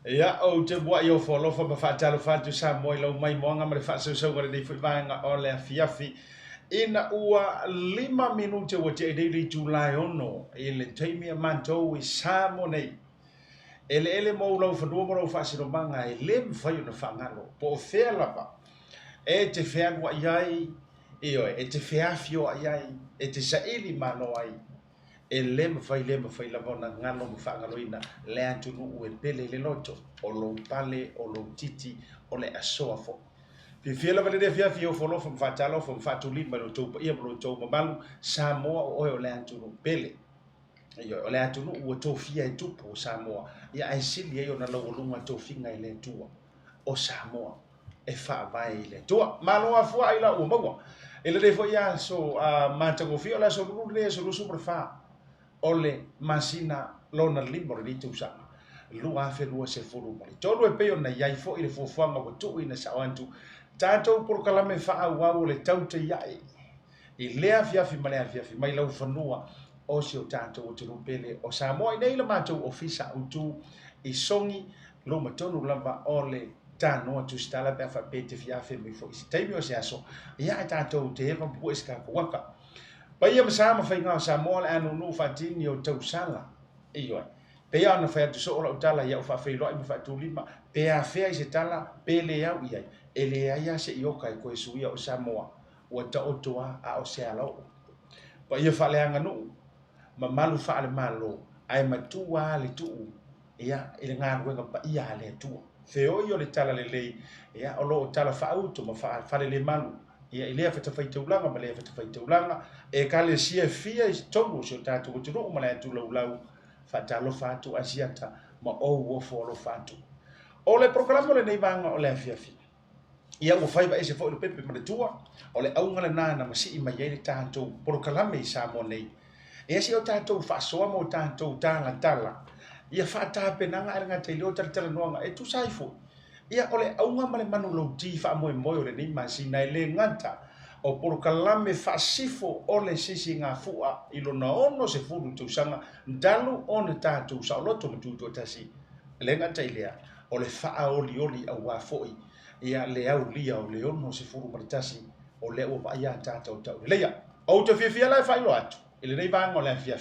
Ya o te bua yo folo fa ma fa talo fa tu sa mo lo mai mo nga ma fa so ngare dei fa nga o le fiafi ina ua 5 minute o te dei July ono ele taimi manto i sa mo nei ele mo lo fa do mo lo fa sino manga ele fa yo na fa ngalo po fe la ba e te fe agua iai e te fe afio iai e te sa ili mano ai e le fai la bona ngalo mo fa ngalo ina le atu nu e pele le loto o lo pale o lo titi o le asoa fo fi la vale de fia fio fo lo fa talo fo fa tu lima lo to ia lo to malu Samoa o le atu nu pele io o le atu nu o to fia e tu po Samoa ia ai sili io na lo lunga to finga ile tua o Samoa e fa vai le tua malo a fu ai la o mo ele de fo ia so mata go fio la so lu le so super fa ole masina lona limo le tu sa lua fe lua se furu mai tolu e peo na yai fo ile fo fanga o tu ina sa antu tanto por kala me fa wa le tautai yai i lea fiafi male fiafi mai lau fanua o si o tanto o te rupele o Samoa i nei la matou ofisa utu i songi lo matonu lava ole tano tu stala pe fa pete fiafi me fo i taimi o se aso ia tanto te eva pu eska waka pa ia masama fai ngā Samoa le anu nu fatini o tau sala iyo pe ia na fai tu so o tala ia o fa fai roi fa tu lima pe a fai se tala pe le au ia ele ia se io kai ko suia o Samoa o ta o toa a o se alo pa ia fa le anga nu ma malu fa le malo ai matua le tu ia ile ngā ruenga pa ia le tu fe o io le tala le lei ia o lo tala fa auto ma fa le malu ia ilea fa fai taulanga ma le fa fai taulanga e kale sia fia i tongu so tatu o tunu ma le tu lau fa talo fa tu asiata ma o fo lo fa tu o le programa le nei vanga o le fia ia o fai ba ese fo le pepe ma le tua o le au ngala na ma si i mai le tanto programa i sa mo nei e si o tanto fa so mo tanto tanga tala ia fa ta penanga nga te lo tala noanga e tu sai fo ia ole aunga male manu lo ti fa mo o le ni masina le ngata o por kalame fa sifo ole sisi nga fua ilo na ono se furu tu sanga dalu on ta tu sa lo tu tu tasi le ngata ilea ole fa oli au wa foi ia le au lia o le ono se furu tasi o le o va ia ta ta le ia o te fia la fa ilo atu ile nei va ngole fia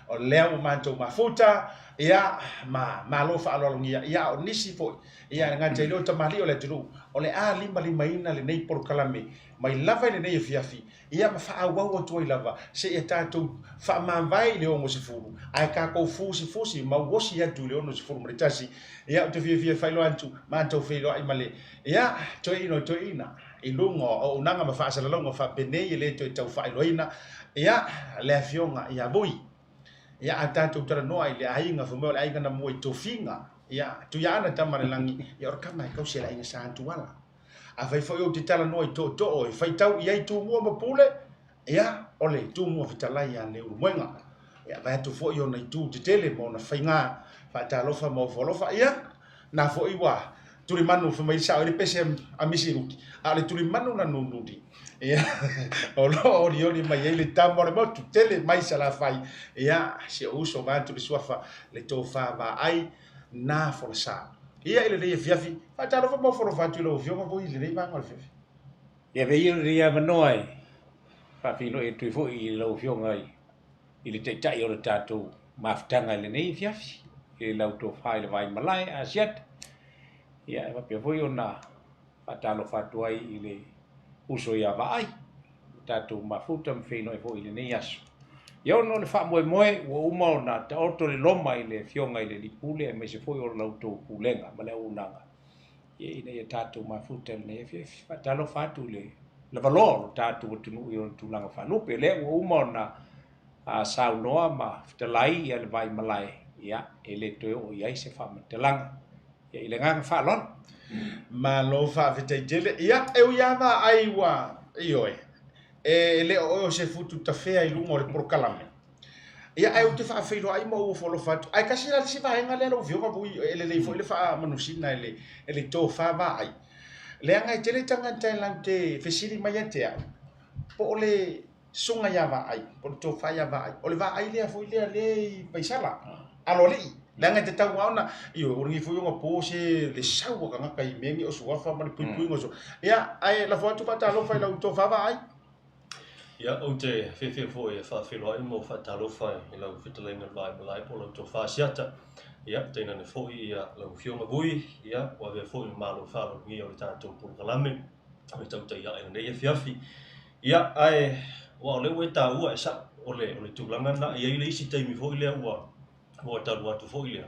o leo manto mafuta ia ma lo fa lo ngia ia o nisi fo ia nga te lo tamali o le tru o le a lima ina le nei por kalame mai lava le nei fiafi ia ma fa wa o to lava se e tato fa ma vai le o mo se furu ai ka ko fusi ma wo si atu le o no se furu tasi ia te fia fa lo antu manto fe lo ai male ia to ina i lungo o nanga ma fa sa lo fa bene le to tau fa lo ina ia le afionga ia voi ia atato tara noa ile ainga fo mo ainga na mo to finga ia tu ya na tamare langi ia or kama ka usela inga sa tu wala a fai fo yo te tala noa to o fai tau ia tu mo ma pule ia ole tu mo vitala ia le urwenga ia va tu fo yo na tu te tele mo na fai nga fa ta lo fa mo fo lo fa ia na fo iwa tuli manu fo mai sa ile pese a misiru a le tuli manu na nundudi ia o lo oli mai ele tambo le motu tele mai sala fai ia se uso vantu le suafa le tofa va ai na forsa ia ile le fiafi fa talo fa mo for vantu lo fio mo ile le va ngol fiafi ia ve ia vanoi fa filo e tu fo i lo fio ngai ile te tai o tatu maftanga le nei fiafi e lau to fai le vai malai a siat ia va pe foi ona fa talo fa tuai ile uso ia vai tatu mafuta mfino e foi nei aso yo no le fa moe o uma na ta orto le loma ile fionga ile dipule me se foi o lauto pulenga male unanga ye ine tatu mafuta le fa talo fa tu le valor tatu tunu yo tulanga fa no pele o uma na a saunoa ma ftalai ia le vai malai ia ele to o ia se fa matelanga ia ile nga fa lon ma lo fa vete jele ia e ia va aiwa io e le o se futu ta fea i lungo le por kalame ia ai te fa filo ai mo fo lo fatu ai kasi la si va enga le lo vio va bui le fo le fa manusina ele to fa va ai le anga tele tanga tailang te fesili mai te po le sunga ya va ai po to fa ya va ai o le va ai le fo le paisala alo le Langa te tau ona io uringi fu nga po se le sau ka nga kai mengi o suafa ma pui pui ngoso ia ai la foto fa talo fa la to fa vai ia o te fe fo e fa fe lo mo fa talo fa e la fitlenga vai po lo to fa siata ia te na fo ia la fio ma vui ia wa ve fo ma lo fa lo ngi o ta to po kalame o te tau ia e nei fiafi ia ai wa le we ta u sa o le tulanga na ia le isi te mi fo ile wa ta wa to fo ile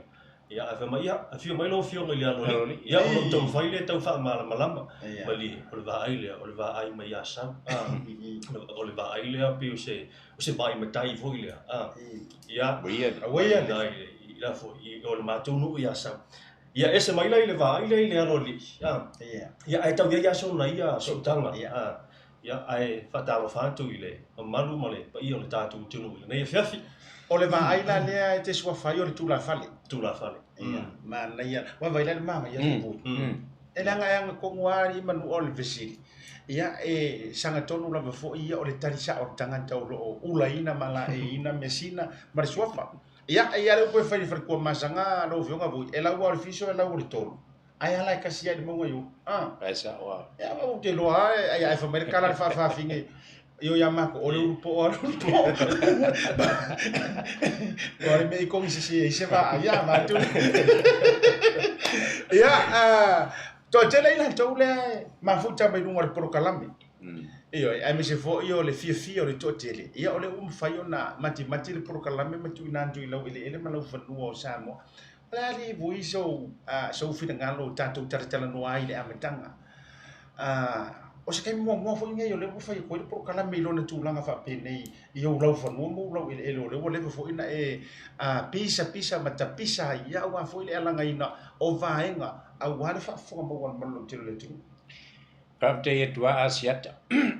ia a fa mai ia a fio mai lo fio ngai ia lo ia o to fa ile tau fa malama mali o le va ai mai ia sa o le va ai le pe o se vai matai fo ile ia Weia dai ia fo i o le matu nu ia sa ia ese mai le va ai le lo li ia ai tau ia so na ia so tanga ia ai fa ta lo fa tu ile o malu male pa i o le tatu tunu ile nei fiafi o le va ai la le te sua fa io le tu la fale ia ma na ia wa vai la mama ia fu e langa yang ko ngwari manu o le vesili ia e sanga tonu la fo ia o le talisa o tanga tau lo ula ina mala e ina mesina ma sua fa ia le ko fa fa ko masanga lo fio nga vu e la wa le fiso e la wa le tolu ai ala ka sia de mo yo esa wa ya va te lo ai fa mer kala fa finge io yama ko o le po o me ko se va ya ma tu ya to tele ila to le ma futa be no por kalame io ai me se fo io le fia le to tele ia o le faio na mati le por kalame matu na ndu ila ele ma lo fa no Samoa la li vui so fina ngalo tatu tala no ai le amatanga o se kai mo fo ngai le fo fai ko le por kala milo na tulanga fa pe nei io lo fa no mo lo ele le fo ina pisa mata pisa ia wa fo le ala ngai na o vaenga a wa fa fo mo wan malo tele tu Kapte e tua asiata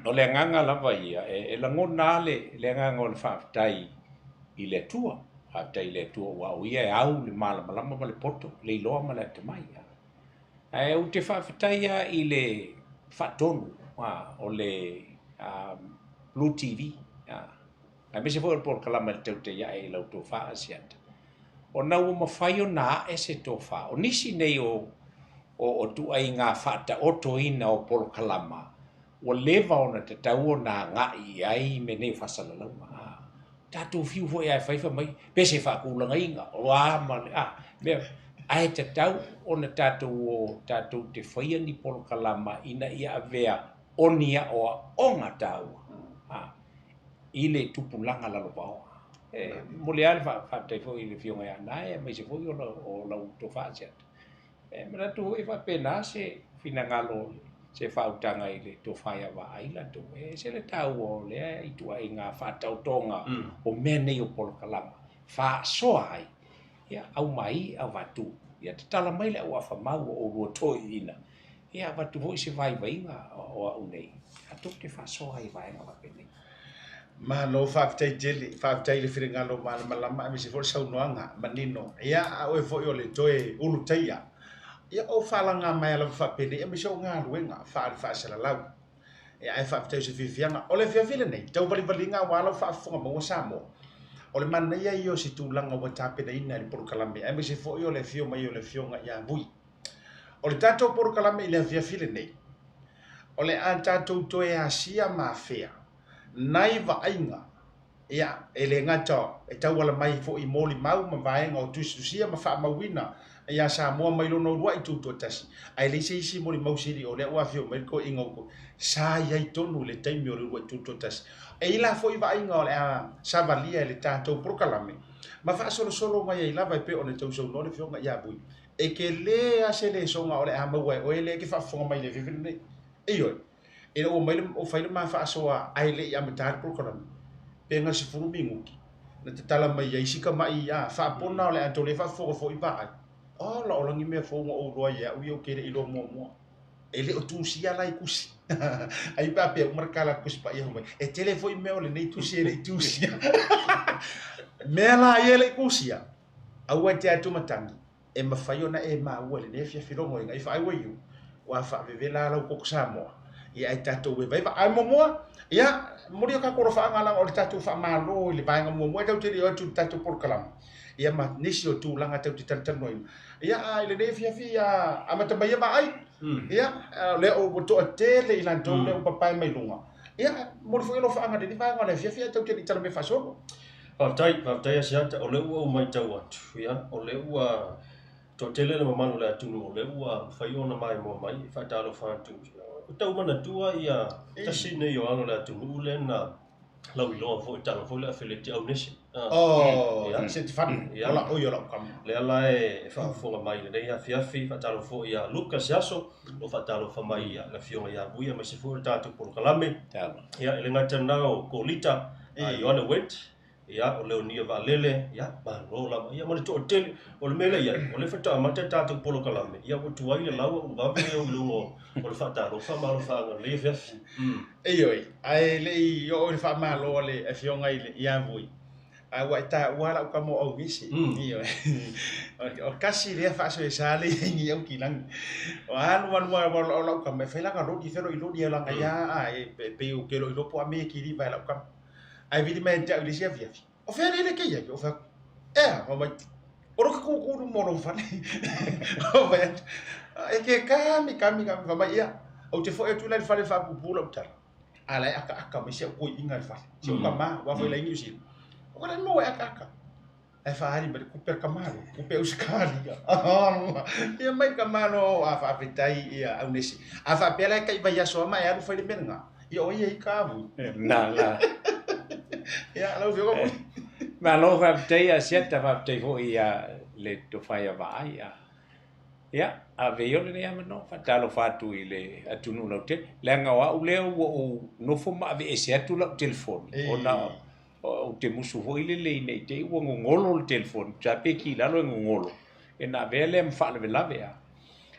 o le nganga lava ia e la ngona le nganga o le whaafitai i le tua haftai le tua wa ia e au le malama ma le poto le iloa ma le te mai e u te whaafitai i le whatonu o le Blue TV a me se fo por kalama le tau te ia e lau tō wha asiata o nau ma whai o nā e se tō wha o nisi nei o tu ai ngā whata oto ina o polo kalama o lewa ona te tau o nā ngai ai me nei whasala lau tātou fiu fo e ai whaifa mai pese whakūlanga inga o ama me ai te tau o na tātou te whaia ni polo kalama ina ia avea onia o onga tau i le tupulanga lalo pao mo le ale whaatai fo i le fionga ia nai mai se fo i o lau to whaasiata mena tu e fa pena se fina ngalo se fautanga i le to faia wa aila to se le tau o le i tu ai nga fa tau tonga o mene o polo kalama fa so ai ia au mai au vatu ia te tala mai le au fa mau o ro toi ina ia vatu vo se vai nga o au nei atu te fa so ai vai nga pene ma lo faftai jeli faftai le firinga lo malama mi se for sau noanga manino ia o e fo yo le toe ulu taia ia o falanga mai la fa pene e mi so nga luenga fa sala lau ia ai faftai se fifianga o le fiafile nei tau valinga wala fa fonga mo Samoa o le mana ia io si tulanga wa tapena ina le por kalame e mi se fo yo le fio mai yo le fionga ia vui o le tato por kalame le fiafile nei o le a tato toe asia mafea nai va ainga ia ele ngata e tau wala mai fo i moli mau ma vaenga o tusia ma fa mawina ia Samoa mai lono rua i tuto tasi ai le isi moli mau siri o le wa fio mai ko inga ko sa ia tonu le taimi o le rua i tuto tasi e ila fo i va ainga o le sa valia le tato prokalame ma fa solo mai ila vai pe o le tau so no le fio ia bui e ke le ase le songa o le mau o ele ke fa fonga mai le vivine e yo e o mai o fai ma fa soa ai le ia matar prokalame penga se furu minguki na te tala mai ai sika mai ia fa pona o le antole fa fo i ba o la o langi me fo o roa ia u yo kere i lo mo ele o tusia lai kusi ai pa pe markala kusi pa ia mai e telefoi me o le nei tusia le tusia me la ia le kusia au te atu matangi e mafai ona e ma u le ne fia filongo ngai fa ai wa yu wa fa vela la ko Samoa ia ai tato we vai ai momoa ia Muri ka ko fa ngala o tatu fa malo le ba nga mo mo tau te o tatu por kalam. Ia ma nisi o tu langa tau te tan noi. Ia a le ne fia fia a mata ba ia ba ai. Ia le o to te le ina to le o papai mai lunga. Ia muri fo lo fa nga de ba nga le fia fia tau te tan me fa so. Vai sia o le ua mai tau atu ia o le ua to tele le mamanu le atunu o le ua fai ona mai mo mai fa talo fa tu o tau mana tua ia tasi nei o alo le atunu le na lau iloa fo i tanga fo le afele ti au nesi se te fan ola o yo la kam le ala e fa fonga mai le ia fiafi fa talo fo ia Lucas Yaso o fa talo fa mai ia la fionga ia buia ma se fo tatu por kalame ia ele ngata nao ko lita Yohana went ia o leo nia valele ia ba rola ia mo le to hotel o le mele ia o le fata mata tatu polo kalame ia o tuai le lawa o va vele o lungo o le fata lo fa malo fa le fef oi ai le yo le fa malo le fionga ile ia vui a wa ta wala ka mo o visi io o kasi le fa so sale ni o kilang o anu o ka me fela ka ro di fero ilo di la ya ai pe o ke lo po ame ki di va la ka ai vidi me ta le sia via o fe le ke ya o fa o ma o ro ko ko mo ro fa o va e ke kami fa ma ia o te fo e tu la fa le fa pu lo ta ala aka me sia ko inga fa si o ka ma wa fa le ngi si o ka no aka e fa ali be ku per kamalo ku pe uskali ia mai kamano a fa vitai ia au nesi a fa pela kai vai so ma ia fa le menga ia o ia ka vu na ia lo vio como ma lo fa tei a sieta fa tei fo ia le to fai va ia a veio le ia no fa talo fa tu ile atunu lo te le nga wa u le o no fo ma ve se atu lo telefone ona o te musu fo ile le nei te o ngolo le telefone ja pe ki la lo ngolo e na vele mfa le la vea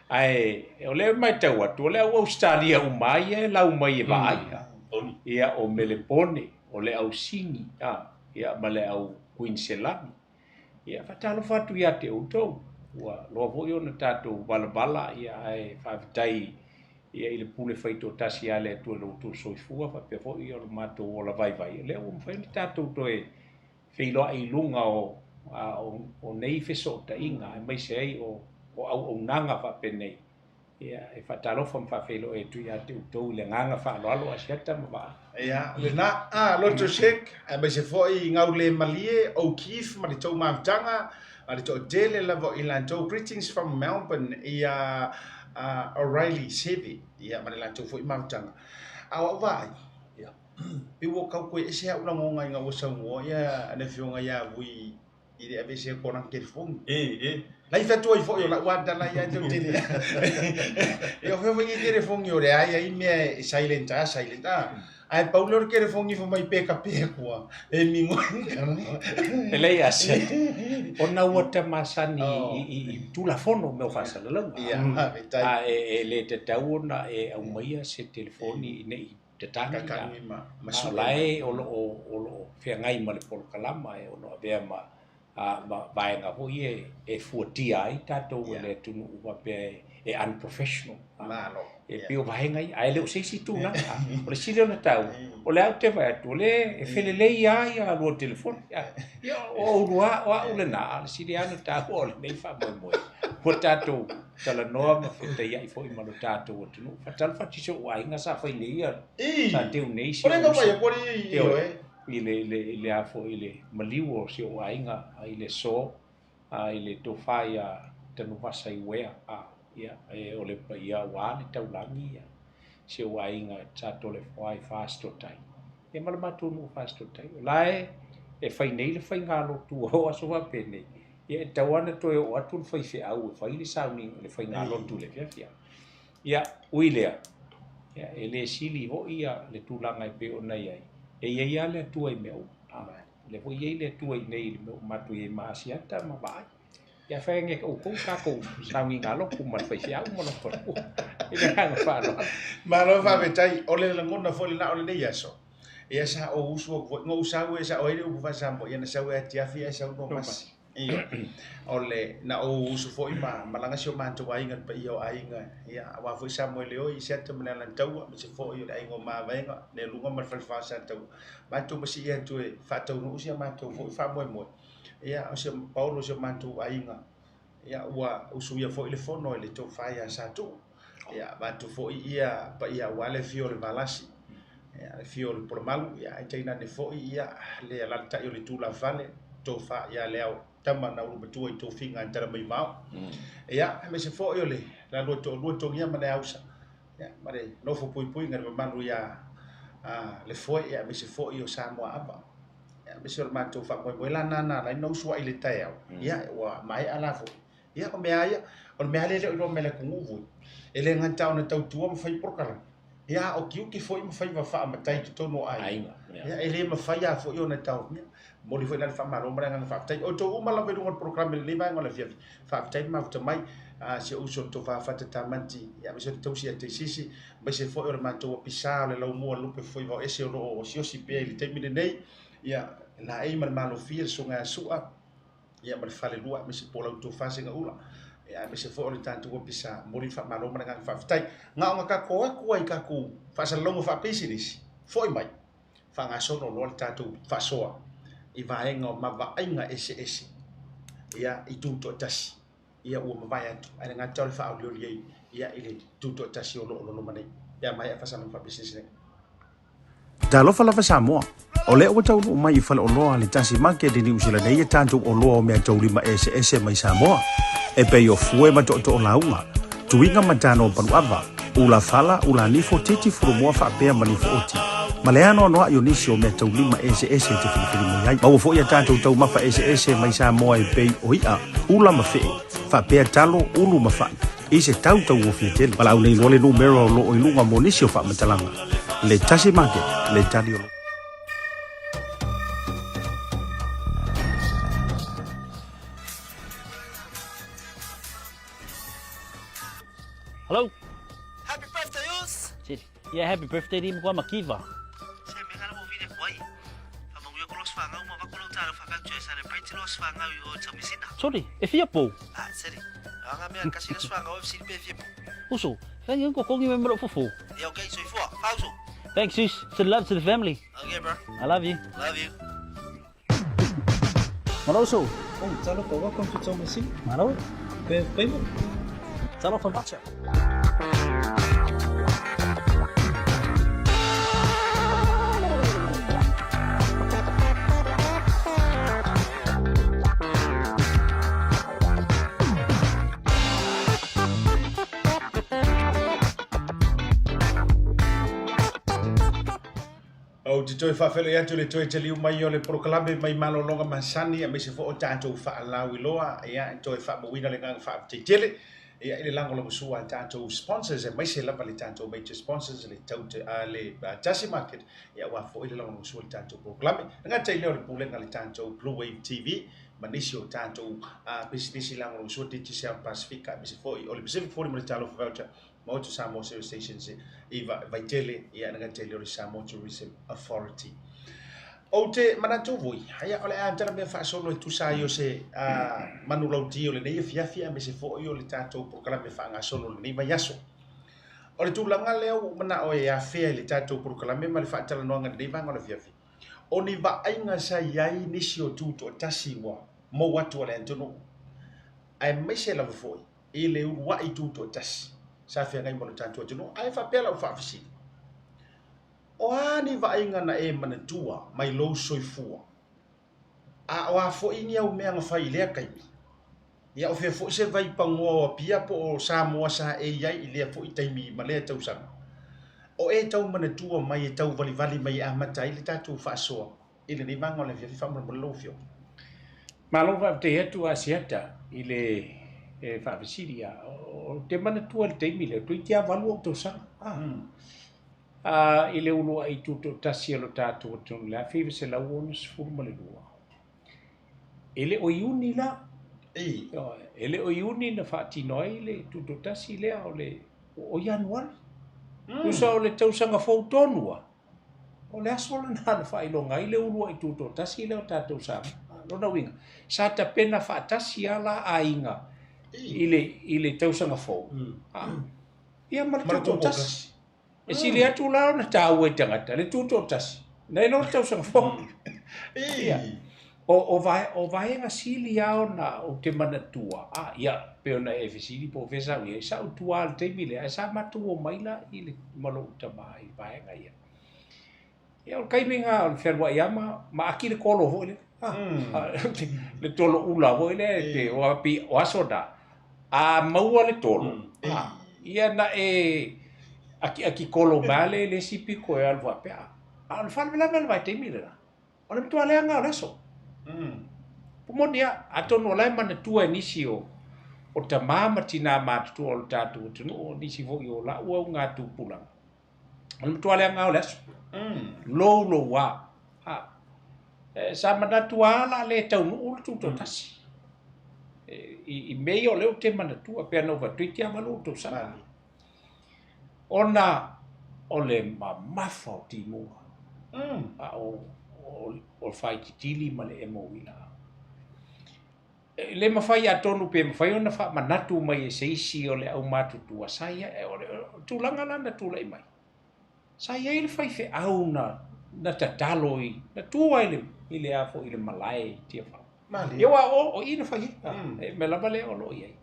ai o le mai tau atu le o Australia o mai e la o mai va ia o melepone o le au singi ia ma le au Queensland ia fatalo fatu ia te utou wa lo vo yo na tatu bala ia ai fatai ia ile pule feito tasi ale tu lo tu soifua fa pe vo yo mato o la vai le o fa ni tatu to e feilo ai lunga o nei fe so ta inga mai sei o au nanga fa pe nei ia e fatalo fa feilo e tu ia te utou le nganga fa lo asiata ma ia le na lo to shek a be se foi ngau le malie o kif ma le tau mafutanga a le to dele la vo ilanto greetings from Melbourne ia O'Reilly Sevi ia ma le lanto foi mafutanga a wa vai ia i wo ka ko e se una ngonga nga wo sango ia ne fionga ia vui i ave se ko na ke fong lai fa toi fo yo la wa da la ia to tele yo fe fo ngi ke fong yo le ai me silent ai Paulo ke fongi fo mai peka ko e mingo e lei ase ona wata masani i tula fono me fa sala la e le te tauna e au mai se telefoni nei te tanga ma lai o lo fe ngai ma le por kalama e ono ave ma vai nga ho e fuatia ai tato le tunu wa pe e unprofessional malo e pio vai ngai ai le sei si tu na o le sile na tau o le te vai tu le e fele le ia lo telefone ia o o le na sile ana ta o le nei fa mo po tato tala no ma fete ia i fo i malo tato o tu fa tal fa ti so ai nga sa fa le ia sa te un nei si o le ka vai po ile a fo ile maliwo si o ai nga ile so ile to fa ia tanu vasa i wea ia e o le paia wa le taulangi ia se wa inga chato le fai fast tai e mal matu no fast tai lai e fai nei le fai ngalo tu o aso va pene e tawana to o atu fai fe au fai le sauni le fai ngalo tu le fia ia uilea ia ele sili ho ia le tulanga e pe ona ia e ia le tu ai meu le vo ia le tu ai nei le matu e masiata ma vai ia fai nge o ko ka ko saungi ngalo ku ma fai sia mo no ko ia hanga fa no ma lo fa vetai ole la ngona fo le na ole nei aso ia sa o uso ngo usa o esa o ile u fa sambo ia na sa o tia fia sa no mas Ia. Ole na o usu foi malanga sio mantu ainga pa io ainga. Ia wa foi Samoa leo I seta mena tau ma se foi le ainga ma venga le lunga ma fa sa tau. Mantu ma si ia tu fa tau no sia mantu foi fa mo. Ia o se Paulo se mantu ainga. Ia wa usu ia foi le fono le to fa ia sa tu. Ia mantu foi ia pa ia wale fio le valasi. Ia le fio le por malu ia taina ne foi ia le la ta io le tu la vale to fa ia leo tama na ulu betua I to finga antara mai mau. Ia me se fo yo le la lo to ia mana ausa. Ia mare no fo pui ngar manu ia le fo ia me se fo yo Samoa apa. Ia me se ma to fa mo la na la no swa ile tao. Ia wa mai ala fo. Ia o me aia o me ale le me le kungu. Ele ngata ona tau tua mo fai porkala. Ia o kiu ki fo mo fai va fa matai to no ai. Ia ele ma fai a fo yo na tau. Moli foi na fa malo mara nga fa tai o to uma la vedu program le ba ngola fia fa tai ma fa mai se uso to fa fa ta manti ya me se to si te sisi ba se fo ma to pisa le lo mo lu pe foi va ese o si pe le te mi nei ya la e mal malo fia so nga sua ya ma fa le lua me se pola to fa se nga ula ya me se fo le tanto o pisa moli fa malo mara nga fa tai nga nga ka ko ai ka ku fa sa lo mo fa pesilis foi mai fa nga so no lo tanto fa soa I vaenga o mavaenga ese. Ia I tuto tasi. Ia ua mavai atu. Aina ngā tau le wha au lioi ia I le tuto tasi o lo manei. Ia mai a whasana wha business ne. Talofa lava Samoa. O lea ua tau mai I whale o loa le Tasi Market I New Zealand ia tātou o loa o mea tau lima ese mai Samoa. E pei o fue ma to o launga. Tuinga matano o Bluwave. Ula fala, ula nifo titi furu mua wha pea manifo oti. Maleano no ayo nisio me tau lima ese te filifili mo yai. Mau fo ia tātou tau mafa ese mai Samoa e pei o ia ula mawhi. Fa pea talo ulu mawhai. I se tau o fia tele. Pala au nei lole numero lo o ilunga mo nisio wha matalanga. Le Tasi Market, le tali o. Hello? Happy birthday, Us! Yeah, happy birthday din ko makiva. Siyempre ka na mo video ko ay. Pamangyo ko los fangaw, mabakulong talo fakagyo ay celebrate si los fangaw yung sa misina. Sorry, if you po. Sorry. Ang amihan kasi los fangaw, si Bevye mo. Uso, kaya ko kong member of fufu. Okay, so ifo, pauso. Thanks, sis. To the love to the family. Okay, bro. I love you. Love you. Maloso. Oh, talo ko, welcome to Thomas. Malo? Paymo. Talo from Bacha. O te toi whawhele atu le toi te liu mai o le proklame mai malolonga masani a me se fo o tātou whaalau I loa ia toi whaamawina le ngang whaamteitele ia ile lango la musua tātou sponsors e mai se lava le tātou major sponsors le Tasi Market ia wa fo ile lango la musua le tātou proklame nga te leo le pulenga le tātou Bluwave TV manisi o tātou business lango la musua te South Pacifica me se fo o le Pacific Forum le talo voucher Maota Samoa Service Stations vai tele ia nga tele o Samoa Tourism Authority. O te manatu vui, haia ole antara me fa solo tu sa yo se manulau ti o le nei fiafia me se fo yo le tatou proklame fa nga solo le nei vai aso. O le tūlanga leo mana o e a fea le tatou proklame ma le fa tala noanga nei vai ngona fiafi. O ni va ainga sa iai nisi o tuto tasi wa mo watu ole antono. Ai me se la foi e le ua I tuto tasi. Sa fia ngai mo le tatou atuno ai fa pela o fa fisi. O ani va inga na e manatua mai lo soifua. A o a fo ini au mea nga fai lea kaimi. Ia o fea fo se vai pangoa pia po o Samoa sa e iai I lea fo I taimi ma lea tau sanga. O e tau manatua mai e tau vali mai a mata I le tatou fa soa. I le ni vanga o le fia fifa mo lo fio. Malo va te hetu a siata I le fa visiria o te manatua le taimi le tu ia valu o tau sanga. I le ulu ai tuto tasi alo tātou atonu le awhiwe se lau ona se furuma le lua. Ele o iuni la. Ele o iuni na whaatino ai le tuto tasi lea o le o Januari. Usa o le tausanga fautonua. O le aso le nana whailonga i le ulu ai tuto tasi leo tātou sama. lona winga. Sa ta pena whaatasi ala ainga i le tausanga fōu. Ia maratuto tasi. E sili atu lao na tāu e tangata, le tuto tasi. Nei no tausanga fōu. Ia. O vaenga sili ao na o te manatua. Ia, peona e fesili po fesa ui. E sa utua al teimile, e sa matu o maila i le malo utama i vaenga ia. Ia o kaiminga o whenua iama, ma aki le kolo ho ile. Le tolo ula ho ile, te o api o asoda. A maua le tolo. Ia na e aki kolo male le sipi ko e alwa pea. A le whanwela vai teimile na. O le mtua lea ngā reso. Pomonia, atono lai mana tua nisi o ta mama tina matu o tatu tunu o nisi vo yo la ua ngā tūpulanga. O le mtua lea ngā reso. Lo wa. Sa manatu ala le taunu ulu tuto tasi. I mei o leo te manatua pia nova tuiti amalu to sana. Ona o le mamafa o timua. O fai titili ma le emo wina. Le mawhai atonu pe mawhai ona wha manatu mai e seisi o le au matutua. Saia e o le tūlanga lana tūlai mai. Saia i le whai fe au na tataloi, na tua i le afo i le malai tia whau. Ia wa o ina whai. Me lava le o lo iai.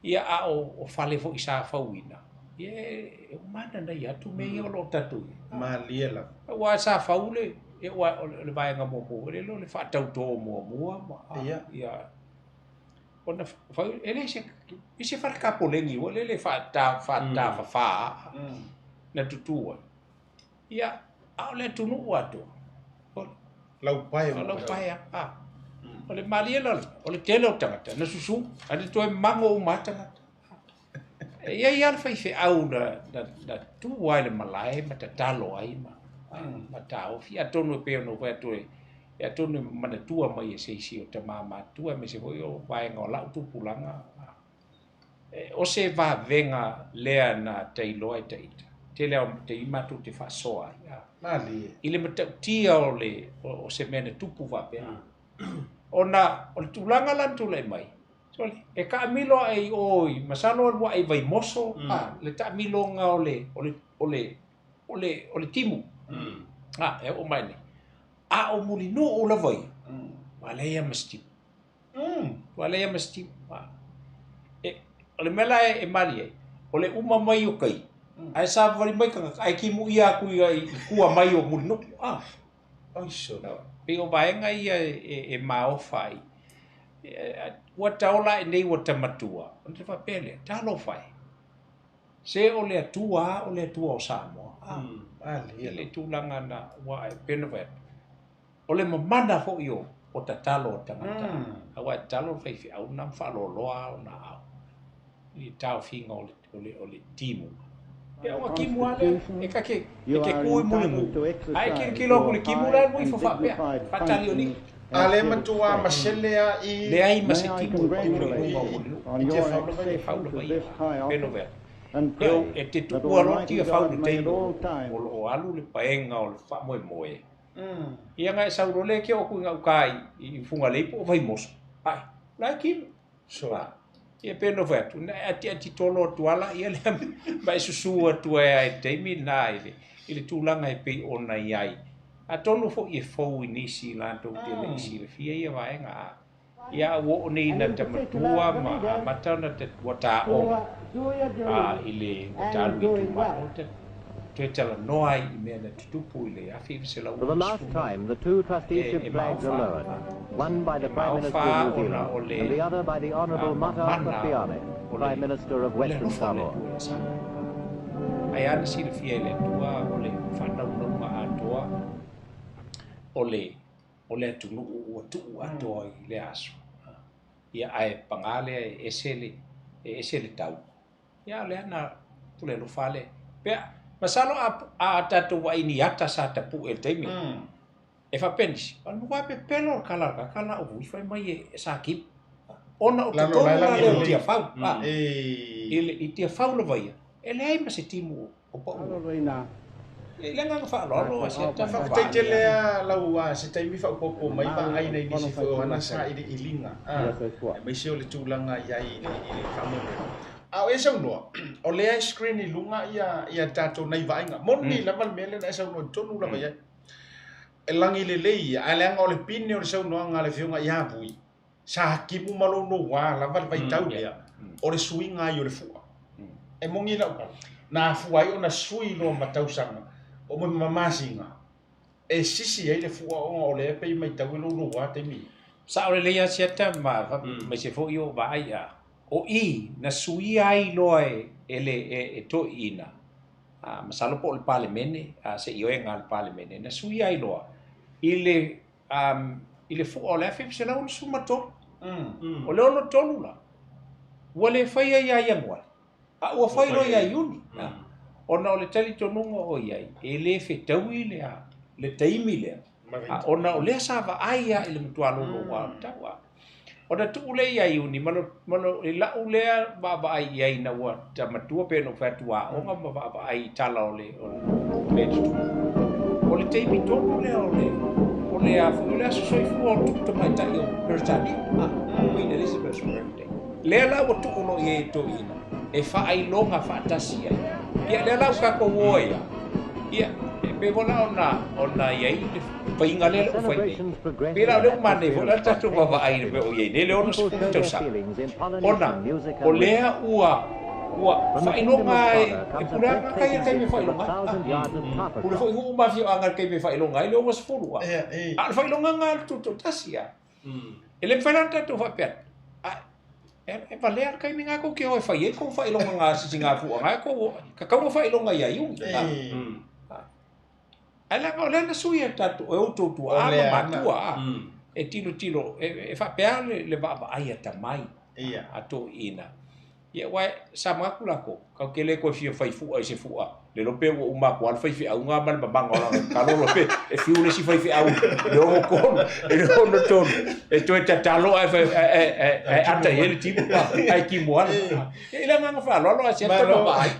Ia a o whale fo i sa whauina. Ia e umana na i atu mei o lo tatu. Malia la. Wa sa whaule. E wa le vaenga mo le lo le whaatau tō mua. Ia. Ona whau, ele se whakapo lengi o le whaata whawha. Na tutua. Ia, au le tunu atu. Lau paia. O le maliela, o le tele o tangata, na susu, ane toe mango o matangata. Ia i alfa i fe au na tua le malai, ma ta talo ai ma. Ma tau, fi atonu e peo no vai atoe, e atonu manatua mai e seisi o te māmatua, me se hoi o vaenga o lau tupulanga. O se va venga lea na te iloa e te ita. Te leo te imatu te whasoa. I le matau tia o se mene tupu va pea. O le tūlanga lan tūlai mai. E ka amilo ai oi, masalo alua ai vai moso, le ta amilo nga o le timu. E o mai ni. A o muli no o la vai. Waleia masti. Waleia masti. O le mela e mali ai. O le uma mai o kai. Ai sa vari mai ka ai ki mu ia ku i kua mai o muli no. Ai so. Pe o vaenga ia e mao fai. Ua taola e nei ua tamatua. O te whapele, talo fai. Se o le atua o Samoa. Le tūlanga na wa e penovea. O le mamana ho i o ta talo o tangata. Awa e talo fai fi au nam whalo loa o na au. I tau finga o le timu. E awa kimu ale, e ka ke kui mule mu. Ai ki loku le kimu la mui fa whapea. Fatali o ni. Ale matua maselea i... Le ai ma se timu i te whaula vai. Penovea. E te tuku aroti a whaulu teino o alu le paenga o le whamoe moe. Ia ngai sauro le ke oku ngau kai i funga leipo o vai moso. Ai, lai kimu. Ia peno vetu, ati tolo tuala, ia le mai susu atua e teimi na ile tūlanga e pei ona iai. A tonu fo i fau i nisi lantou te le isi le fia ia vaenga a. Ia wo ni na te matua ma matana te wata o. Ile talu i tu maota. Te tala noai i mea na tutupu ile afi se la For the last time, the two trusteeship flags are lowered, one by the Prime Minister of New Zealand and the other by the Honourable Maota Prime Minister of Western Samoa. Ai ana si le fia ile tua o le whanaunga atoa o le tunu o tu atoa i le aso. Ia ai pangale ese le tau. Ia le ana tule lo fale. Pea masalo a tatu wa ini ata sa tapu e teimi. E fa pensi. Al mo pe pelo kala o vui fai mai e sa kip. Ona o te tōna le o tia fau. I tia fau lo vai. E le ai ma se timu o pa ua. Ile nga fa lo sia ta fa te te le lau se tai mi fa ko mai ba ai nei ni si fo ana sa i ilinga mai se o le tulanga ia i fa mo a e sa no o le screen i lunga ia tato nei vainga moni la mal mele na sa no tonu la vai e langi le lei a le nga o le pini o le sa no nga le fionga ia bui sa ki mu malo no wa la vai vai tau ia o le suinga i o le fua e mongi la na fuai ona sui no matau sanga o mo mamasinga e sisi ai le fua o le pe mai tau lo wa te mi sa o le ia siata ma me se fo io ba ai o i na sui ai loe e to ina ma salo po le palemene se io e ngal palemene na sui ai loa ile fo o le fe se la un sumato o le ono tolula wale fai ai ai ngwa o fai lo ia yuni ona o le tali tonunga o iai e le fetaui le taimi le ona o le sa va aia ile mtualo lo wa tawa ona tu le ia yuni malo e la ule ba ai iai na wa tamatua pe no fatua o nga ba ai tala o le o le taimi tonu le o le a fu le so i fu o tu mai tai o pertani Queen Elizabeth birthday le la o tu no ye to ina e fa ai longa fa tasia ia le la ka ko woia ia pe bona ona ia i fa inga le o fa pira le mane vola tatu va ai be o ia ne le ona spunto sa ona o le ua fa longa e pura kai me fa longa pura fo uma fio anga kai me fa longa le o was fo a fa longa ngal tu tasia ele fa lan tatu fa pet e valer kai minga ko ke o fai ko fai longa nga si nga fu nga ko ka ka fai longa ia yu ala ko le na suia tatu o tu a matua e tilo e fa peale le va ai ta mai ia ato ina ia wa sama ku la ko ka ke le ko fai fu ai se fu le lo pe o ma ko al fai fi au nga mal ba bang ora ka lo pe e fi le si fai fi au le o ko e no no ton e to ta talo e ata ele tipo ai ki mo e la nga fa lo se to ba ai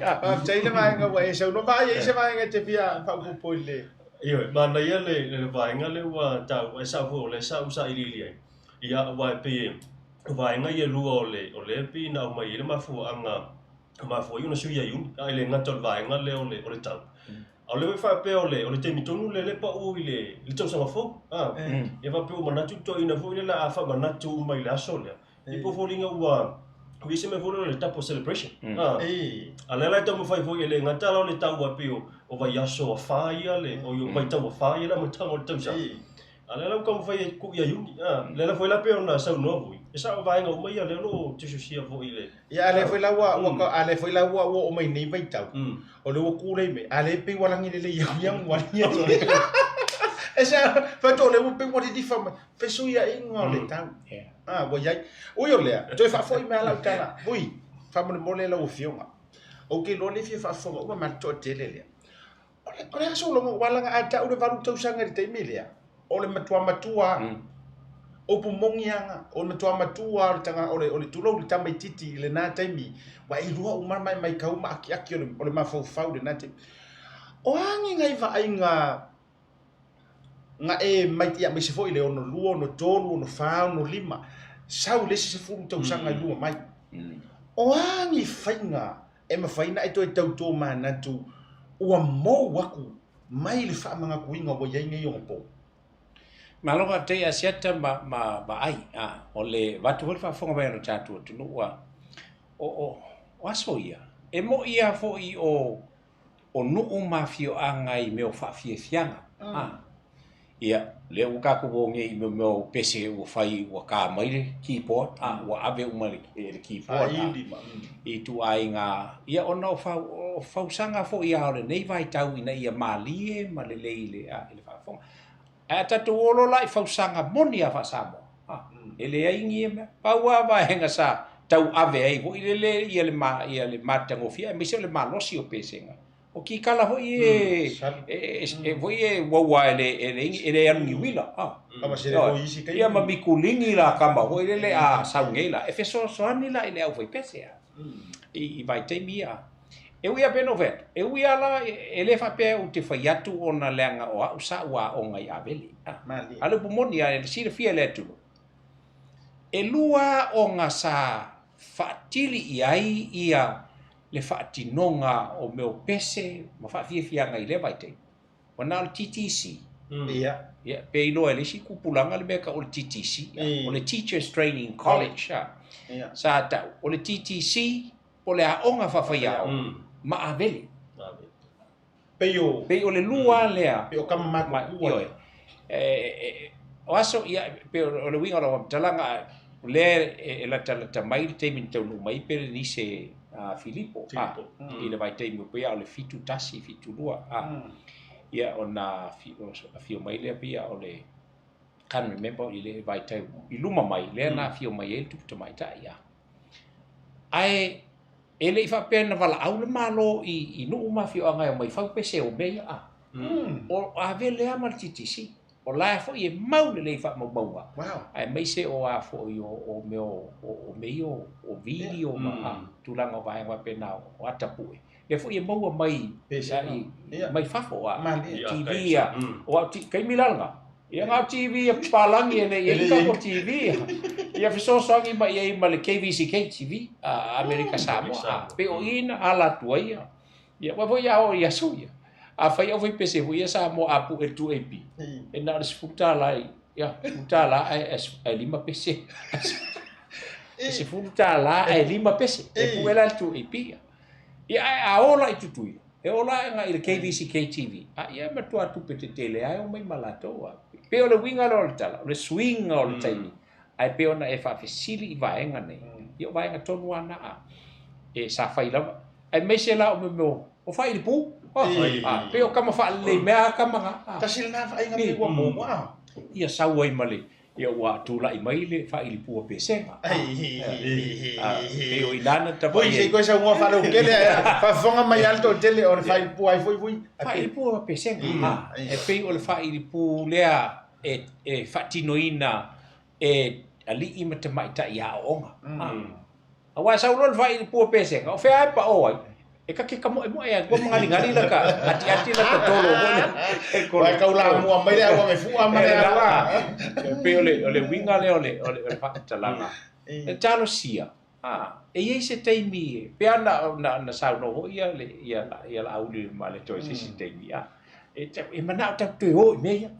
tai le mai nga wa e so no ba ye se mai nga te pia fa ku po le io ma na ia le vai nga le wa ta e sa fu le sa usa i li ia wa pe vai nga ye lu o le pi na mai le ma fu anga ma fu io no su ia yun ai le nga tol vai nga le o le tau au le fa pe o le te mitonu le pa u le tau sa fo e va pe o mana tu to ina fu le la fa mana tu mai la sole i po fo linga wa we se me fu le tapo celebration ala la tau mo fai fo le nga tala le tau wa pe o va ya so fa ia le o yo mai tau fa ia la mo tau tau sa ala la ko fai ku ia yun le la foi la pe ona sa no vui e sa vai nga mai le lo tu su sia fo ile ia ale foi la wa ale foi la wa o mai nei vai tau o le ku le me ale pe wa langi le yang wa ia esa fa to le pe wa di fa pe su ia inga le tau wa ia o yo le to fa foi me ala tala vui fa mo le la o fionga o ke lo le fa fo o ma to tele le o le so lo wa langa ata o le valu tau sanga te milia o le matua o pumongianga o le matua o tanga o le tulo le tamai titi le na taimi wa i rua umar mai kau ma aki o le mafau le na taimi o angi ngai va ainga nga e mai tia me se foi le ono luo no tonu no fa no lima sau le se fu tau sanga i lua mai o angi fainga e ma faina e to tau mana tu o mo waku mai le fa manga kuinga o ye ngai o po malonga te asiata ma ai o le watu fa fonga mai no tatu tu no o aso ia e mo ia fo i o no mafio anga i me o fa fianga ia le o ka ko bonge i me pese o fai o ka mai keyboard o ave uma le keyboard i tu ai nga ia ono fa sanga fo ia le nei vai tau ina ia malie ma le le fa fonga ata to olo lai fa sanga moni a fa Samoa ele ai ngi me pa wa va henga sa tau ave ai vo ile ia le matango fia me se le malosi o pesenga o ki kala ho e vo e wa ele anu ni wila ama se vo isi kai ia ma bikulingi la kama ho ile a saungela e fe so ani la ile au foi pese i vai te mia E uia pe no vet. E uia la e le fa pe o te fai atu ona leanga o au sa ua o ngai aveli. Mali. Ale pumoni a le sira fia le tu. E lua o nga sa fatili i ai ia le fatinonga o meo pese ma fa fia ngai le vai te. Wana al TTC. Ia. Ya pe ilo ele si kupulanga le beka o le TTC. O le Teachers Training College. Sa ta o le TTC o le aonga fa fia ma aveli. Pe o le lua lea. Pe o kama maku ua. O aso ia pe o le winga o talanga le e la tala mai te min tau mai pe ni se Filipo. I le vai te mo pe o le fitu tasi fitu lua. Ia ona fio mai le pia o le can remember i le vai te i luma mai le na fio mai e tu mai ta ia. Ai ele i fa pena vala au le malo i no uma fio anga mai fa pese o me a o ave le ama TTC o la fo i mau le fa mo baua ai mai se o a fo i o me o video ma tu langa vai wa pena o atapu e fo i mau mai pese mai fa fo a TV o kai milanga ia ngā TV a palangi ene i ka o TV ia fiso songi ma ia ma le KVCK TV Amerika Samoa pe o ina ala tuaia ia wa ia o ia suia a fai o pese ia Samoa apu e tu AP e na disputa lai ia disputa la ai lima pese se futa la ai lima pese e puela tu AP ia a ola i tutui e ola nga i KVCK TV ia ma tu atu pe tele ai o mai malatoa pe o le winga lo tala o le swing o le taimi ai pe ona e fa fesili i vaenga nei io vaenga tonu ana e sa fai lava ai me se la o me o fai le pu pe o kama fa le mea kama ta sil na fa inga me wa mo wa ia sa wai male ia wa tu la i mai le fa i pu pe se pe o inana ta voi se ko sa mo fa lo ke le fa fonga mai alto tele o fa i pu ai foi voi fa i pu pe se e pe o le fa i pu lea e fatinoina e ali i mata mai ta ia onga a wa sa ro fa i pu pe se o fe ai pa o ai e ka ke kamo e mo e ko mga ngari la ka ati la ka tolo e ko ka ula mo mai le wa me fu a mai la pe ole winga le ole fa talanga e talo sia e ye se taimi pe ana na sa no ia la auli ma le toi se taimi e mana ta tu o me ya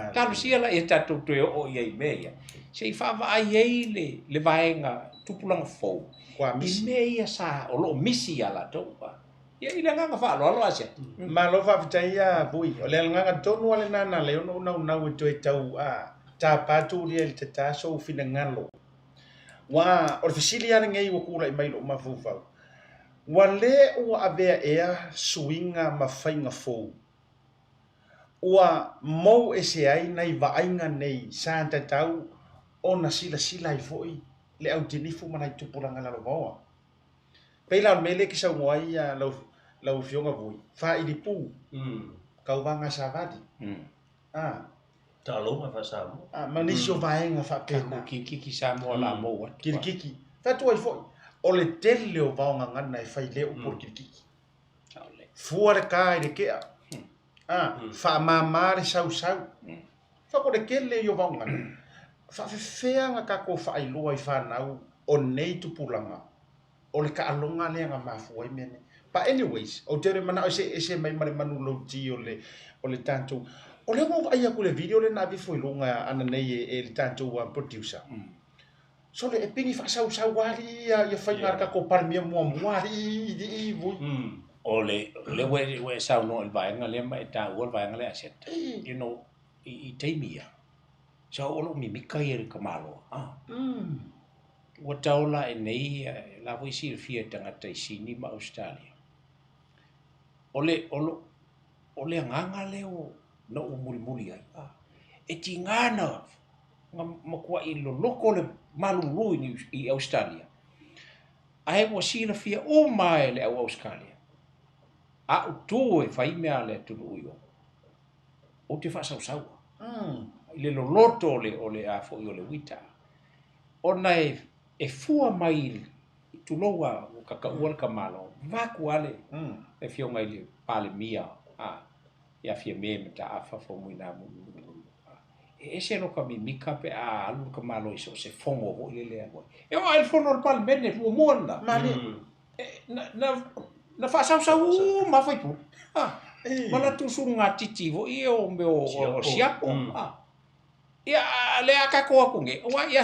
talo sia la e ta tu o ia me ya se fa va ai le vaenga tupulanga fo i meia sa o lo misi ala topa ia ila nga fa lo asia ma lo fa vitaia vui o le nga tonu ale nana le no na to tau ta patu le te ta so fina ngalo wa o fisili ana ngai wo kula i mai lo mafufa wa le o ave ea swinga ma fainga fo wa mo ese ai nai va ainga nei santa tau ona sila i foi le au tinifu mana i tupulanga la loa. Peila mele ki sa moai lau fionga vui. Fa i di pu. Kau vanga savadi. Ta longa fa Samoa. Manisio vaenga fa pena. Kiki Samoa la mo. Kiki. Fa tu ai foi. O le tele o vaonga ngana e fai leo por kiki. Fua le kai de kea. Fa mamare sau. Fa ko de kele yo vaonga. Fa fea nga ka ko fa i loa i fa nau o nei tupulanga o le ka alonga le nga mafu ai mene but anyways o tere mana o se mai mare manu lo ti o le tanto o le mo ai ku le video le na vi foi longa ana nei e le tanto wa producer so le pingi fa sau wali ya fa ngar ka ko par mi mo wali di vui o le we sau no vai nga le mai ta o vai nga le aset you know I taimia so olo mi kai ka malo wa taula e nei la voi si fia tanga tai sini ma Australia ole nganga leo no umuri ai e tingana makua I loko le malulu I Australia ai wa si la fia o mai le Australia a tu e fai me ale tu yo o te fa sau le loloto ole a fo yo le wita ona e fua mai tu loa ka ua ka malo va kuale e fio ngai le pale mia ia fia me ta afa fo muina mu e se no ka mi mika pe alu ka malo iso se fongo ho le mo e o il fono pal mene fu mona mali na fa sa ma fai pu mala tu su ngati vo io me o siapo ia le aka ko ko nge wa ia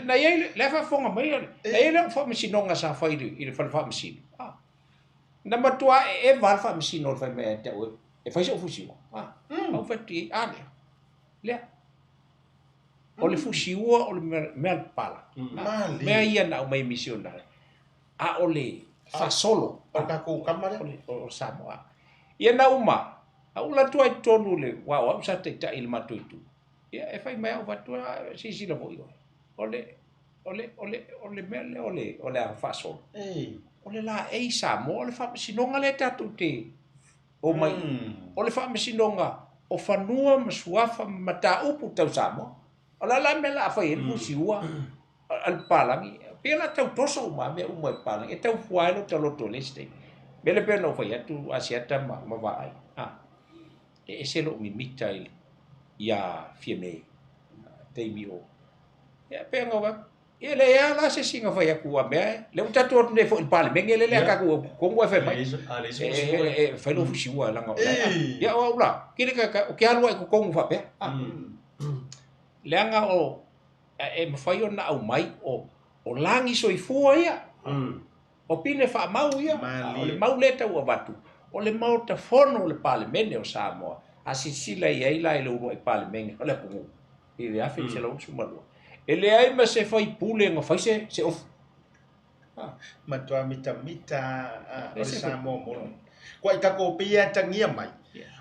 na ye le fa fonga mai le fa mi sinonga sa fa i le fa mi sin na matua e va fa mi sin no fa me te o e fa so fusi o fa ti le o le fusi o le me pala me ia na o mai misionare o le fa solo o ka ko kamare o Samoa ia na uma ula tua tonu le wa sa te ta il matuitu ia e fai mai o vatua si la voi ole mele ole a fa solo ole la e Samoa le fa sinonga le tatu te o mai ole fa sinonga o fanua masuafa mata upu tau Samoa ola la mela fa e musiua al palangi pela tau toso ma me uma palangi e tau fuailo talo toleste bele pelo fa ya tu asiata ma vai e se lo mi mitai ia fieme te mio ya pengo ba ele ya la se singa fa ya ku me le uta to ne fo il pale mengele le ka ku ko fa mai fa lo fusiwa la nga ya ula kile ka o ke alwa ku ko fa pe le nga o e me fa yo na au mai o langi so i fua ia o pine fa mau ia o le mau leta ua batu o le Maota fono o le pale mene o Samoa asisila ia ila ele uru i pale mene o le pungu i le afi se lau sumalua e le ai ma se fai pule nga fai se ofu matua mita o le Samoa mono kwa i kako pia tangia mai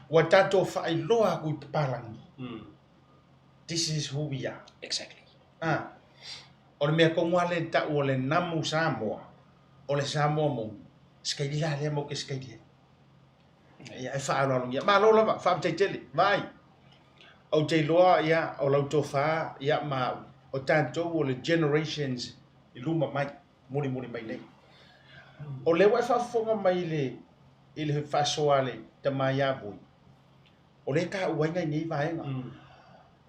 wa tato fai loa ku te palangi this is who we are exactly o le mea kongoa le ta o le namu Samoa o le Samoa mo skaili la le mo ke skaili ia e fa lo ia ma lo la fa te tele vai o te loa ia o lo to fa ia ma o tanto o le generations i luma mai moni mai nei o le wa fa fonga mai le fa soale te mai a bui o le ka wa ngai ni vai nga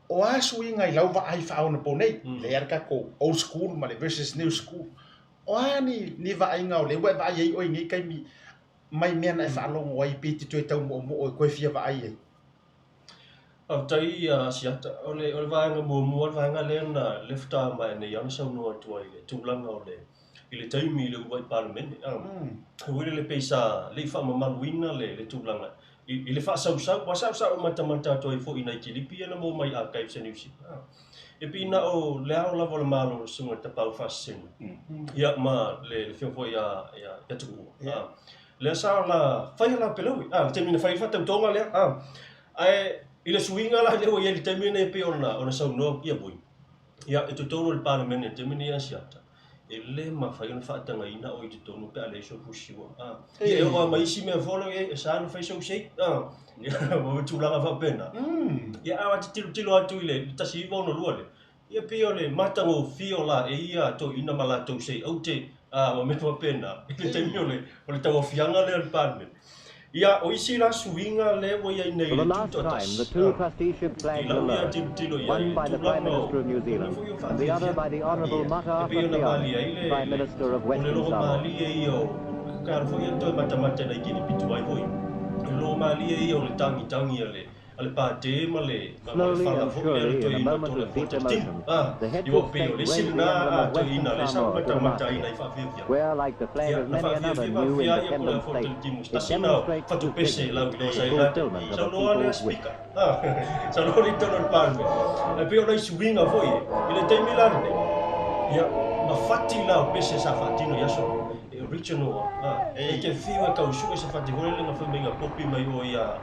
o asu ngai lau va ai fa ona po nei le ar ka ko old school ma le versus new school o ni va ai nga o le wa va ai o ngai kai mi mai mea na e whaalongo ai piti tue tau mo o koe fia wa ai ei. Au tai siata, ole vaenga mua vaenga lena lefta mai ne yang sau noa tua i le tūlanga o le i le taimi le uwai parliament. Huire le peisa le wha mamaluina le tūlanga. I le wha sau o matamata toi fo i nei kilipi ana mo mai a kaif se niusi. E pina o le ao lavo le malo sunga te pau whasinu. Ia ma le whio ia tuku. Le sa la fai la peloui te mina fai fa tau tonga le ai ile suinga la le o ye te mina pe ona sa no ia bui ia e to tono le parliament te mina ia siata e le ma fai ona fa tanga ina o te tono pe ale so fusiwa ia e o mai si me volo e sa no fai so sei ia mo tu la va pena ia a te tilo atu ile tasi vono luale ia pe ole matango fiola e ia to ina mala to sei o te o me tua pena e te miole o le tau fianga le parliament ia o isi la suinga le o ia nei For the last time, the two trusteeship flags are lowered, one by the Prime Minister of New Zealand and the other by the Honourable Maota, Prime Minister of Western Samoa. Slowly and surely, in a moment of deep emotion, the heads of state raised the emblem of Western Samoa to the mast, where, like the flag of many another new independent state, it demonstrates the dignity, the fulfillment of a people's wish. Original e ke fiwa ka usu sa fati hole nga fa menga popi mai o ya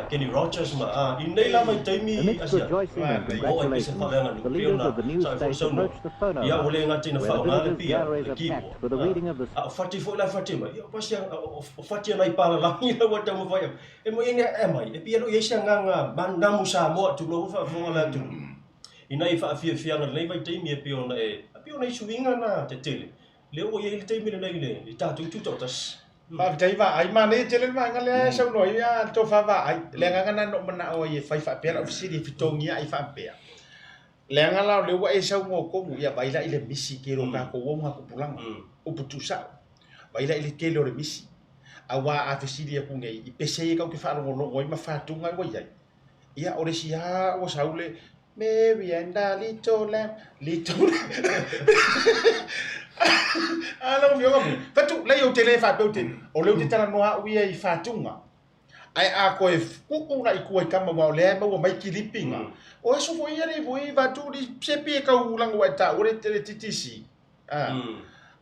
Kenny Rogers ma in nei la mai taimi Amidst rejoicing and congratulations, the leaders of the new state approached the phono ya booth, ole nga tina where fa the nga visitors' pia galleries are packed for the reading of the fati fo la fati ma ya pas yang fati nai pala la ni la wata mo fa e mo ina e mai e pia lo yesa nga banda musa mo tu lo fa fo la tu ina i fa fia nga nei vai taimi e pia ona e suinga na te tele leo o ye te mina nei ne i ta tu tas Fa tai va ai mane tele ma ngale sau no ia to fa va ai le ngana no mana o ye fa pera ofisi fitongi ai fa pera le ngala le wa e sau ngo ko ia vai la ile misi ke ro ka ko wo nga ko pulang o putu sa vai la ile ke lo re misi awa a ofisi dia ku ngai i pese ka ke fa lo lo ngoi ma fa tu ngai wo ia ia ore sia o saule Mary and a little lamb, little Alo mi ngamu. Fatu la yo tele fa peutin. O le te tala noa ui ai fatunga. Ai a ko e kuku na i ku ai kama wa le ma wa mai kilipinga. O so fo ia ni voi va tu di sepi ka ulang wa ta ore tele titisi. Ah.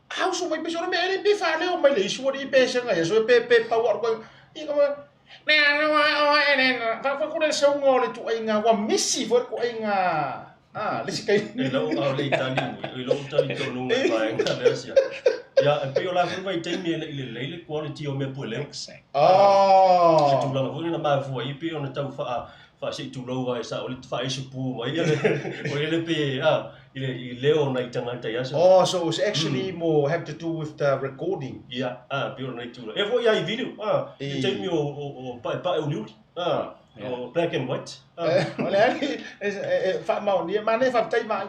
How so mai peso me ele pe fa le o mai le so di pe senga ya so pe power ko i ka na wa o ene fa ko le so ngole tu ai nga wa misi fo ko ai nga le si kai lo au le tani lo tani to no mai nga le sia ya pe o la fu vai te mi le quality o me po le se tu la fu na ma fu ai pe o na tau fa si tu lo vai sa o le fa isu pu mai o le pe i leo na tangata ya so it's actually more have to do with the recording pe o na tu e vo ya i video te mi o pa o new black and white olha fa mau ni mane fa tai mai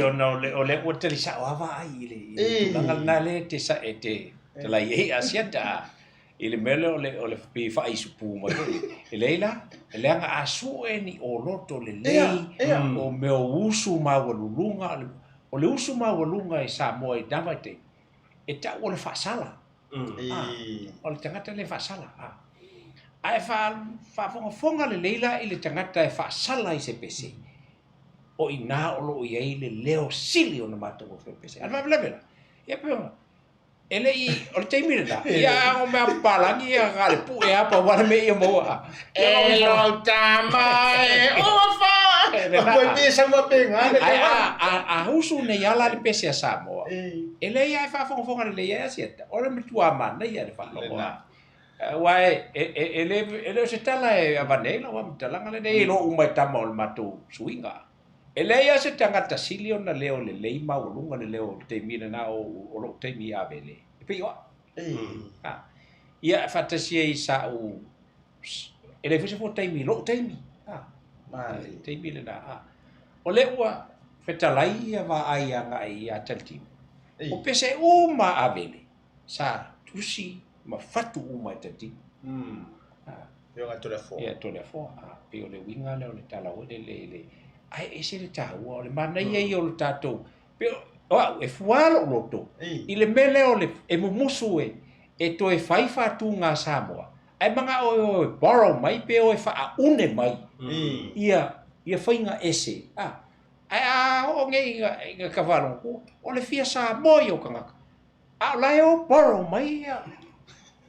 o no le o te sa wa vai le ngal na le te sa te la ye asiata ile mele ole pe fa isu pu mai leila le nga asu ni o loto le o me usu ma walunga o le usu ma walunga e Samoa e davate e ta o le fa sala o le tangata le fa sala ai fa fonga le leila ile tangata e fa sala i se pese o ina o lo ye le leo sili o na mata o fe pese alva blevela e pe ele i o te mira ia o me palangi ia ga le pu e apa wa me ia mo e lo tamai o fa ko pe sa mo pe nga a usu ne yala le pese a Samoa ele ia fa fonga le ia sieta o le mitua mana ia le fa lo Wai ele se tala e avanela wa tala ngale nei lo umai tama o matu swinga ele ia se tangata silio na leo le leima o lunga le leo te mina na o lo te mi avele pe wa ia fantasia i sa o ele fese fo te mi lo te mi mai te mi na o le wa fetalai ia va ai anga ia talti o pese uma avele sa tusi ma fatu uma tati yo ga to le fo pe o le winga le o le tala o le ai ese le ta o le mana ia o le tato pe o e fualo loto i le mele o le e mumusu e to e fai fatu nga Samoa ai manga o borrow mai pe o e fa une mai ia fainga ese ai o ngai cavalo o le fia Samoa o kanga lai o borrow mai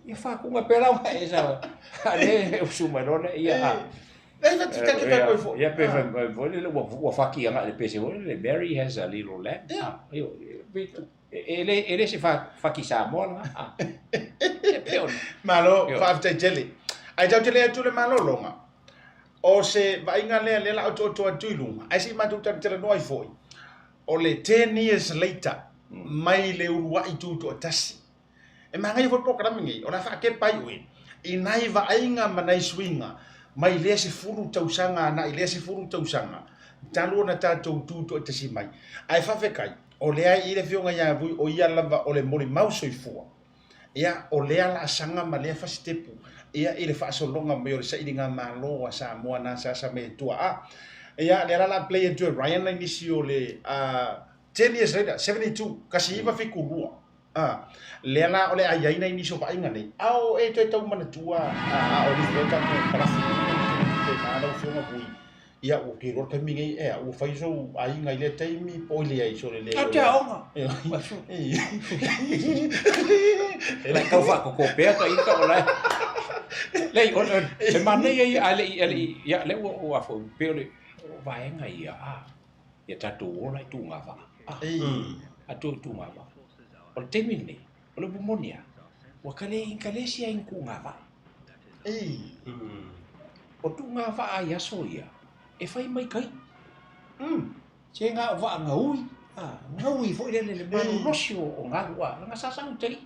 ia fa kunga pela mai sa ale sumarone ia Dai va tika ke ko fo ia pe va le wa faki anga le pese le Mary has a little lamb io ele se fa faki Samoa malo fa te jelly ai tau te le tu le malo longa o se va inga le la to tuilunga ai si matu te no ai foi o le 10 years later mai le urua i tu to tasi e mangai fo program ngi ona fa ke pai ui i nai va ainga manai swinga mai le se furu tausanga na ile se furu tausanga talu na tatou tu to tasi mai ai fa fe kai o le ai ile fionga ya vui o ia lava o le mori mauso i fua ia o le ala sanga ma le fa stepu ia ile fa so longa me o sa idinga malo wa sa mo na sa me tua ia le ala play into Ryan na inicio le 10 years later 72 kasi iwa fi kulua le ana ole ai na inicio pa inga nei au e to tau mana tua o li feka ko para fi te na lo fio ma bui ia o ke ro ka mingi o fai so ai ngai le taimi po le ai so le ta onga la kau fa ko pe ka ika ola le o se mane ai ale ia le o afo pe le vai ngai ia tatu ola tu ngava atu tu ngava o temine o le bumonia wa kale inkalesi ai ku ngava o tu ngava ai asoia e fai mai kai che nga va nga ui ngau I foi le manu losio o ngagua nga sasang tei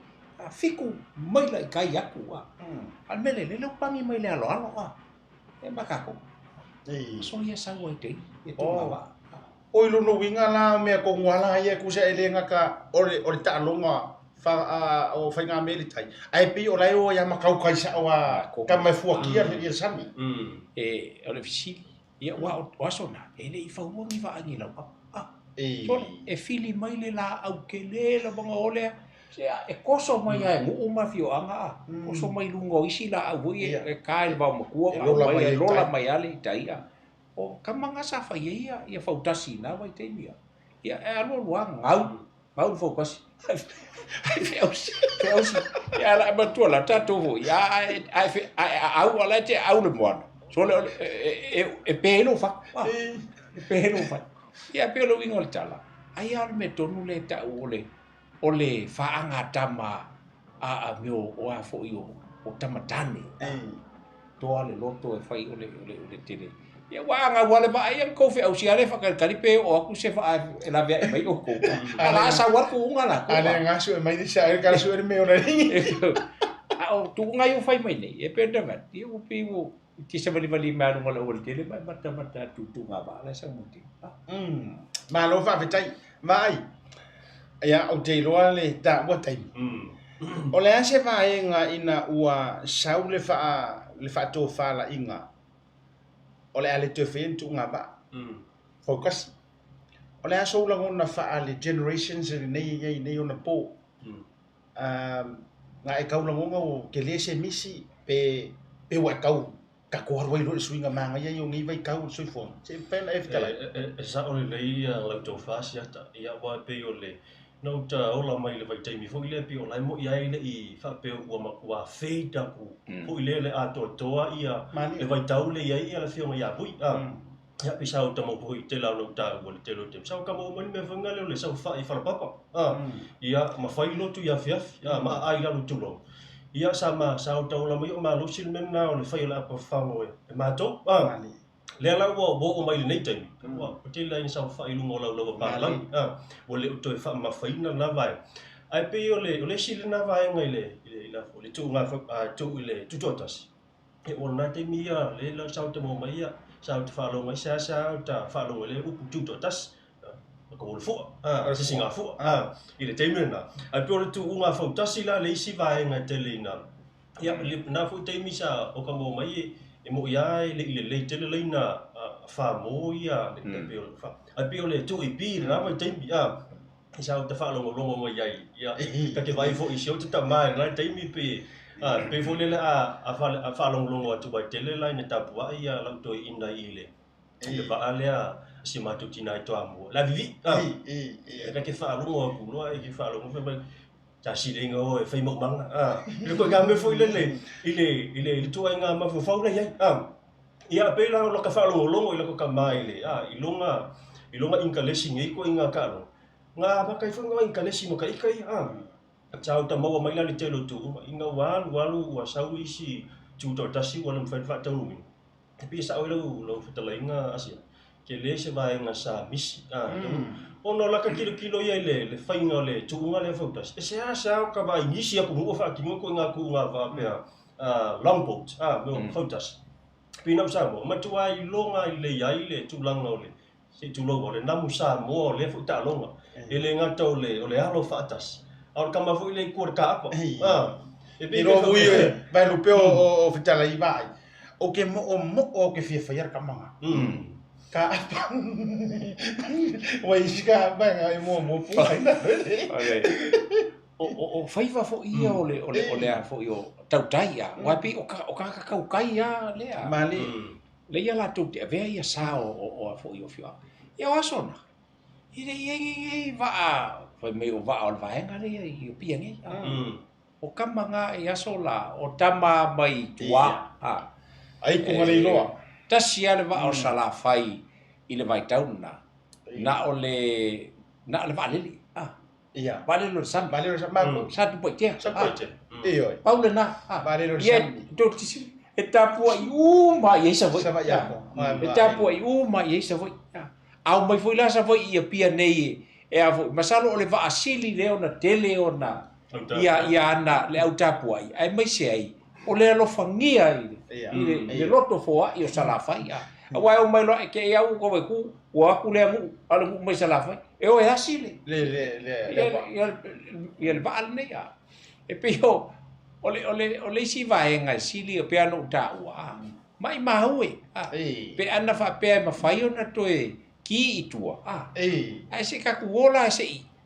fiku mai lai kai aku al mele le pangi mai le alo e makako so ia sangoi tei e tu mava oi lo no winga la me ko ngala ia ku se ele nga ka ore ta longa fa o fa nga meli tai ai pi o lai o ya makau kai sa wa ka mai fu kia le sami e ole fisi ia wa o sona ele I fa wongi va ani la e fili mai le la au ke le la banga ole se e koso mai ai ngu ma fio anga koso mai lungo isi la au e kai ba mo ku mai lola mai ale taia o kamanga sa fa ia fa utasi na vai te mia ia e alo luang ngau fokus ai feos ia la ba tu la tato ia au ala te au le mo so le e pelo fa ia pelo ingol tala ai al me tonu le ta ole faanga tama a mio o a fo io o tamatane to ale loto e fai ole tele ia wanga wale ba ai ko fe au siale fa kalipe o aku se fa e la via e mai o ko ala sa wa ku nga la ale nga su e mai di sa e ka su e me ora ni o tu nga yo fai mai nei e penda va ti o pi o ti se vali ma no la o tele ba mata tu nga ba la sa muti ma lo fa vitai mai ia o te loa le ta wa tai o le ase va nga ina ua sau le fa to fa la inga o le ale te fen tu nga ba focus o le aso la ngona fa ale generations nei ona po nga e kau la ngonga o ke le se misi pe wa kau ka ko har wai lo swinga manga ia yo ngi vai kau sui fon se pen e fitala sa o le la to fa sia ta ia wa pe o le no ta ola mai le vai tai mi fo ile pe o lai mo ia ile I fa pe o ma wa fe da ku fo ile le a to toa ia le vai tau le ia la fio ia bui ia pe sa o ta mo bui te la no ta o le te lo te sa ka mo mani me fanga le sa fa I fa papa ia ma fa I lo tu ia fiaf ia ma ai la lo tu lo ia sama sa o ta ola mai o ma lo sil men na o le fa la pa fa mo e ma to le la wo mai le nei tai wa te la in sa fa I lu mo la pa la o le to fa ma fa ina na vai ai pe o le sil na vai ngai le la fo le tu nga fa tu le tu totas e o na te mia le la sa te mo mai ia sa te fa lo mai sa ta fa lo le u tu totas ko le fo se singa fo I le te mena ai pe o le tu nga fa tasi la le si vai ngai te le na ia le na fo te mi sa o ka mo mai e mo ia le te le na fa mo ia le te pe o fa ai pe o le tu I pi na vai te mi sa te fa lo mo ia ka ke vai fo I sio te ta mai na te mi pe fo le a fa lo tu vai te le la ne ta pu ia la to ina ile le va ale si ma tu tina to amo la vivi ka ke fa lo mo ku lo ke fa lo mo fe Tasi le ngo e fai mo mang le ko ga me foi ile tu ai nga ma fo la ia pe la lo ka fa lo ile ko ka mai le ilonga inka lesi ngai ko inga ka lo nga ba kai fo nga inka lesi mo kai chao ta mo mai la le te lo tu inga walu wa sau isi tu to tasi wala mo fa ta no tapi sa o lo fa ta la inga asia ke le se va nga sa misi ono la ka kilo ia le fainga le tuunga le fotas e se asa ka ba inisi aku mo fa ki mo ko nga ku nga va pe longboat mo fotas pina sa mo matua I longa I le ia le tulanga ole se tulo ole na musa mo le futa longa ele nga to le ole alo fatas au ka ma fu le kur ka apa e be no vui vai lu pe o fitala I vai o ke mo o ke fia fa ka manga ka wai ska banga e mo pu na o faiva fo ia ole a fo io Tautai ia wa pi o ka kai ia le mali le ia la tu te ve ia sa o fo io fio ia wasona i va foi meio va al va nga le I pi ngi o kamanga ia sola o tama mai tua ai ku ngale loa Tasi ale va o sala fai I le vai tau na ole valeli ia valelo sam ma sa tu poitia io paula na valelo sam to tisi e tapu ai ma ye sa voi sa ia e tapu ai ma ye sa voi au mai foi la sa voi ia pia nei e avo masalo o le va asili le ona tele ona ia ana le au tapu ai mai se ai o le alo fangia i le loto foa i o salafai wa o mai lo ke ia u ko ku wa ku le mu ala mu mai salafai e o asili le va al ne ya e pio ole si vai nga sili o piano ta wa mai maui pe ana fa pe ma fai ona to ki itua ai se ka ku ola se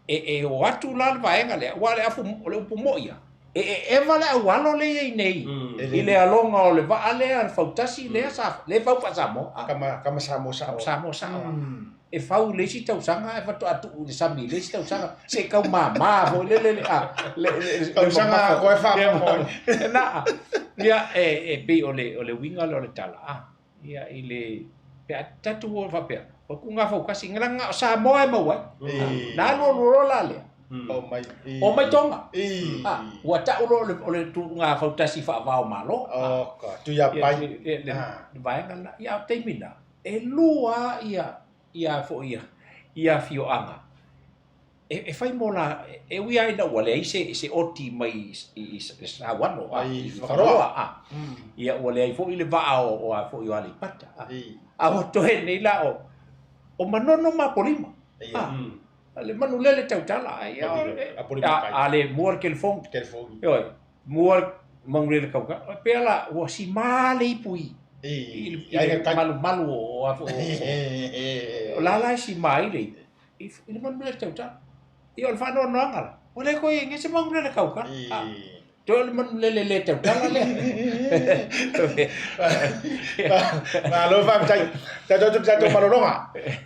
e o atu la vai nga le wa le afu o le pomoia e vale walo le nei ile alonga o le va ale al fautasi le sa le fau pa samo kama samo e fau le si tau sanga e fatu atu le sami le si tau sanga se kau mama ho le tau sanga ko e fa mo na ia e pe o le winga le tala ia ile pe tatu o fa pe o ku nga fau kasi ngranga sa mo e mo wa na lo la le o mai tonga wa ta o le tu nga fau tasi fa va o malo ka tu ya pai vai nga ia te mina e lua ia fo ia fio anga e fai mola e wi ai na wale se oti mai i sa wano ai faroa ia wale ai fo ile va o fo yo ali pata o to he nei la o manono ma polima ale manu lele tautala ai ale muor telefon yo muor mangre ka pela o si male pui malu o la si mai le il man mele tauta io fa no ngala ole ko nge se mang mele ka to il man le tauta le ma lo fa ta malonga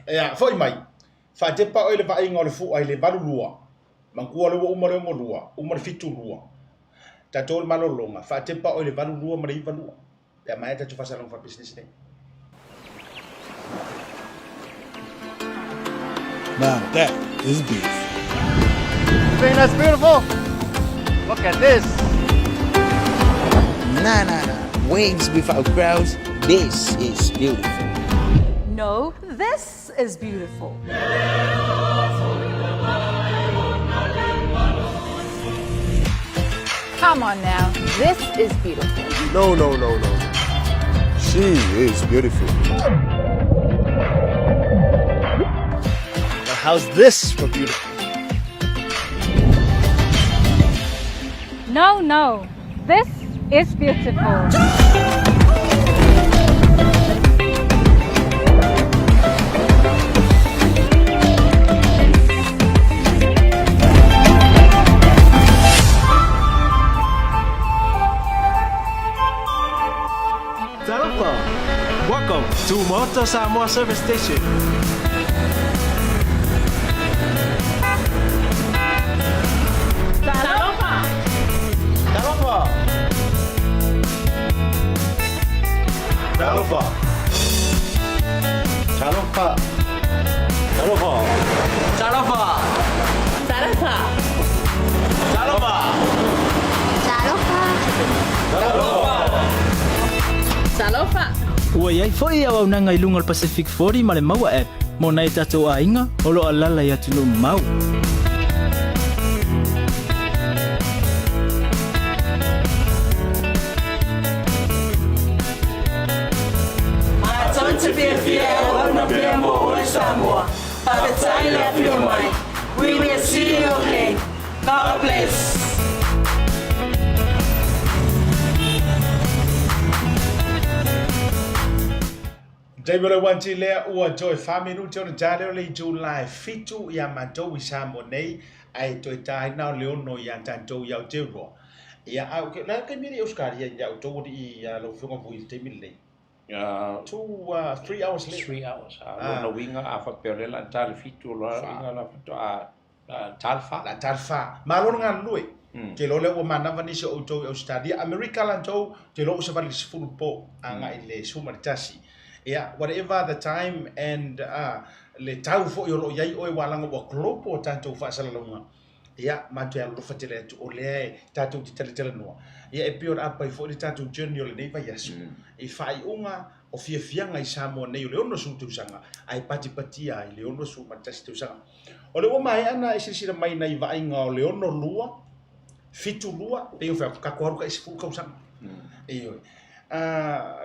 ya foi mai fa te pa ele va inga le fu ai le valulua mangkua le o mare mo lua o mare fitu lua ta tol malolonga fa te pa ele valulua mare valua ya mai ta tu fa salon fa business ne. Now that is beautiful. You think that's beautiful? Look at this. Nah. Waves without crowds. This is beautiful. No, this is beautiful. Come on now. This is beautiful. No. She is beautiful. How's this for beautiful? No. This is beautiful. Welcome to Maota Samoa Service Station. Ua iai foi au nanga i lunga Pacific 40 ma le maua app. Mo nai tatou a inga, o lo alala i atu no mau. To be a fiel, una premo o Samoa. Tautai le fio mai. We will see you again. God bless. Daimere wanti lea ua joy faminu te ona jale le July fitu ya matou i Samoa nei ai toi tai na leono ya tantou ya te ro. Ya au ke la ke miri Oscar ya to i lo funga vui te mili. 3 hours late. 3 hours. No winga afa perela tal fitu lo winga la to talfa. Malon ngan lui. Ke lo le o manava ni se o to Australia America lan to te lo se vali se po anga ile suma tasi. Yeah, whatever the time and le tau fo yo lo yai o walanga bo klopo tanto fa sala longa. Yeah, matu ya lo fatele to ole tatu ti tele no. Yeah, e pior apa fo di tatu journey le nei va yasu. E fai unga o fianga I Samoa nei o le ono su tusanga ai pati ai le ono su matasi tusanga o le o mai ana sila mai nei vainga o le ono lua fitu lua pe o fa ka ko ka isifu ka usanga e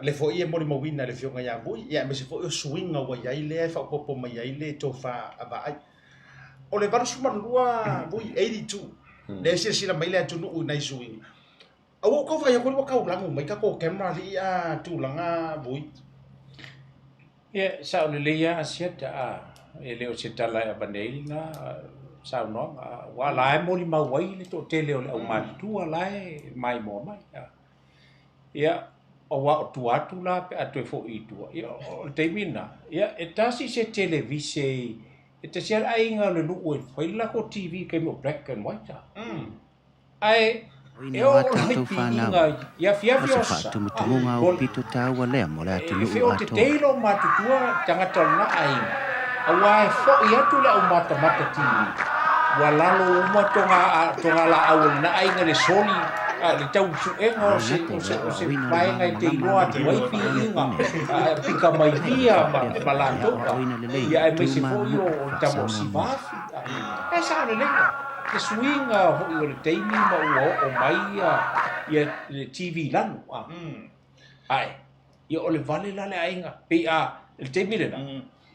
le fo ia mo mo wina le fionga ya bui ia me se fo o swinga wa ia le fa popo mai ia le to fa aba ai o le varu suma lua bui 82 le sila mai le atu no nei swing au ko fa ia ko ka ulangu mai ka ko camera li a tu langa bui ia sa le ia asiata ele o se tala a banei na sa no wa la mo li ma wai le to tele o le au matu ala mai mo mai ia o wa tu atu la pe atu fo I tu ia o te mina ia e tasi se televise e te sia ai nga le lu o foi la ko TV ke mo black and white ai e o tātou whānau. Ia Asa whaatumutumunga o pito tāua lea mo lea tulu o ato. Te teilo mātutua tangata na ainga. Awa e fōi atu lea o mata tini. Wa lalo uma tonga la au na ainga le soli. Le tau suenga o se paenga I te iloa te waipi inga. Pika mai via ma lantoka. Ia e me se fōi o tamo si wafi. E sa le lenga. Ke swinga ho I le teimi ma o mai ia le TV lanu ai ia o le vale la le ainga pe le teimi le na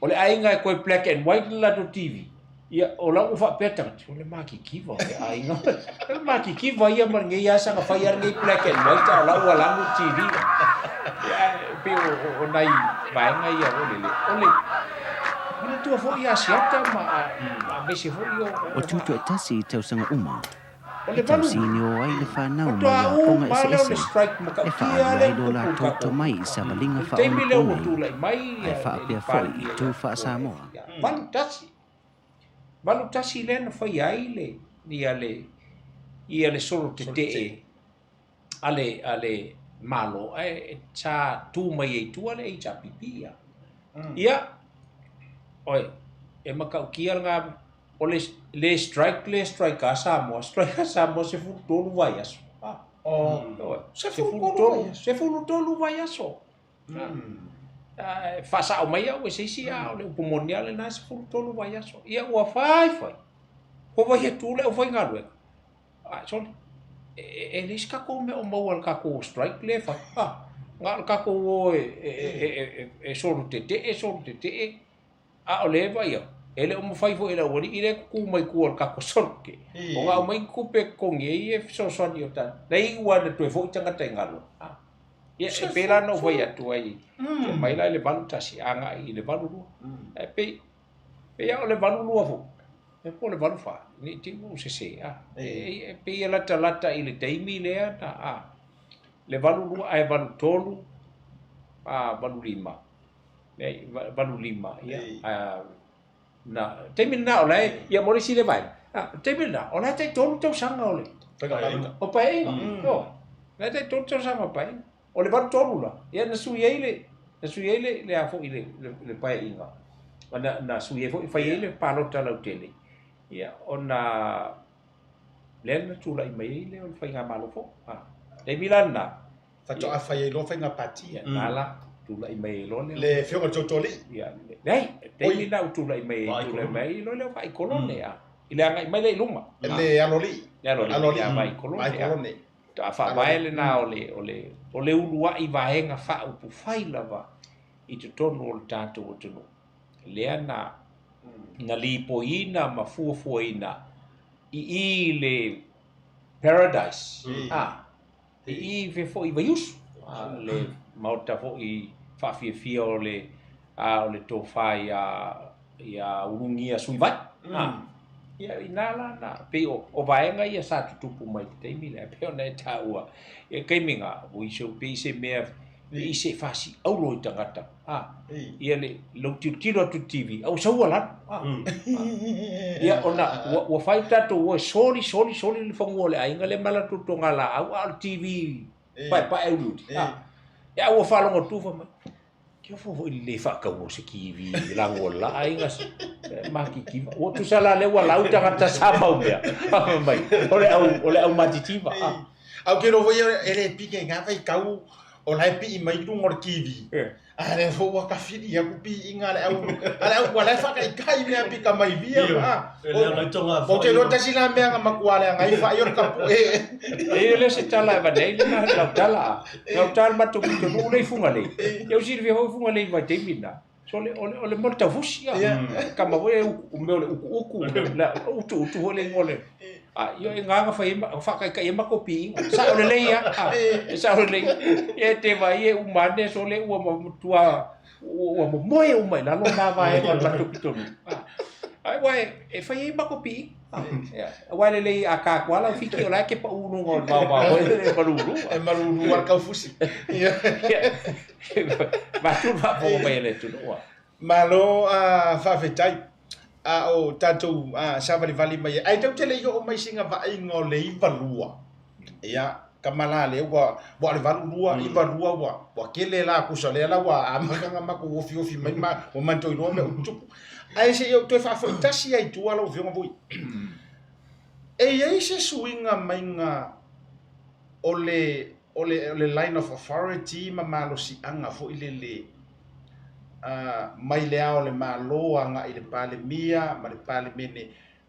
o le ainga ko black and white la to TV ia o la ufa peta o le maki kiva le ainga le maki kiva ia mar nge ia sanga fire nge black and white o la u la TV ia pe o nai vainga ia o le Ina tua fo ia siata ma bese fo io. O tutu e tasi I tausanga uma. E tausini o ai le whanau mai a ponga ese. E wha ai lo la toto mai I savalinga wha o nei. Ai wha apea foi I tu wha Samoa. Valu tasi le na whai ai le. Ia le soro te te ale malo. E ta tu mai e tu ale e ta pipia. Ia. Oi, e makau kia nga o le strike a Samoa se fu tolu vai aso. Se fu tolu vai aso. Fasa o mai au e seisi a o le upomoniale na se fu tolu vai aso. Ia ua fai. Ko vai e tule o fai ngalue. Soli, e le skako me o mau al kako strike le fai. Ngal kako o e soro te a o leva ia ele o mafai fo ele ori ile ku mai ku or ka ko sorke o nga mai ku pe ko nge e so so ni ota dai wa de to fo tanga tengalo ia e pela no vai atu ai mai la le balu tasi anga I le balu e pe ia o le balu lu fo e po le balu fa ni ti mo se e pe ia lata I le taimi le ta le balu lu ai balu tolu balu lima balu lima ia na temina ola ia mo si le vai temina ola te tolu tau sanga ole o pai no na te tolu tau sanga pai o le balu tolu la ia na sui ele le afo ile le pai inga na sui fo fai ele palota la tele ia ona le na tula I mai le on fai nga malo fo temina na fa to afai lo fai nga pati nala tula I mai lo le fionga totoli ia nei te na tula I mai lo le vai kolone a ile anga mai le luma le aloli vai kolone ta fa vai le na ole ulua I vaenga fa upu fai lava I te tonu o tato o tunu le ana na lipoina ma fuafuaina I le paradise I ve fo I vaius le Maota fo I fia o le to fai ia urungia sui vai ia inala na pe o vaenga ia sa tupu mai te mi le pe ona taua e kaiminga Vui so pe se me I se fasi au lo tangata ia le lo tiro tu TV au so wala ia ona wa fai tato wa soli le fango le ainga le mala tu ngala au TV pa e lu ia ua whalonga tuwha mai. Kia fo le whaka o se kiwi lango la ainga maki kiwa. O tu sala le wa lau tangata samau mea. Mai, ole au matitiwa. Au ke rovo ia ele pike ngā whai kau o lai pi mai tu ngor kiwi ale fo wa ka fidi ya ku pi inga ale au wala fa kai me pi ka mai via o te lo tasi la me nga makwale ngai fa yo ka pu le se tala va dei na la tala ma tu ku no le funga le eu sirvi ho funga le vai te mina so le molta fusia ka ma voi u me le uku la tu le ngole yo nga fa kai ma ko pi sa o le ya sa o le e te vai e u mane so le u mo tua u mo moe u mai la lo na vai ko ma tu tu ai wai e fa e ma ko pi wai le a ka kwa la fiki o la ke pa u no ngol ba e maruru war ka fusi ma tu va po mai le tu no malo fa fetai o tatou savali vali mai ai tau tele yo mai singa va ai ngole I valua ia kamala le wa le valua I valua wa kele la ku sole la wa amaka ma ku ofi mai ma o manto no me utu ai se yo to fa tasi ai tu ala o vionga voi e ai se swinga mai nga ole line of authority ma malo si anga fo ilele mai le ao le maloa nga I le pale mia ma le pale mene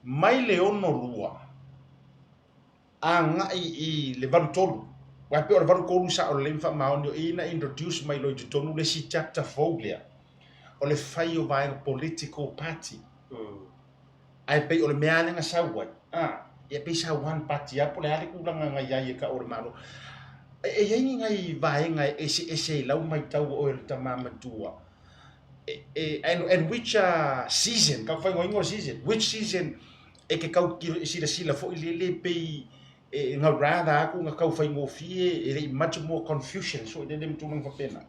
mai le ono lua anga I le valu tolu wa pe o valu kolu sa o le mfa maoni o ina introduce mai lo I tonu le si chapter foglia o le fai o vai political party ai pe o le meane nga sawa e pe sa one party a pole ale kulanga nga ia ka o le malo e yengi ngai vai nga ese lau mai tau o le tamama tua and which season ka fai ngoi season which season e ke kau ki sila fo le pe nga rada ku nga kau fai ngo fie e much more confusion so de dem tu mang fa pena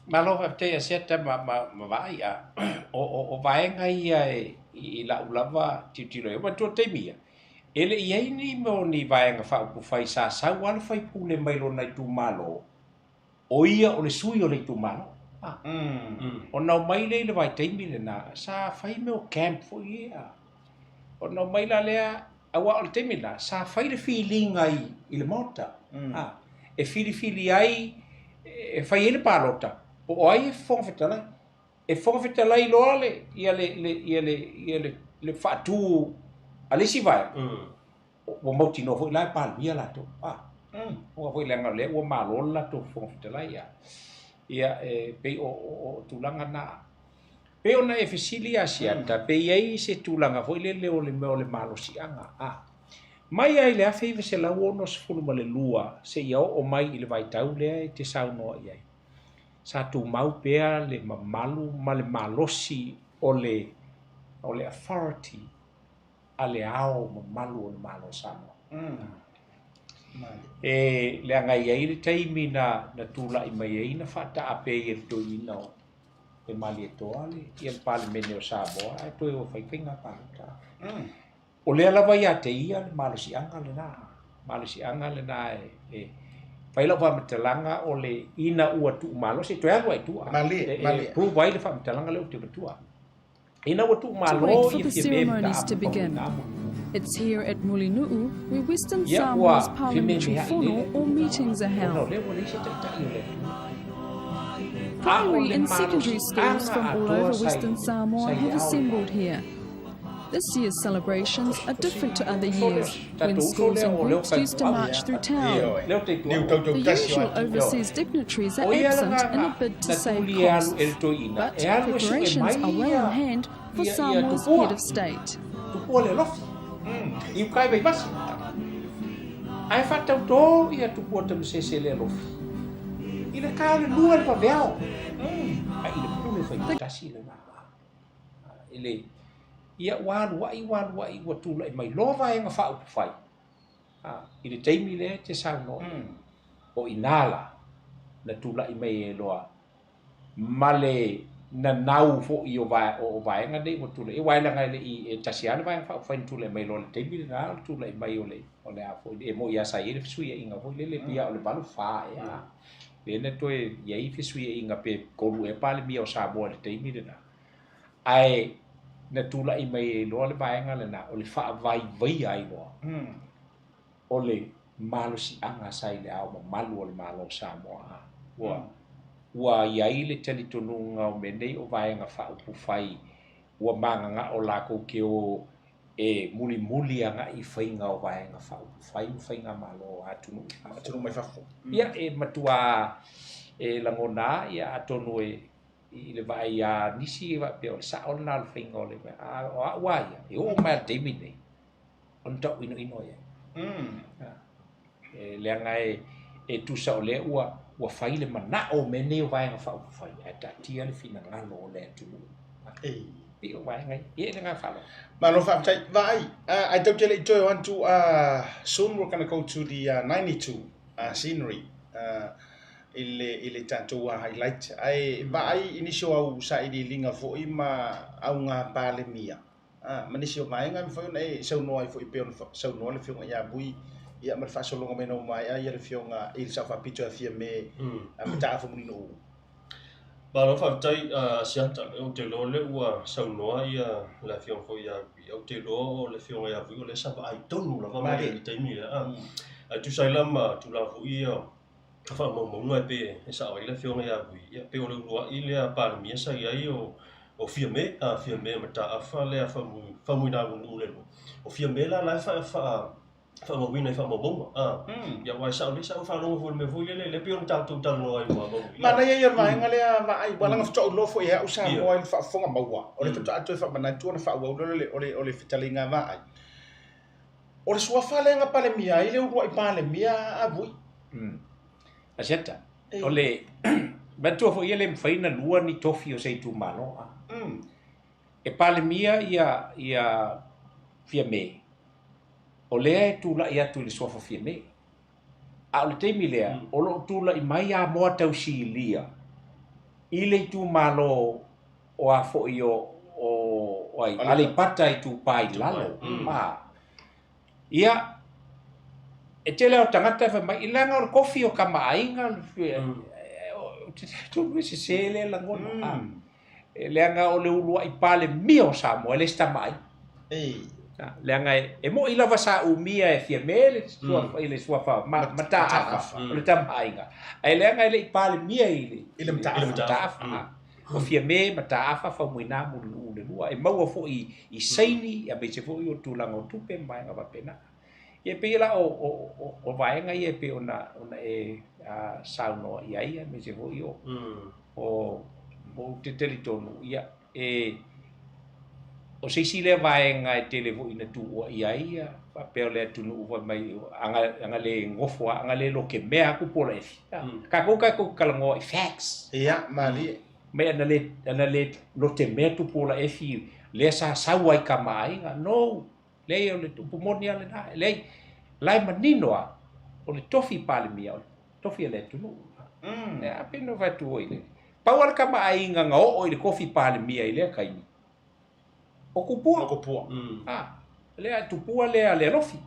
malo fa te seta ma vai o vai ngai I la ulava titilo e ma to te mia ele ia ni mo ni vai nga fa ku fai sa wal fai pule mai lo nai tu malo o ia o le sui o le tu malo o na mai le vai te mi le na sa fai me o camp fo ia o na mai la le awa o te mi la sa fai le feeling ai I le Maota e fili ai e fai ele palota o ai fonga fetala I lo ale ia le fatu ale si vai o mauti no foi la pal via la to o foi le ngale o malo la to fonga fetala ia pe o tulanga na pe ona e fesilia siata pe ai se tulanga foi le o le malo si anga mai ai le afi se la uno se fulu male lua se ia o mai I le vai tau le te sauno ia sa tu mau pea le mamalu male malosi o le authority ale ao mamalu o le malo sama le anga ia le taimi na tula I mai ai na fata ape I to ina e mali to ale I el parlamento Samoa ai to o fai pinga pa o le ala vai ate ia le malo si anga le na pai la fa metalanga o le ina ua tu malo se to ai tu mali pro vai le fa metalanga le tu tua ina ua tu malo I the ceremonies to begin. It's here at Mulinu'u where Western Samoa's parliamentary whono or meetings are held. Primary and secondary schools from all over Western Samoa have assembled here. This year's celebrations are different to other years, when schools and groups used to march through town. The usual overseas dignitaries are absent in a bid to save costs, but preparations are well in hand for Samoa's head of state. Ia wai wa tula mai lova e nga fa u fai I le taimi le te sauno o inala na tula I mai e loa male na nau fo I o vai nga dei wa tula e wai la nga le I tasi ana vai fa u fai tula mai lo le taimi le na tula I mai o le a fo e mo ia sa I le fisui e inga fo le pia o le balu fa le na to e ia I fisui e inga pe kolu e pale mia o sa bo le taimi le na ai na tula I mai lo le vaenga le na o le fa vai ai lo o le malo si anga sai le au malu o le malo Samoa ua iai le tali tonunga o menei o vaenga whaupu whai ua manganga o lako ke o e muli anga i whainga o vaenga whaupu whainga malo atunu mai whafo ia e matua e langona ia atonu i le vai a nisi va pe o sa o na le whainga o le a waia e o mai te mine on tau ino ia e leanga e tusa o le ua whai le mana o mene o vaenga whaupu whai e tatia le fina ngalo o le atunu e o vaenga e le ngā whalo Malo whaptai, vai, I don't tell it to want to, soon we're going to go to the 92 scenery, ile tanto highlight. Vai, inisio au sa ili linga fo ima au ngā pāle mia. Manisio mai ngā mwhai nei, sau noa i fo i peon, sau noa le whionga ia bui, ia mar whasolonga me no mai, ia le whionga il sa whapito a fia me, mta fo muni no. Malo whaptai siata o te lo le ua sau noa ia le whionga fo ia o te lo le whionga ia bui o le sapa ai tonu la wama i teimi le tu sai lama tu la fo ia wha maunga e pe e sa o i le whionga ia bui ia pe o le ua i le pāle mia sa ia i o fia me mata awha le a whamui nā wunu le lo o fia me la lai wha mawina i wha mawonga ia wai sa o le sa o whanonga fo me vui le pion tātou talo ai mua mawina Mana ia vaenga le vai walanga fto lo fo ia usa mo il fa fonga maua o le tata atu fa manatu na fa wa o le fitalinga vai o le sua fa le nga pale mia ile u i pale mia a vui aseta o le batu fo ia le mfaina lua ni tofi o sei tu malo e pale mia ia fia me o le tu la ia tu le sua fia me a le teimi lea o lo tu la i mai a moa tau silia i le tu malo o a fo i o ai ale pata i tu pai lalo ia e tele o tangata fa mai ilanga o kofi o kama ainga tu se sele la ngona e leanga o le ulua i pale mio Samoa le sta mai leanga e mo ila vasa umia e fia mele ile sua fa mata le tamainga ai leanga ile i pale mia ile mata o fia me mata afa fa muina mu le lua e mau fo i saini ya be se fo i tu lango tupe mai nga pena e pe la o vaenga e pe ona e sauno ia me se fo io o te teritonu ia o se sile vaenga e televo ina tu o ia pa pe le tu no mai anga le ngofo anga le lo ke mea ku pola ka ko kalango facts ia mali me ana le lo te me tu pola le sa wai ka mai no le o le tu pomonia le na le lai maninoa o le tofi pale mia tofi le tu no a pino va tu ile Pawal ka maainga nga o ile kofi pale mia ile kaini. Okupua. Le tupua le lofi.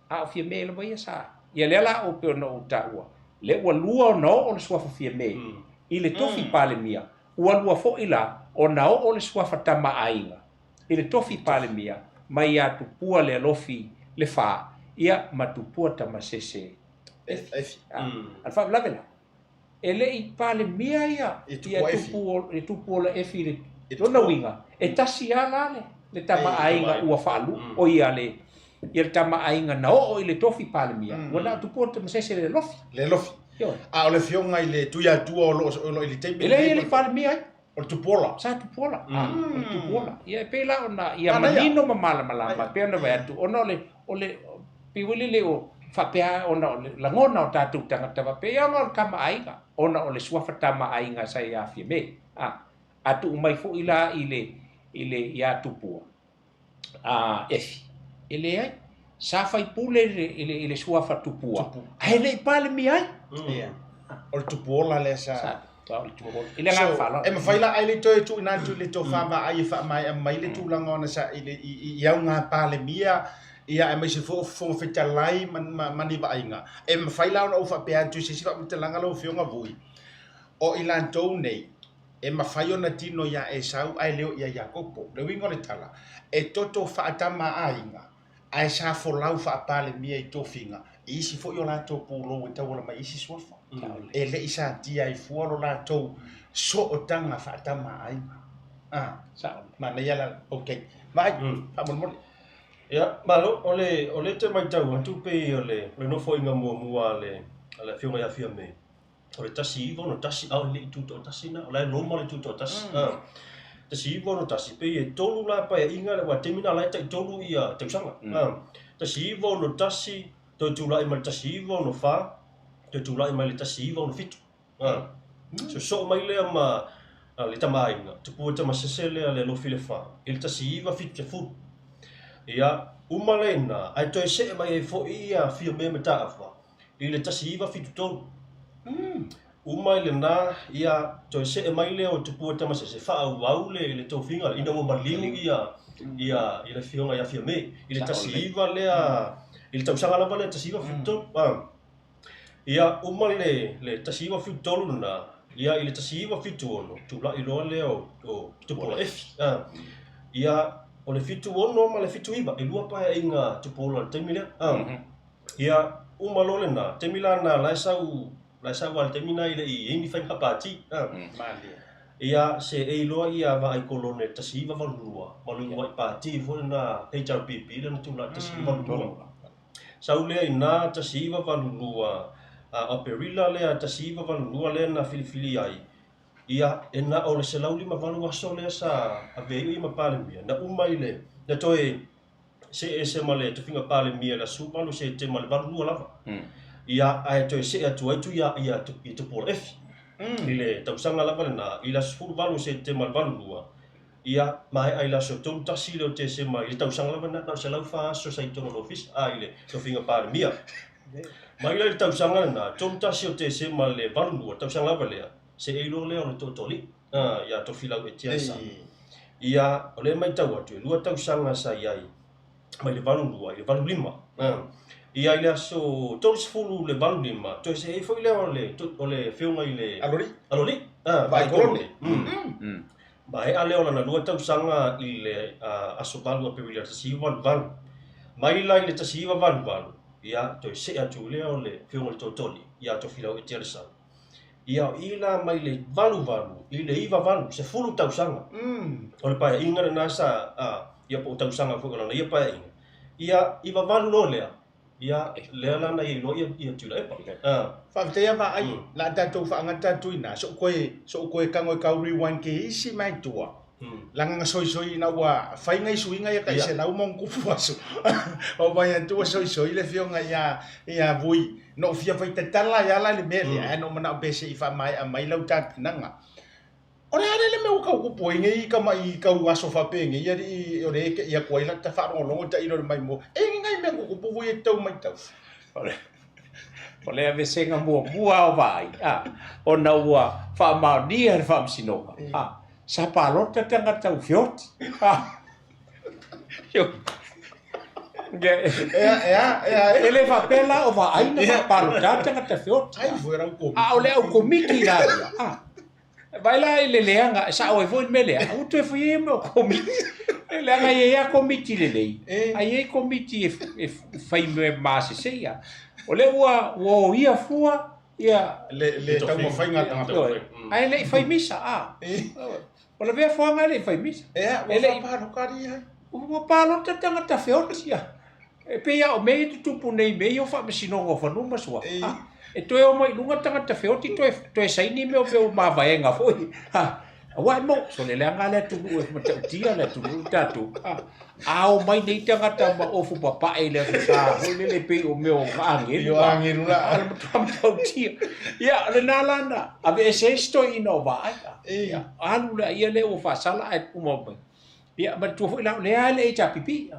A fie me le vai sa. Ia le la o pe no taua. Le wa lua no o le swafa fie me. Ile tofi pale mia. Ua lua fo ila o na o le swafa tama ainga. Ile tofi pale mia. Mai ya tupua le lofi le fa. Ia matupua tama sese. Alfa blavela. Ele I pale mia ia e tupu la efi le tona winga e tasi ala le tama ainga ua falu o ia le tama ainga na o ile tofi pale mia wana tupu te masese le lofi a o le fionga ile tuia tua o lo ile teipe ele pale mia o tupola sa tupola o tupola ia pela ona ia manino mamala malama pe ona vai tu ona ole piwili le o fapea ona la ngona o tatu tangata fapea ngol kama ainga ona ole suafa tama ainga sai a fie me atu mai fo ila ile ya tupua efi ele ai sa fai pule ile suafa tupua ele pale mi ai o tupola le sa ile nga fala e mafaila ai le tu ina tu le to fama ai fa mai le tu langona sa ile ia nga pale mia ia e mai se fo feta lai mani vainga e mafaila ona ufa pe atu se sifa mtelanga lo fionga vui o ilantou nei e mafai ona tino ia e sau ai leo ia Jacopo le wingo le tala e toto fa atama ainga ai sa folau whaapale mia I tofinga. Isi fo yo lato pulo e tau mai isi swafa. E le isa tia I fualo lato so o tanga whaatama ai. Mana yala, okay. Mai, whamon. Ya, malo, ole te mai tau, atu pe ole no fo inga mua le whiunga ia whia me. Ole tasi iwo no tasi au le I tuto tasi na, ole loma le tuto tasi. Tasi iwo no tasi pe e tolu la pa e inga le wa temina lai tai tolu ia teusanga. Tasi iwo no tasi, to tula ima tasi iwo no wha, to tula ima le tasi iwo no fitu. So mai lea ma le tama inga, te pua tama sesele le lofi le wha. Il tasi iwa fitu te furu. Ia, umale na, ai toi se mai e fo ia fia me mata afa. I le tasi iwa fitu tolu. Umai le na, ia toi se mai le o te pua tama se wha au le le tau finga. Ina mo maliu ia le fionga ia fia me. I le tasi iwa lea, I le tau sanga lava le tasi iwa fitu tolu. Ia, umale le tasi iwa fitu tolu na, ia I le tasi iwa fitu ono. Tula I loa le o tupola efi. Ia, o le fitu ono ma le fitu iwa, e lua pae inga tupola le temile. Ia, umalo le na, temila na laisau al temina I le I eni whainga pāti. Ia, se e loa ia wa ai kolone tasi iwa walurua. Walurua I pāti, fo na HRPP, le na tula tasi iwa walurua. Sau lea ina tasi iwa walurua, o perila lea tasi iwa walurua le na filifili ai. Ia, e na o le se lauli ma walu aso lea sa a vei ma pale mia. Na umai le, na toe se ma le tuwhinga pale mia la su malu se te ma le walu lua lava. Ia, ai toe se atu aitu ia tu pola efi. I le tausanga lava le na, I la sufuru walu se te ma le walu lua. Ia, mai ai la so tonu tasi leo te se ma, I le tausanga lava na se lau wha aso sa I tono lofis, ai le tuwhinga pale mia. Mai le tausanga na, tonu tasi o te se ma le walu lua, tausanga lava lea. Se eilo leo le totoli, ia to filau e tia sa. Ia, o le mai tau atu, lua tau sanga sa iai, mai le valu lua, le valu lima. Ia ile aso, toris fulu le valu lima, to se e foi leo o le whiunga I le... Alori? Vai kolone. Mai a leo na lua tau sanga I le aso valu a pewila tasi valu valu. Mai lai le tasi valu valu, ia to se atu leo le whiunga le totoli, ia to filau e tia sa. Ia ila mai le valu I le iwa valu, se fulu tausanga. O le paia inga na sa, ia po tausanga fukalana, ia paia inga. Ia iwa valu lo lea, ia lea lana I lo ia tula epa. Whaatea wa ai, la tatou whaangata tuina, so koe kango kau rewind ke isi mai tua. Langa soi na ua whainga isuinga ia kai se nau mong kupu asu. O mai atua soi le whionga ia vui. No fia vai tatala ia la le mele, no mana bese I wha mai a mai lau tātinanga. Ore are le meu kau kupu inge I ka mai kau aso whapenge, ia ri ore eke ia koe la ta wharongo ta ino mai mo. E ngai mea kupu vui e tau mai tau. O le ave senga mua o vai. O na ua wha maonia le wha msinoka. Sa palota tanga tau fioti. Ele va pela o va ai na palota tanga tau fioti. Ai fuera un komiki. O le au komiki la. Vai lá ele leanga, sa o voi mele. O tu foi mo komiki. Ele anga ia komiki le lei. Ai komiki e fai me masi seia. O le ua o ia fua ia le tau mo fai ngata ngata. Ai le fai misa o le vea fua le fai misa. Ele pa no karia. O palo tanga ta feotia. E pe ia o me tu tupu nei me o fa mesinongo fa no masua. E toe o mai lunga tanga ta feoti toe saini me o pe o mavaenga foi. Wa mo so le langa le tu o mata tia le tu tatu. O mai nei tanga ta ma o fu papa e le sa o le pe o me o ange. Yo ange rula al mata tia. Ya le nalana ave se sto ino va. Ya alu la ia le o fa sala e mo. Ya ma tu foi la le ale cha pipi.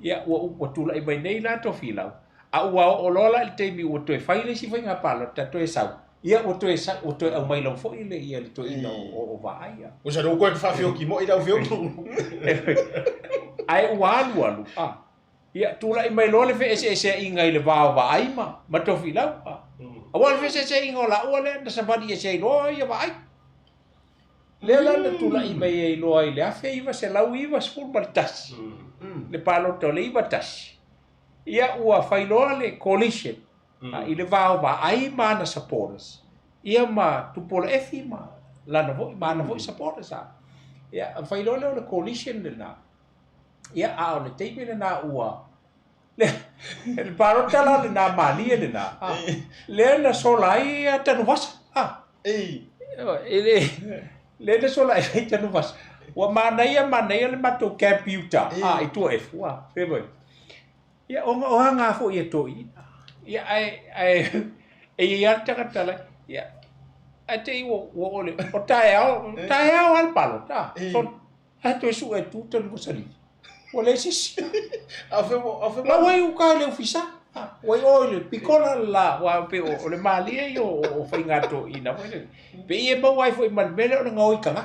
Ya o tu la mai nei la to filau. A ua o lola il te mi o toe whaile si whainga palo, ta toe sau. Ia o toe au mai lau fo ile ia li toe ina o vaia. O sa roko e whawhio ki mo i rau whio. Ai ua alu. Ia tula I mai loa le whe ese inga I le vāo vaai ma tofi lau. A wale whe ese inga o la ua le, na sabadi ese loa ia vaai. Le lana tula I mai loa I le afe iwa se lau iwa spul mali tasi. Le palo to le iwa tasi. ia ua whailoa le coalition. I le vāo wa ai mana supporters. Ia ma tupola efi ma lana voi mana voi supporters a. Ia whailoa le coalition le na. Ia a le teime le na ua. Le parotala le na malia le na. Le na solai a tanu wasa. Le na solai a tanu wasa. Wa manaia le mato computer. I tua efu wa. Fewoi. Ia o nga fo ia toi. Ia ia taka la. Ia te wo ole. O tai ao al palo ta. So ato su e tu tanu sali. Wala sis. Afe la wai u ka le ofisa. Wai ole pikola la wa pe o le malia yo o faingato ina wai. Pe e ba wai foi man mele o ngoi kanga.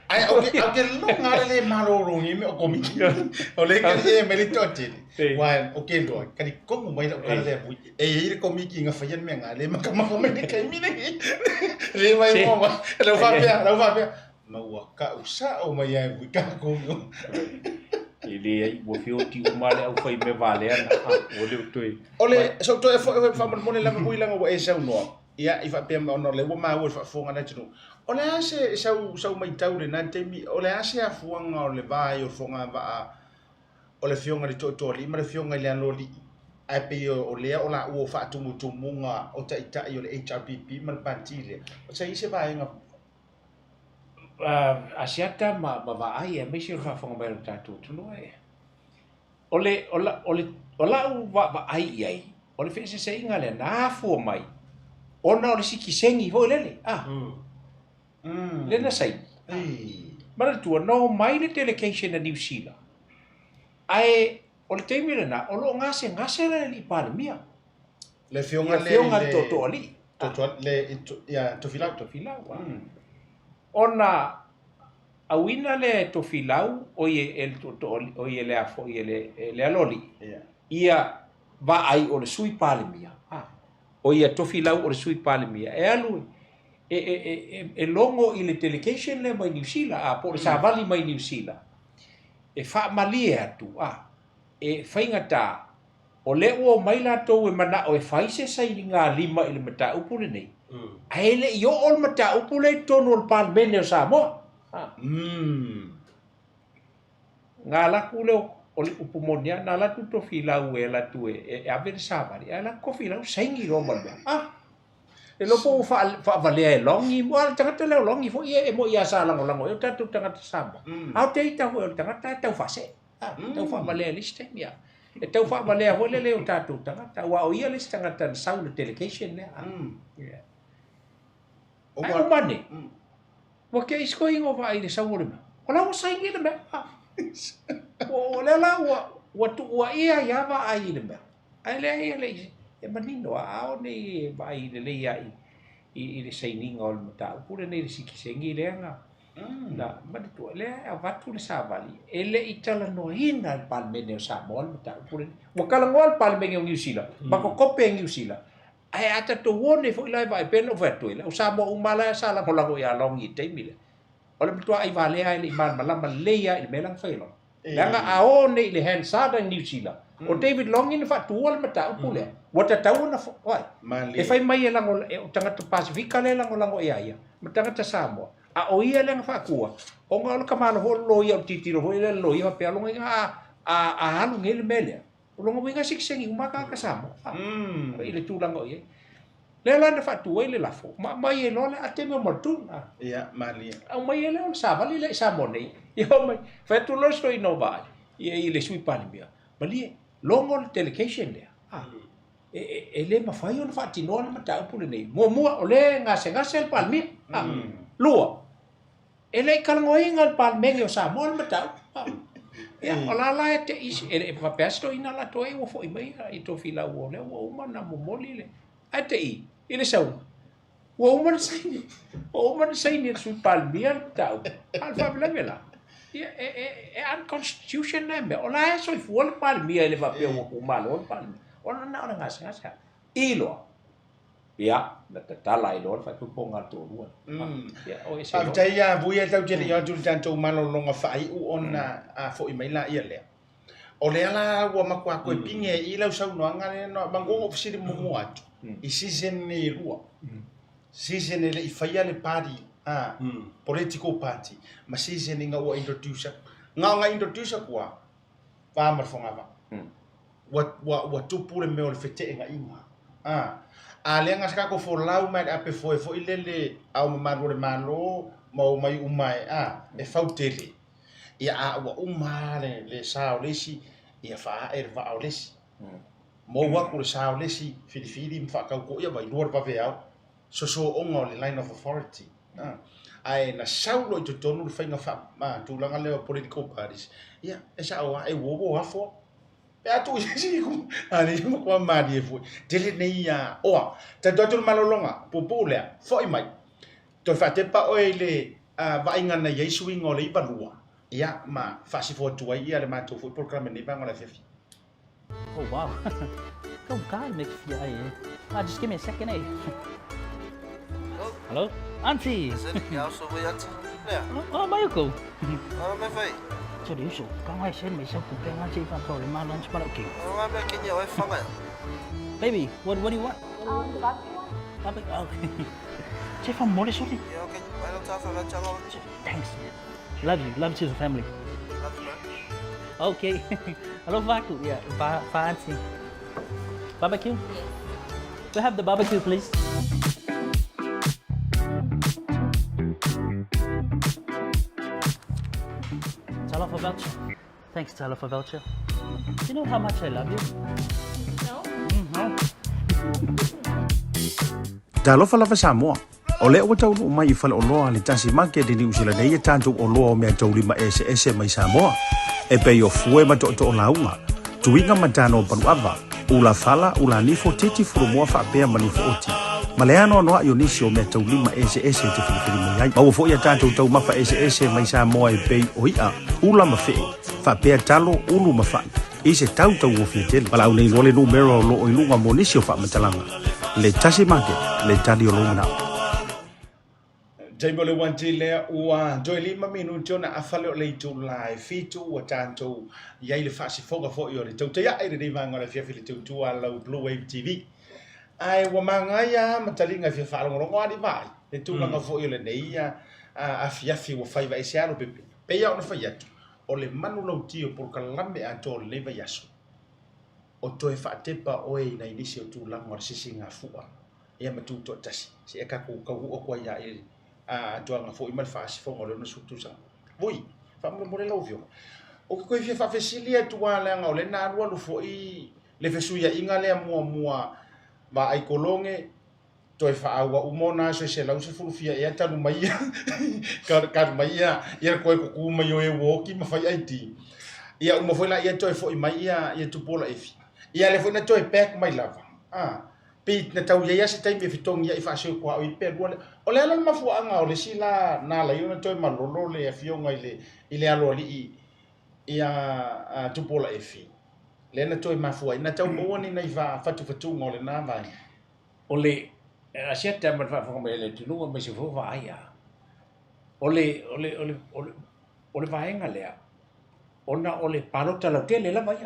Ai o lo ngare le maroro ni me o komiki. O le ka e me le tote. Wai o ke do ka di ko mai o ka le bui. E ile komiki nga fayan me nga le makama ko me kai mi ne. Le mai mo lo fa pe. Maua ka usa o mai ai bui ka ko. Ele ai mo fio ti o male au fai me vale ana. O le toi. Ole so to e fa mo le la bui la ngo e sa no. Ia I fa pe no le wo ma wo fa fonga na tunu. Ole ase sau mai tau le nan temi ole ase a fuanga o le vai o fonga va o le fionga le to li ma le fionga le anoli ai pe o le o la o fa tumunga o ta i o le HRPP ma pantile o sai se vai nga asiata ma va ai e me se fa fonga ba tatu tunu ai ole u va ai ole fe se inga le na fu mai ona o le sikisengi ho lele Lena sai. Mana tua no mai le delegation na New Zealand. Ai o le teimi na o lo ngase le li palemia. Le fionga to ali. To le ya to filau. Ona awina le to filau o ye el to o ye le afo ye le aloli. Ia va ai o le sui palemia. O ye to filau o le sui palemia. E alu e longo I le delegation le mai New Zealand a po le savali mai New Zealand e fa malie atu e faingata o le o mai la to e mana o e faise sai nga lima I le mata upu le nei ai le yo o mata upu le tono le parlemene o Samoa nga la ku le o le upu monia na la tu to filau e la tu e ave savali ala ko filau saingi ro malba E lopo fa valea e longi, mo ala tangata leo longi, fo ia e mo ia sa lango, eu tatu tangata samba. Au te ita ho el tangata, tau fa se. Tau fa valea liste, mia. E tau fa valea ho leo tatu tangata, wa o ia liste tangata na sau le delegation ne. Ai o mane. Wa ke isko ingo va ai le sau le me. Ola o sai ngi le me. O le la wa tu wa ia ya va ai le me. Ai le e manino ao nei vai le ia I le saininga o le matau pure nei le sikisengi leanga na mani tu le a vatu le savali ele I tala no hina le palmene o Samoa le matau pure wa kala ngol palmene o New Zealand ma ko kope New Zealand ai ata to wone fo lai vai pen o vetu le o Samoa umala sala ko lango ia longi te mile o le matua ai vale ai le man malama leia I melang failo langa ao nei le hansada New Zealand o David Longin fa tuol mata pule wata tau na wai e fai mai lango e tangata Pasifika le lango ia tangata Samoa a o ia le fa kua o ngalo kamano ho lo ia titiro ho le lo ia pe alonga a halu ngel mele o longo winga siksengi umaka ka Samoa ile tu lango ia le la fa tuoi le lafo mai e lo le ateme mortu ia mali au mai le o savali le Samoa nei io mai fa tu lo sto inova ia ile sui palmia mali longo le delegation le e le mafai ona faatino le matau pule nei mua o le ngase le palmia lua e le kalangoinga le palmenge o Samoa le matau ia o la e te isi e papeasto ina la toi o foi mai I to fila o le o uma na momoli le a te I le sau o uma sai ni su palmia le matau alfa vela e unconstitutional me ola so fu le palmia le papel o malo le palmia ona na ona ngasa ilo ia na tala ilo fa tu ponga to lu ia o ese a taia vui e tau jeri yo tu tanto malo longa fai u ona a fo I mai la ia le O le ala ua makua koe pinge I lau sau noanga le no mangongo fisiri mumu atu. I season ni rua. Season le I whaia le party. Political party. Ma season inga ua introduce. Nga introduce kua. Whamar whongava. Wa tupu le meo le whete inga inga. A lenga ska ko for lau mai ape foi fo ilele au mamaru le malo mau mai umai e fautele. Ia a wa umare le sao lesi ia fa va au lesi. Mo wa ku le sao lesi fili mfa ka ko ia vai luar pa veau. So onga le line of authority. Ai na sao lo to tonu le fainga fa ma tu langa le political parties. Ia e sa wa e wo afo. Pe atu isi ku ani mo kwa madi fu. Tele nei ya o ta dotul malolonga popula foi mai. To fa te pa o le va inga na yesu ingo le balua. Ia ma fa si fo tu ia le ma to fu program ni ba ngola fefi. Oh wow. Come on, make fia ai. Just give me a second, eh? Hello, Auntie. Oh, Mayuko. Mấy phi. Cho điều số, con ai xem mấy sao cũng quen anh chị phạm tội là mang lunch bắt đầu kiểu. Mấy bé kia nhiều ai phong à? Baby, what do you want? The barbecue one? Barbecue, okay. Chị Phong mua đi số đi. Yeah, okay. I don't have to let you Thanks. Love you to the family. Love you, man. Okay. Hello, Vaku. Yeah, Auntie. Barbecue? Yes. We have the barbecue, please. Tell off a voucher. Thanks, tell off a voucher. Do you know how much I love you? No. Tautalava Samoa. O le o tau mai I fale o loa le Tasi Market ni usila nei tanto o loa o mea tau lima ese mai Samoa. E pe o fue ma to launga. Tuinga matano Bluwave. Ula fala ula nifo titi furu mua fa pea manifo oti. Maleano no ayo nisi o mea tau lima ese te filifili mai. Mau fo ia tanto tau mafa ese mai Samoa e pe o ia. Ula mafe. Fa pea talo ulu mafa. Ise tau o fietele. Pala unei lole numero lo o ilunga monisi o fa matalanga. Le Tasi Market, le tali o lomana. Jai bole wanti le ua joy 5 minuto na afale o le tu live fitu o tanto ia le fasi foga fo i o le tautai ai le vanga le fia fili tu ala Bluwave TV. Ai wa manga ia matalinga fia fa longo ngani vai. Le tu langa fo i o le nei a fia fi wa fai vai sialo pepe. Pe ia ona fai atu. O le manu lau tio por kalame a to le vai aso. O toe fa tepa oi na inisi o tu langa o sisi nga fua. Ia matu to tasi. Si e ka ku o kwa ia ili. Tuanga fo imal fasi fo ngolo no sutu sa. Vui, fa mo le lovio. O ko fia fa fesilia tuala nga o le na rua lu fo I le fesuia inga le mua ba ai kolonge toi fa awa umona so se lau se fu fia e tanu mai. Kar mai ia ko ku mai o e woki ma fai IT. Ia mo foi la ia toi fo mai ia tu pola efi. Ia le fo na toi pack mai lava. Pit na tau ia se tai me fitong ia fa se ko o pe rua. O le ala mafu anga o le sila na la yona toi malolo le afionga ile alo li ia tu pola efi. Le na toi mafu ina tau mo ni nei va fatu ngole na vai. O le asia te man fa me le tunu me se fo va ia. O le vaenga le. Ona o le palota la tele la vai.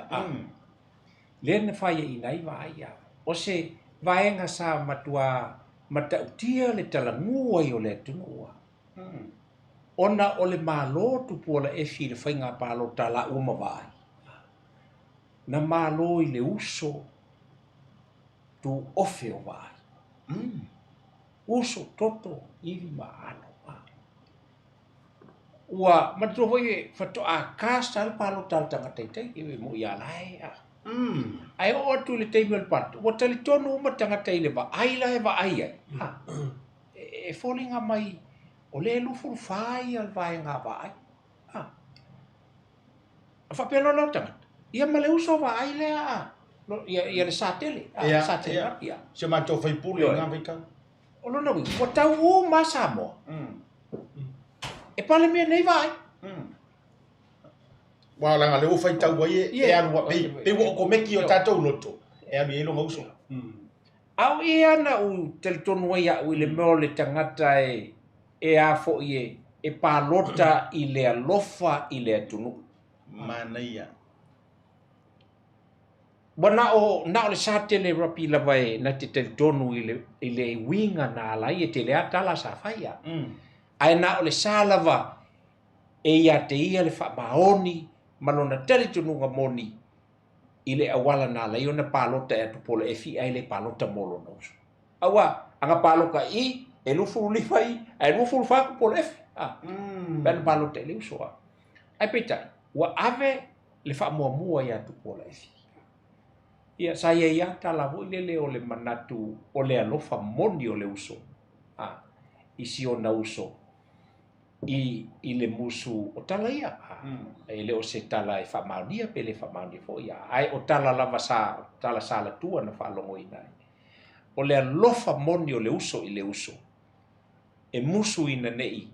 Le na fa ia nai va ia. O se vaenga sa matua matautia le talangua I o le tunua. Ona o le malo tu pola efi le whainga palo tala uma vai. Na malo I le uso tu ofe o vai. Uso toto iwi maano. Ua matua hoi fato a kasa le palo tala tanga teitai iwi mo ia lai a. Ai o atu le table part. O tali tonu uma tanga teile va ai la e va ai ai. E fallinga mai o le lufu fai al vai nga va ai. Fa pelo no tanga. Ia male uso va ai le a. Ia le satele. Satele. Ia. Se ma to fai pule nga vai ka. O lo no wi. O tau o ma Samoa. E pale me nei vai. Wa la le o fai tau ai e alu pe wo ko meki o tatou loto e alu e lo ngauso au e ana u tel tonu ia u le mo le tangata e a fo e palota I le alofa I le tunu mana ia Wana o na le sa tele rapi la vai na te tonu ile winga na la ye tele atala sa faia. Ai na o le sa lava e ia te ia le fa maoni malona tele tonu nga moni ile awala na la yona palota e tu pole e fi ai le palota molo no. Awa anga paloka I e lufu li fai ai lufu fa pole F. Ben palota le usoa. Ai peta wa ave le fa mua ia tu pole e fi. Ia saya ia tala vo le o le manatu o le alofa moni o le uso. Isi o na uso. I le musu o tala ia. E le o se tala e fa maunia pe le fa maunia fo ia. Ai o tala lava sa tala sala tua na fa longo ina. O le alofa moni o le uso I le uso. E musu ina nei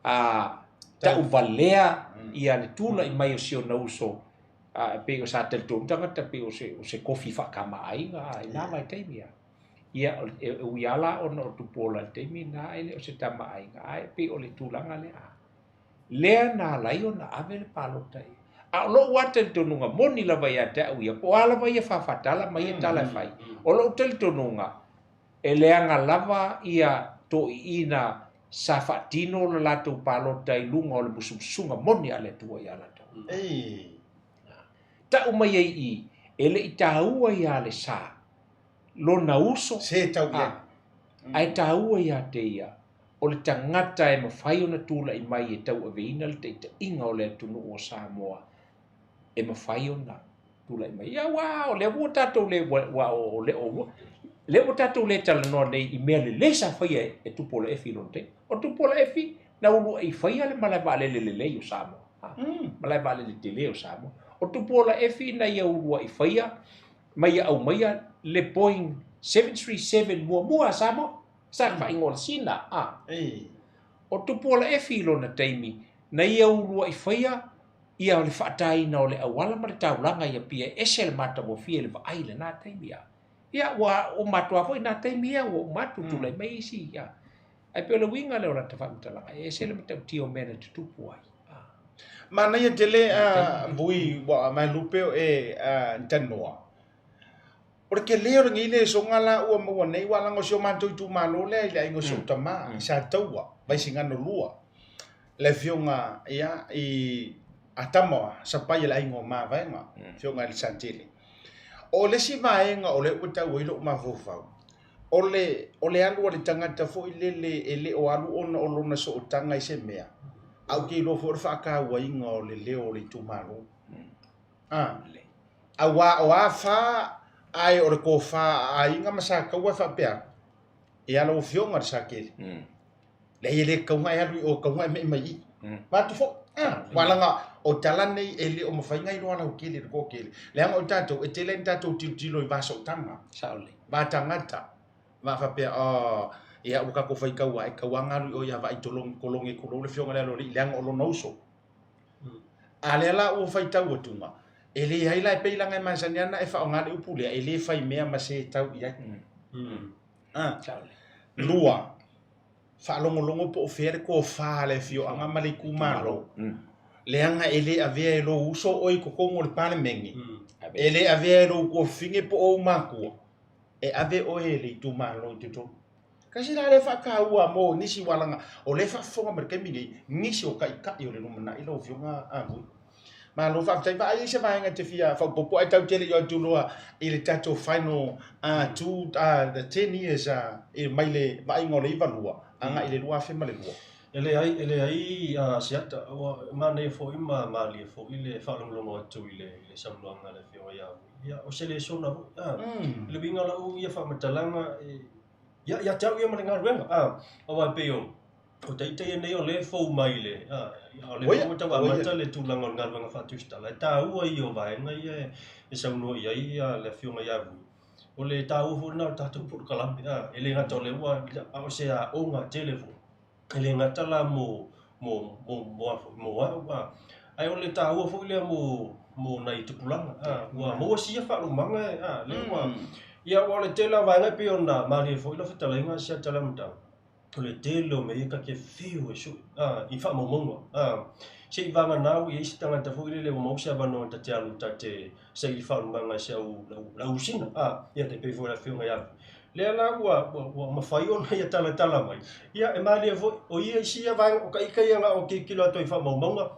ta uvalea ia le tula I mai o si o na uso. Pe o sa tel tu tanga te pe o se kofi fa kama ai nga na mai te mia ia o yala o no tu pola te mi na ele o se tama ai nga ai pe o le tulanga le na la yo na ave le palota a lo watel tu nunga moni la vai ate o ia po ala vai fa fatala mai tala fai o lo tel tu nunga ele anga lava ia to ina sa fatino la tu palota I lunga o le musunga moni ale tu ia la tu ta umai I ele I taua ia le sa lo na uso se tau ia ai taua ia te ia o le tangata e mawhai ona tula I mai e tau aveina le te inga o le tunu o Samoa e mawhai ona tula I mai ia wow le ua tatou le o le ua tatou le tala noa nei I mea le lesa whai e tupo le efi lon te o tupo le efi na ulu I whai ale malai vale le o Samoa malai vale le te le o Samoa o tupo la efi na ia urua I whaia mai au mai le Boeing 737 mua Samoa sa whai ngol sina o tupo la efi lo na teimi na ia urua I whaia ia o le whaatai na o le awala ma le taulanga ia pia esel mata mo fie le vaai le nā teimi ia o matua fo nā teimi ia o matu tulai mai isi ia ai pe o le winga le o la tawhamutalanga esel mata tio mena tutupu ai mana ia tele vui wa mai lupeo e tanoa porque leo ngi le so ngala o mo nei wala ngo so manto tu malo le ile ngo so tama sa taua vai singa no lua le fionga ia I atama sa pai le ngo ma vai nga fionga le santile o le si vai nga o le uta o ilo ma fofa o le alu le tangata fo ile o alu ona o lona so tanga I se mea au ki lo for fa ka wa inga o le leo le tu malo wa fa ai o ko fa ai nga masa ka wa fa pe e alo fionga sa ke le ka nga ya o ka nga mai ma tu fo wala nga o tala nei ele o mafai ngai roa o kile ko kile le nga o tato e tele tato tilo I va so tanga saule va tangata va fa pe ia uka ko fai kaua e kauanga o ia vai tolong kolong e kolong le fionga le lori leanga o lo nouso ale la o fai tau tunga ele ai la pe langa masaniana e fa nga le upule ele fai mea ma se tau ia lua fa longo po fer ko fa le fio anga mali kumalo leanga ele avea lo uso oi ko ko le pane mengi ele avea lo ko finge po o maku e ave o ele tu malo te to kasi la le fa ka ua mo nisi walanga o le fa fonga merke mingi nisi o kai ka yo le numana ilo fionga abu ma lo fa tai va ai se va nga te fia fa popo ai tau tele yo tu loa ile tato final the 10 years e mai le va ngole I valua anga ile lua fe male lua ele ai siata ma ne fo ima ma le fo ile fa longo tu ile samluanga le fio ya o se le sona le binga la u ia fa matalanga ya tau ia malinga ruenga awa peo o tai nei o le fo mai le o le fo tau amata le tulanga o ngalwanga fa tusta la tau ai o vai ngai e sauno ia le fio ngai avu o le tau fo na tatu pu kalambi ele ngata le wa o se a onga telefon ele ngata la mo ai o le tau fo le mo nai tupulanga wa mo sia fa lumanga le wa ia o le tela vai ngai pe ona ma le fo ilo feta lenga sia tala mta le telo me ka ke fiu so I fa mo se vanga na I stanga ta fo le mo se ba no ta te alu ta te se I fa manga se u la usina ia te pe fo la fiu ya le la wa ma fai ona ia tala mai ia e mali fo o ia si ia vai o kai nga o ke kilo to I fa mo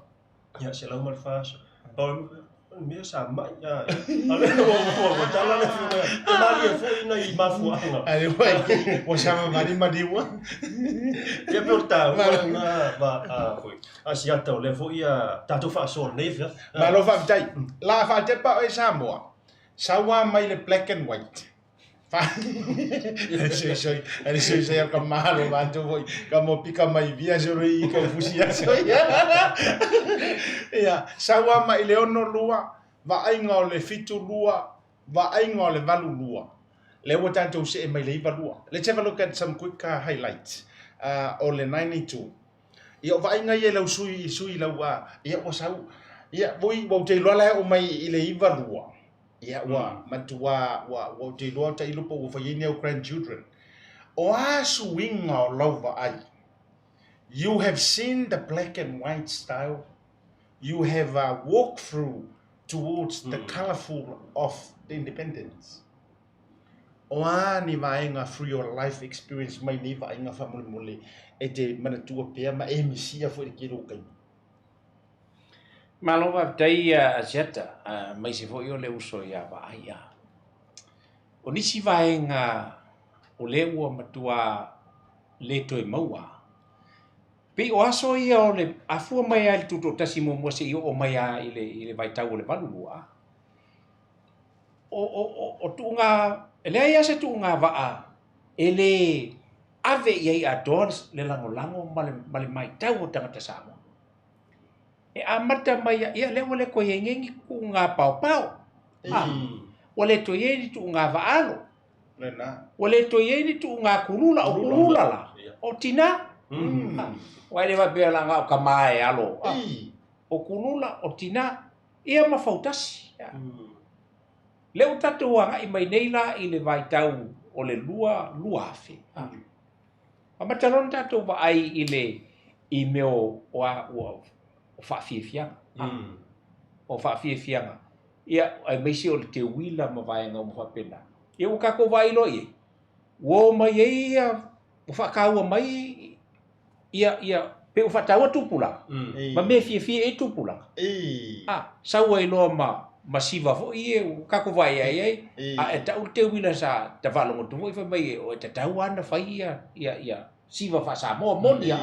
ia se la mal fa so me sa mai ya ale o tala le fiu ya mali fo ina I mafu anga ale wai o chama mari wa ia porta va foi asiata o le fo ia tato fa so neve ma lo fa tai la fa te pa e Samoa sawa mai le black and white fa so ka malo ma to voi ka mo pika mai via so I ka fusia so ya sawa mai le ono lua va ainga o le fitu lua va ainga o le valu lua le wa tanto se mai le valua let's have a look at some quick highlights o le 92 ia va ainga ia lau sui lau ia o sau ia voi wo te lola o mai I le valua ia wa matua wa te loa ta ilupo o fainia o grandchildren o suinga o lau va ai you have seen the black and white style you have walked through towards the colorful of the independence o ni vaenga through your life experience mai ni vaenga fa mole e te manatua pea ma e misia fo ki ro kai malova tai asiata mai se fo yo le uso ya va ia o nisi vaenga o le ua matua le toi maua pe o aso ia o le afua mai al tuto tasi mo se io o mai ile vai tau le valua o tunga ele ia se tunga va ele ave ia adores le lango male mai tau o tangata Samoa e amata mai ia le wale ko yengi ku nga pau wale to yeni tu nga vaalo lena wale to yeni tu nga kulula la o tina wale va bela nga ka mai alo o kulula o tina ia mafautasi le utatu nga I mai neila I le vai tau o le Bluwave amata ron tatu va ai ile I meo o fa fifianga o fa fifianga ia ai mai se o te wila ma vai nga mo fa pena ia o ka ko vai lo ia wo mai ia o fa ka o mai ia pe o fa tawa tupula ma me fifia e tupula sa wai lo ma siva fo ia o ka ko vai ai e ta o te wila sa ta va lo tu fa mai o te tawa na fa ia siva fa sa mo ia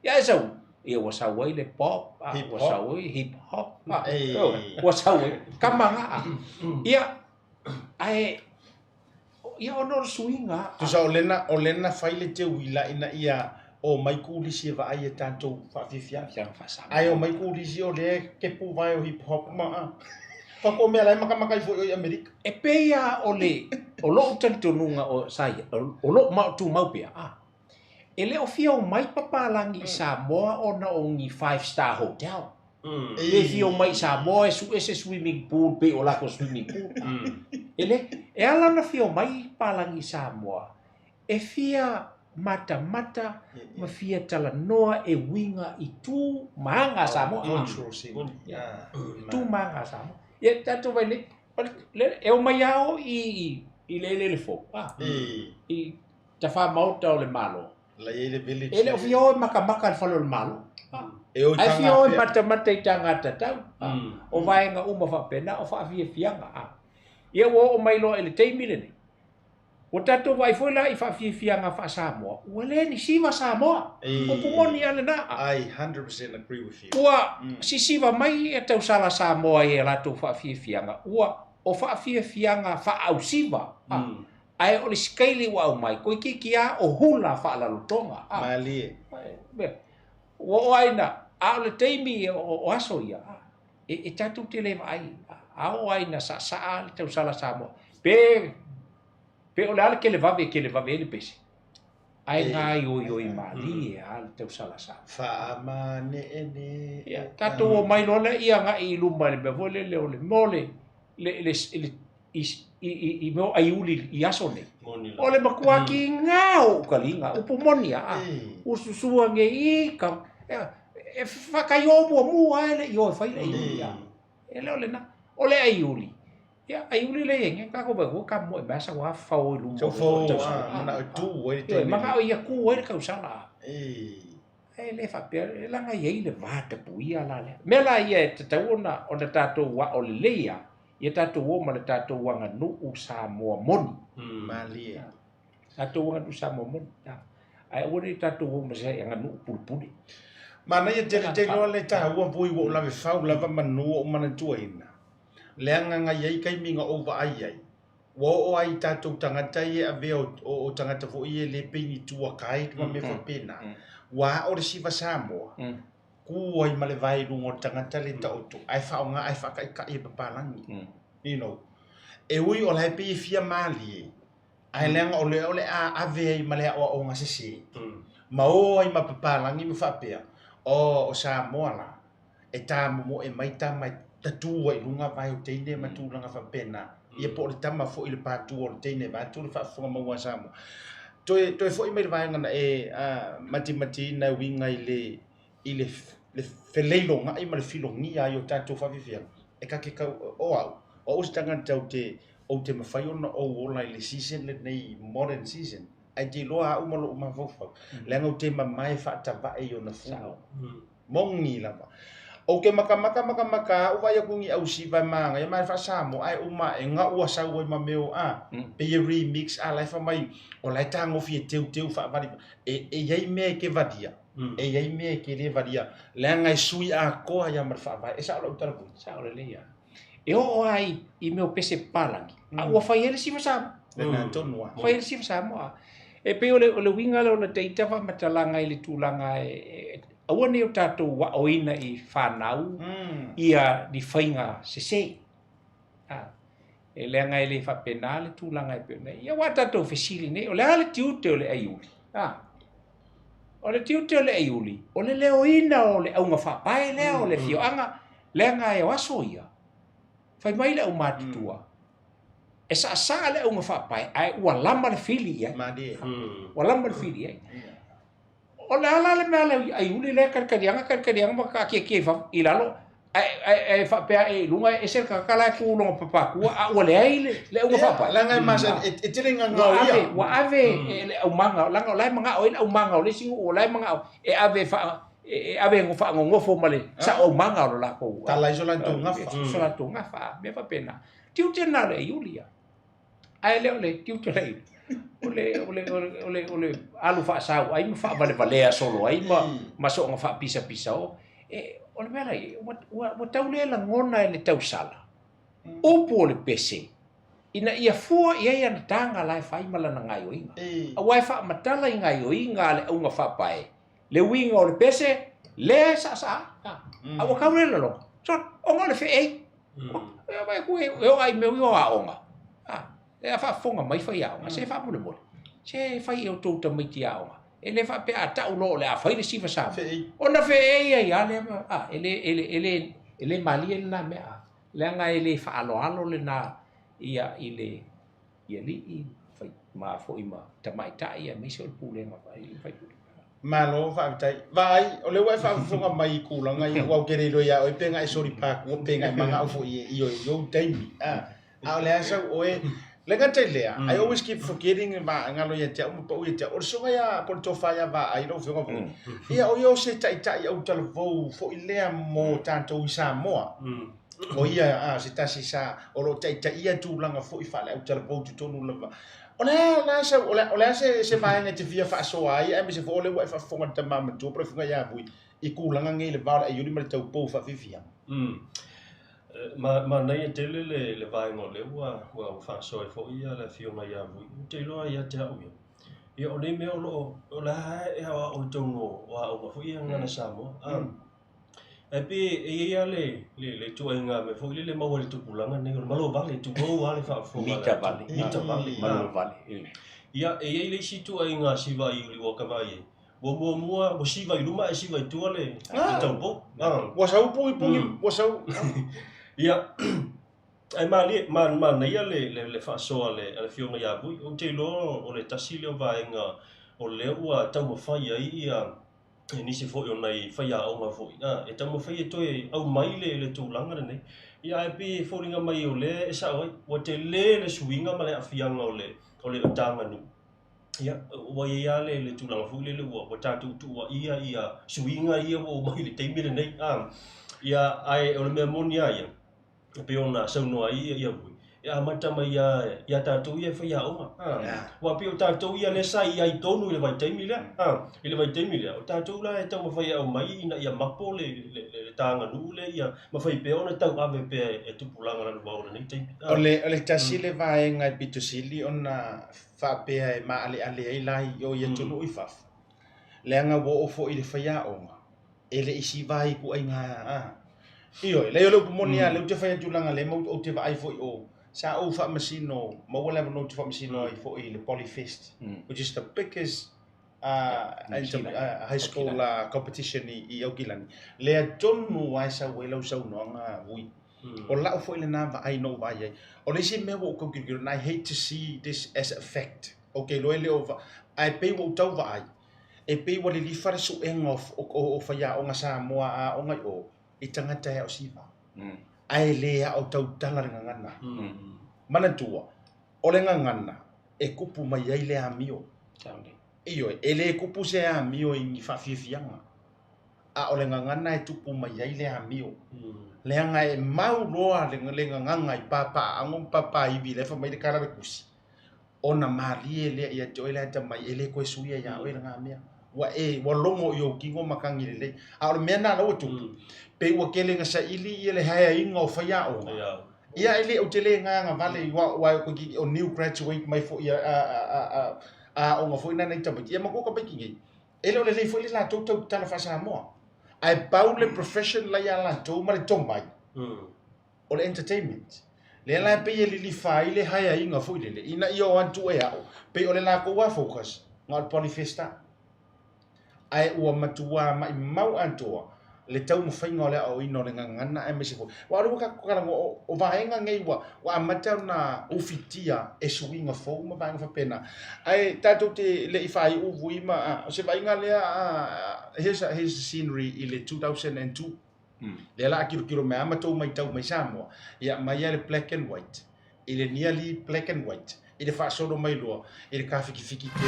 ia so ia wasawai le pop wasawai hip hop wasawai kamanga ia ai ia ono swinga tu sa olena faile te wila ina ia o mai ku lisi va ai tanto fa fifia fa sa ai o mai ku lisi o le ke pu vai o hip hop ma fa ko me lai maka fo o America e pe ia o lo tanto nunga o sai o lo ma tu mau pia ele o fio mai papalangi Samoa ona o ngi 5-star hotel. E fio mai Samoa ese swimming pool pe o la ko swimming pool. Ele e ala na fio mai palangi Samoa. E fia mata ma fia tala noa e winga I tu manga Samoa. Tu manga Samoa. E tanto vai le e o mai ao I le fo. I ta fa Maota o le malo. La ele village. Ele o fio maka le falo le malo. Ai fio mata I tangata tau. O vai nga uma fa pena o fa fianga. Ia o mai lo ele teimile ni. O tato vai foi la I fa fianga fa Samoa. O le ni siva Samoa. O pumoni ale na. I 100% agree with you. Ua si siva mai e tau sala Samoa e la to fa fianga. Ua o fa fianga fa au siva. Ai o le skaili wa mai ko kia o hula fa la lutonga mali o aina a le teimi o aso ia e tatu te le mai a o aina sa le tau sala Samoa pe o le ale ke le vave le pesi ai ngai o I mali a le tau sala Samoa fa amane ene tatu o mai lole ia ngai lumba le bevole le ole mole le i mo aiuli i aso nei. O le makua ki ngau kalinga upu moni a. Ususua nge i ka e whakaiobu a mua ele i o e whaile aiuli a. E leo le na. O le aiuli. Ia aiuli le enge kako ba ko ka mo e basa wa fau lu. So fau mana tu e te. Maka o ia ku e ka usala. E le fa per la nga ye le vata puia la le. Me la ia te tauna o na tatou wa o le leia. Ia tatou o ma le tatou wanga nu u Samoa moni. Malia. Tatou wanga nu Samoa moni. Ai o le tatou o ma se nga nu pulpuli. Mana ia te lo le taua pui wo la fau la va manu o mana tuaina. Leanga nga ye kai minga o va ai ai. Wo o ai tatou tangata ia ave o tangata fo ia le pini tua kai ma me fa pena. Wa o le siva Samoa. Ku ai male vai lungo tangata le ta otu. Ai fa nga ai fa kai kai papalangi. You know. E ui o lai pe fia mali. Ai lenga o le a ave ai male o nga sisi. Ma o ai ma papalangi me fa pea. O Samoa la. E ta mo e mai ta mai tatu ai lunga vai o teine ma tu langa fa pena. Ia po le tama fo ile patu o teine va tu fa fo ma wa Samoa. Toi fo i mai vai ngana e mati na winga ile feleilo nga i ma le filongi ai o tatu fa vivia. E ka ke ka o au. O stanga tau o te mawhai ona o ola i le season le nei modern season. Ai te loa au malo uma fofau. Lenga o te mamai whaatava e o na funo. Mongi lama. O ke maka o vai akungi au si vai manga. Ia mai whaasamo ai uma e nga ua sau ai ma meo a. Pe ia remix a lai whamai. O lai tango fie teu whaavali. E iei mea ke vadia. E iei mea ke le vadia. Lenga i sui a koa ia mar whaavai. E sa ola utara pun. Sa ola leia. E o ai i meo pese palangi. A ua whai ele siwa Samoa. Lena tonua. Whai ele siwa Samoa. E pe o le winga le o na teitawa matalanga i le tūlanga aua ne o tātou wa oina i whanau ia ni whainga sese. E leanga i le whapena le tūlanga i pēna. Ia wa tātou whesili ne. O le ale tiute o le aiuli. O le tiute o le aiuli. O le leo ina o le aunga whapae lea o le fioanga. Leanga e o aso ia. Whai mai le au mātutua. E sa le aunga whapae. Ai ua lama le fili ia. Ua lama le fili ia. O le ala le mea le aiuli le karkarianga maka kia i lalo. Ai whapea e lunga e ser kakala e kūlonga papakua. A ua le ai le aunga whapae. Langa masa e tiringa ngau ia. Wa ave le au manga. Langa o lai manga o le au manga o le singu o lai manga o. E ave ave ngofa ngofo male. Sa au manga o la ko. Tala isola tu ngafa. Isola tu ngafa. Me whapena. Tiu tena le aiuli ia. Ai leo le tiu te lei. Ole alu fa sau ai ma fa vale solo ai ma so nga fa pisa o e ole mera o tau le la ngona le tau sala o po le pese ina ia fua ia na tanga lai fai mala na ngai o inga a wai fa matala i ngai o inga le unga fa pai le winga o le pese le sa a o ka le lo so o ngole fe ei e vai ku e o ai me o a onga e fa fonga mai fai a onga se fa mo le mo se fai o tau tamiti a onga e le fa pe a tau lo le a fai le sifa sa ona fe ei a le ele mali na me a le nga ele fa alo le na ia ile i fai ma fo ima tamai tai ia me se o pule ma fai malo fa tai vai o le wa fa fonga mai kula ngai wa kere lo ya o penga e sori pa ko penga manga o fo i yo taimi a le asa o e Lenga te lea, I always keep forgetting ma ngalo ya te umu pa uia te o songa ya por tofa ya va ai no whenga fu. Ia o yo se tai au talavou fo i lea mo tanto i Samoa. O ia se tasi sa o lo tai ia tūlanga fo i whale au talavou tu tonu lava. O lea se maenga te via wha soa ai, me se fo ole wai wha fonga te mama tu, pero whenga ya vui i kūlanga ngai le vāra e yuri mara tau pou wha vivia. Ma nei te le vai ngo le wa fa so e fo ia le fio mai a vui te lo ia te au ia o nei me o la e o tongo wa o fo ia ngana Samoa e pe e ia le tu nga me fo le mau le tu pulanga nei o malo vale tu go vale fa fo mita vale malo vale ia e le si tu nga si va i li wa ka vai mo si va i luma e si va tu le tau po wa sau pu wa sau ia ai ma nei le fa so le fionga ya vui o te lo o le tasi le vaenga o le ua tau mo fai ai ia ni se fo yo nei fai a o ma fo e tau mo fai to e au mai le tūlanga nei ia e pi fo ringa mai o le sa o te le swinga ma le afianga o le tanga nu ia o ia le tūlanga fo le o tatu tu ia swinga ia o mai le te mire nei ia ai o le me monia ia pe ona sau no ai ia vui ia mata mai ia tatu ia fa ia oma wa pe o tatu ia le sai ai tonu le vai taimi le ile vai taimi le o tatu la e tau fa ia o mai ina ia mapo le tanga nu le ia ma fa pe ona tau ave pe e tupulanga la va nei taimi ole tasi le vai ngai pitusili ona fa pe e ma ale ai lai yo ia tunu i fa le anga wo o fo ile fa ia oma ele isi vai ku ai nga Iyo, le yo monia le te fa tulanga le mo o te vai fo o sa o fa masino mo wala no te fa masino i fo le Polyfest which is the biggest high school competition i Aukilani le tonu wa sa wela sa no nga vui o la fo le na va I know vai o le si me wo ko ki I hate to see this as a fact okay lo le over I pay wo tau vai e pay wo le li fa so en of o fa ya o nga Samoa a o ngai o I tangata o siva. Ai lea o tau tanga ngana. Mana tua. O le ngana e kupu mai ai le amio. Iyo e le kupu se amio I fa fianga. A o le ngana e tupu mai ai le amio. Le anga e mau loa le nganga I papa angom papa I vi le fa mai le kara kusi. Ona mali le ia toile ta mai ele ko suia ya o le ngamia. Wa longo yo kingo makangi le. A o mena lo tu. Pe wa kele nga sa ili le haya inga o faya o ia ile o tele nga vale wa ko ki o new graduate mai fo ia o nga fo ina nei tamu ia mako ka beki ele o le fo ile la to tala fa Samoa ai paule profession la ya la to ma to mai o le entertainment le la pe ile li fa ile haya inga fo ile ina io antu e ao pe o le la ko wa focus ngal Polyfesta ai o matua mai mau antua le tau mo fainga le o ino le ngana e me se fo wa ru ka o vaenga ngai wa mata na ufitia e swinga fo ma vaenga fa pena ai tato te le ifai u vui ma se vaenga le his scenery I le 2002 le la kilo me ama to mai tau mai Samoa ia mai le black and white I le nearly black and white I le fa solo mai lo I le ka fiki te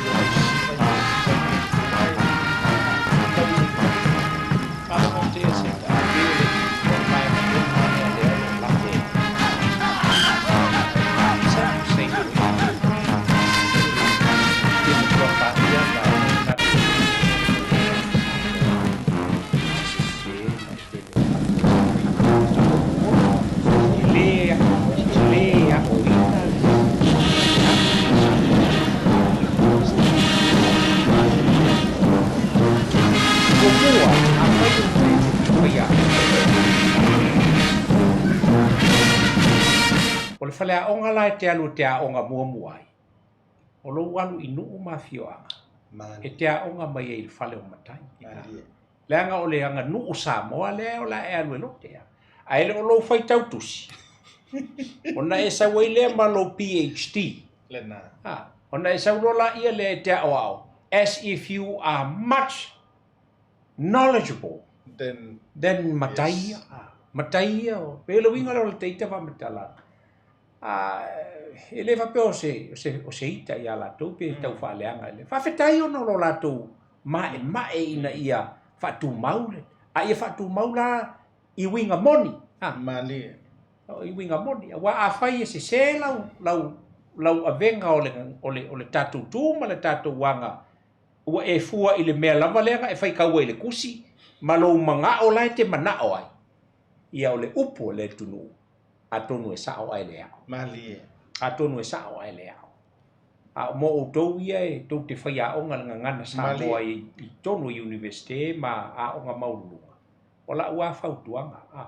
O le fale a onga lai te alu te a onga mua ai. O lo walu inu mafioanga. E te a onga mai e fale o matai. Le anga o le anga nu Samoa le o la e alu e lo te a. A ele o lo fai tau tusi. Ona e sa wei le ma lo PhD. Ona e sa urola ia le te a o au. As if you are much knowledgeable then matai. Matai o. Pelo winga lo te ita va matala. Ele va pe o se ita ia la tu pe tau fa leanga le fa fetai ona lo la tu ma ina ia fa tu maule a ia fa tu maula I winga moni mali I winga moni wa a fai se lau avenga o le tatu tu ma le tatu wanga wa e fua I le mea lava lenga e fai kaua I le kusi ma lo manga o lai te mana o ai ia o le upo le tunu atonu e sao ai le ao mali atonu e sao ai le ao a mo o tou ia e tou te whai a onga ngana Samoa I tonu universite ma a onga maulunga o la ua whautuanga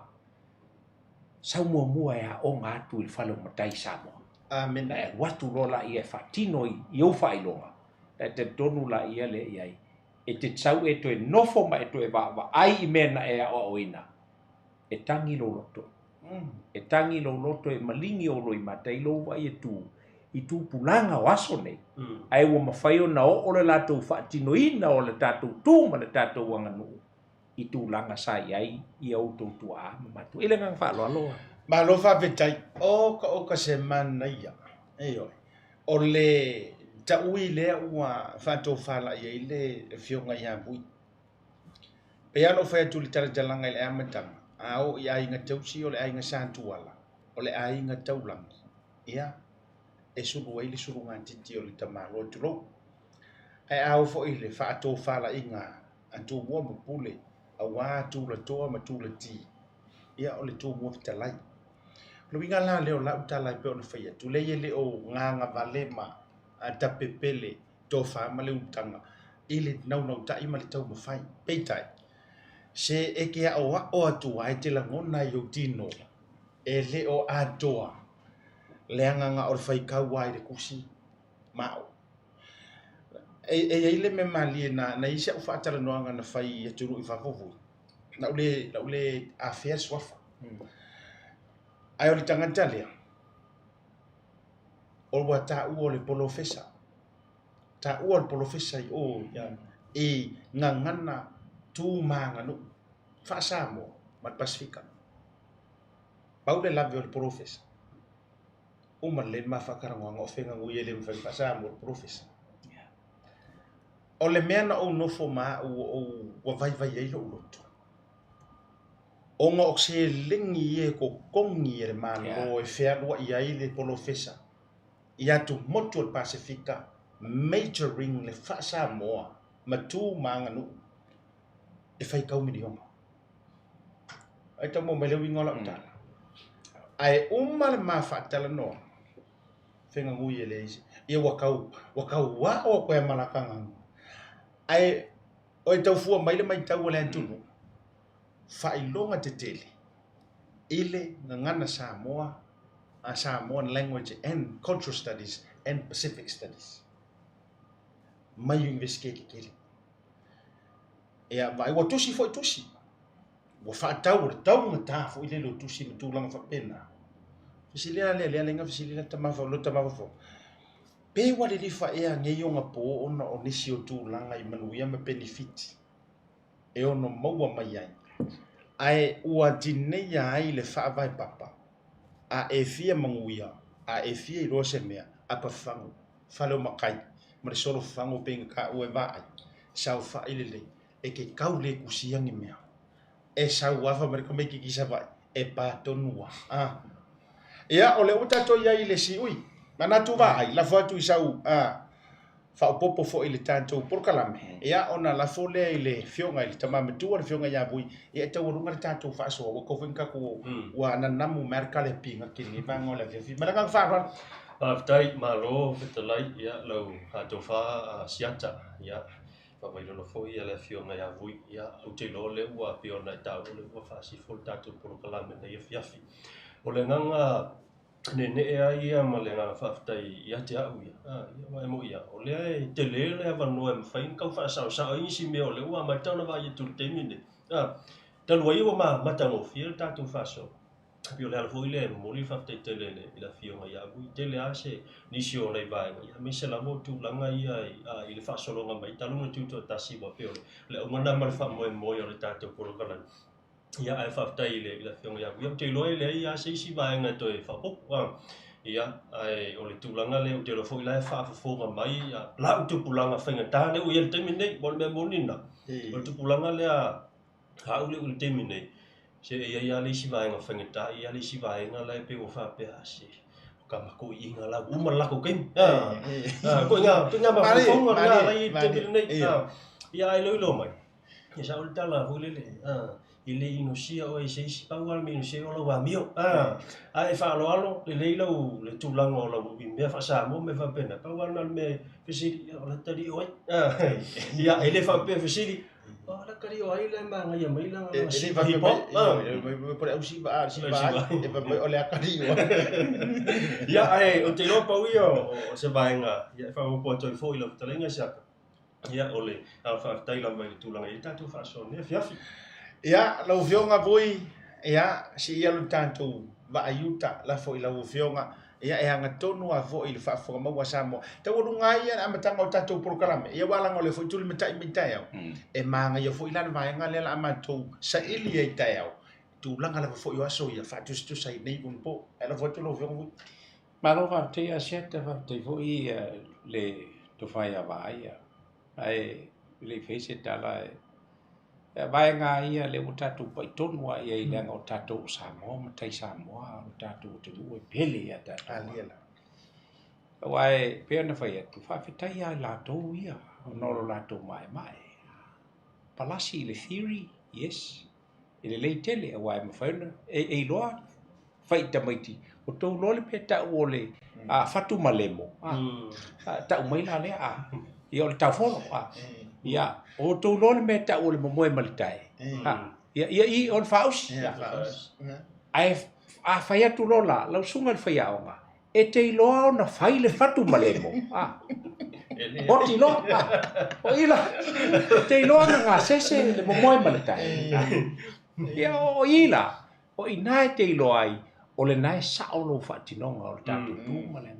sau mua e a onga atu I whalo matai Samoa amen e watu rola I e whatino I au whailonga e te tonu la ia le iai e te tsau e to e nofo ma e to e wa ai I mena e a oina e tangi lo roto E tangi lo loto e malingi o lo i matai lo wa i tu pulanga o aso nei. Ai ua mawhai o na o le latou whaatinoina o le tatou tū ma le tatou wanganu. I tu langa sai ai i au tau tua mamatu. Ile ngang wha loa loa. Ma lo fa vetai o ka se mana ia. Eo. O le ta ui le ua whato whala i le fionga i Vui. Pe ano whai atu li tara jalanga i le amatanga. Ao i ainga tausi o le ainga santuala. O le ainga taulangi. Ia. E suru ai le suru ngā titi o le tamalo tu lo. Ai ao fo i le whato whala i ngā antu mua mapule. A wā tu la toa ma tu la ti. Ia o le tu mua fitalai. Lo inga la leo la utalai pe o na whaia. Tu le le o nganga vale ma a tapepele to wha ma le utanga. I le nau ta ima le tau mawhai. Peitai. Se e ke a o atua e te langona i o tino. E le o atoa. Le anganga o le whaikau ai le kusi. Mao. E le me mali na isi au whaatara noanga na whai e turu i whafofu. Na ule a whea swafa. Ai o le tangata lea. O wa ta ua le polofesa. Ta ua le polofesa i o e ngangana tu manganu. Whaasamo ma Pasifika. Pau le lave o le polofesa. Uma le ma whakarangoanga o whenga ngui e le mwhai whaasamo o le polofesa. O le mea na o nofo maa o vai ei lo loto. O ngā o se lingi e ko kongi e le maa lo e whea lua i ai le polofesa. I atu motu o Pasifika, majoring le wha Samoa, ma tū maanganu, e whai kaumini onga. Ai tau mo me leo ingola utala. Ai le maa whaatala noa, whenga ngui e le isi. Ia wakau wa o koe malakanga. Ai o tau fua mai le mai tau le antunu. Whailonga te tele. Ile ngana Samoa, a Samoan Language and Cultural Studies and Pacific Studies. Mai investigate kele. Ia vai wa tusi foi tusi. Wa whaatau tau ngata fo ile lo tusi mtulanga whapena. Fisilia le lenga fisilia tamafa lo tamafa. Pe wa le lifa e nge yonga po ona o nisi o tūlanga i manuia me benefit. E ono maua mai ai. Ai ua dineia ai le whaavai papa. A e fia manguia. A e fia i roa se mea. A pa whangu. Whaleo makai. Ma le solo whangu penga ka ue vai. Sau wha ilele. E ke kau le kusiangi mea. E sau wafa marika mei ki kisa vai. E pātonua. Ia o le utato ia i le si ui. Mana tu vai. La fatu i sau. Whaopopo fo i le tātou porkalame. Ia ona la fole i le fionga i le tamametua le fionga ia Vui. Ia e tau runga le tātou whaasoa. Wa kowinka ko ua ananamu merka le pinga kini. Vango le fiafi. Malakang whaarwan. Aftai malo fitalai ia lau tātou wha siata. Ia whawailono fo i le fionga ia Vui. Ia au te lo le ua piona i tau le ua whaasifo le tātou porkalame na ia fiafi. O le nganga ne e ai ia ma le ngā whaftai ia te au ia. Ia mai mo ia. O lea e te lea lea wanoa e mwhain kau whaasau sa o insi mea o le ua mai tauna vai e turu te mine. Talua iwa ma matango fia tātou whaasau. Pio lea lafo i lea mori whaftai te lea i la fionga ia Vui. Te lea se nisi o nei vaenga. Ia me se lavo tu langa ia i le whaasolonga mai. Talunga tuto tasi wa pio le. Le umana ma le wha moe o le tātou porokalani. Ia ai whaftai i la fionga ia Vui. Te loe lea ia se isi vaenga to e whapok. Ia ai o le tūlanga leo te lofo i lai whaafafonga mai. La utupulanga whainga tāne o ia le temi nei. Mo le mea monina. O le tupulanga lea haule o le temi nei. Se ia le isi vaenga whainga tā. Ia le isi vaenga lai pe o whapea se. Ka mako i inga lau. Uma lako keim. Ko inga mafafonga nga lai temi nei. Ia ai loilo mai. Ia sa o le tala hulele. I le inosia o e se isi pauala me inosia o lau amio. Ai whaaloalo, le leilau, le tūlanga o lau i mea whaasamo me whapena. Pauala me whesiri, o la tari o ai. Ia, e le whapea whesiri. O la kari o ai le manga ia mailanga la sipa hipo. Me pore au sipa e pa o le akari o. Ia, ai, o te loa pau ia o se vaenga. Ia, whaopo atoi fo i lau talenga siaka. Ia, o le, a whaftai lau mai le tūlanga i tātou whaasone, fiafi. Ia, lau fionga Vui, ia si ia lu tantu va ayuta la fo ila ufionga ia e anga tonu a fo il fa fo ma Samoa te o lunga ia a matanga o tatu programa ia wala ngole fo tuli mitai mitai e manga ia fo ila vai nga le la amatu sa ili e tau tu langa la fo yo aso ia fa tu sai nei un po ela fo tu lo fionga ma lo va te a seta va te fo i le to fai a vai ai le fese tala vai nga ia le o tatu pai tonu ia i le o tatu Samoa ma tai Samoa o tatu te lu pele ia tatu aliela wai pe na fai tu fa fitai ia la to ia no la to mai palasi le theory yes ele le tele wai ma fai e loa fai ta maiti o to lo le peta o le a fatu malemo ta mai la le a ia o ta folo ia o to lo le meta o le moe malitai ia i on faus ai a fai atu lo la sunga le fai aonga e te iloa na fai le fatu malemo o ti lo o ila te iloa na ngā sese le moe malitai ia o ila o inai te iloa ai o le nai sao lo whatinonga o le tatu tūma le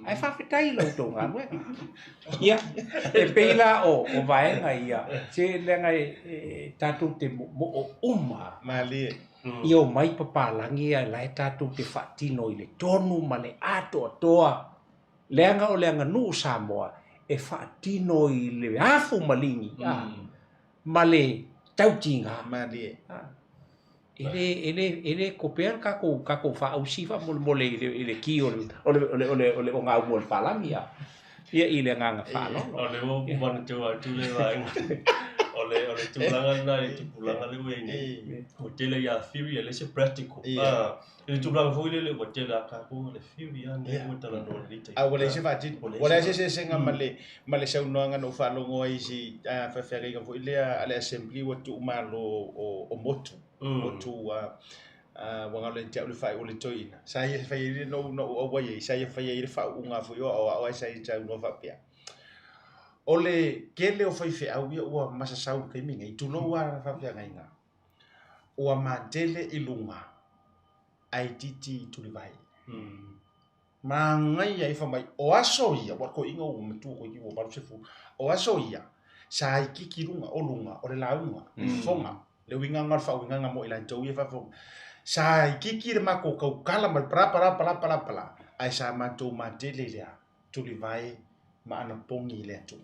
ai whawhitai lau tō ngā nuenga. Ia, e peila o vaenga ia, te lenga tātou te mo o uma. Mali. Ia o mai papalangi ia lai tātou te whatino i le tonu ma le ato atoa. Leanga o leanga nuu Samoa, e whatino i le afu malingi. Ma le tautinga. Mali. Ele kopean kako fa ausifa mole ele ki ole o ngau mo palangi ya ile nganga fa no ole mo man tu le vai ole tulangan na tulangan le we ni o tele ya theory ele se practical ele tulangan foi le o tele ka ko le theory ya ni o tala no lite wala se fati wala se senga male sa unanga no fa longo ai si fa fere ga foi le ale assembly o tu malo o motu o tu wanga le te le fai o le toina sai fai no o wai sai fai le fa unga fo yo o ai sai ta no fa pia ole kele o fai fe au o masa sau ke minga i tu no wa fa pia ngainga o mantele ilunga ai titi tu le vai ma ngai ai fa mai o aso ia wa ko inga o mtu ko ki o ba se fu o aso ia sai kikirunga o lunga o le launga fonga le winga ngal fa winga ngamo ila tau ia fa fo sai kikir ma ko kala mal para ai sa ma to ma tele ya tu li vai ma ana pongi le tu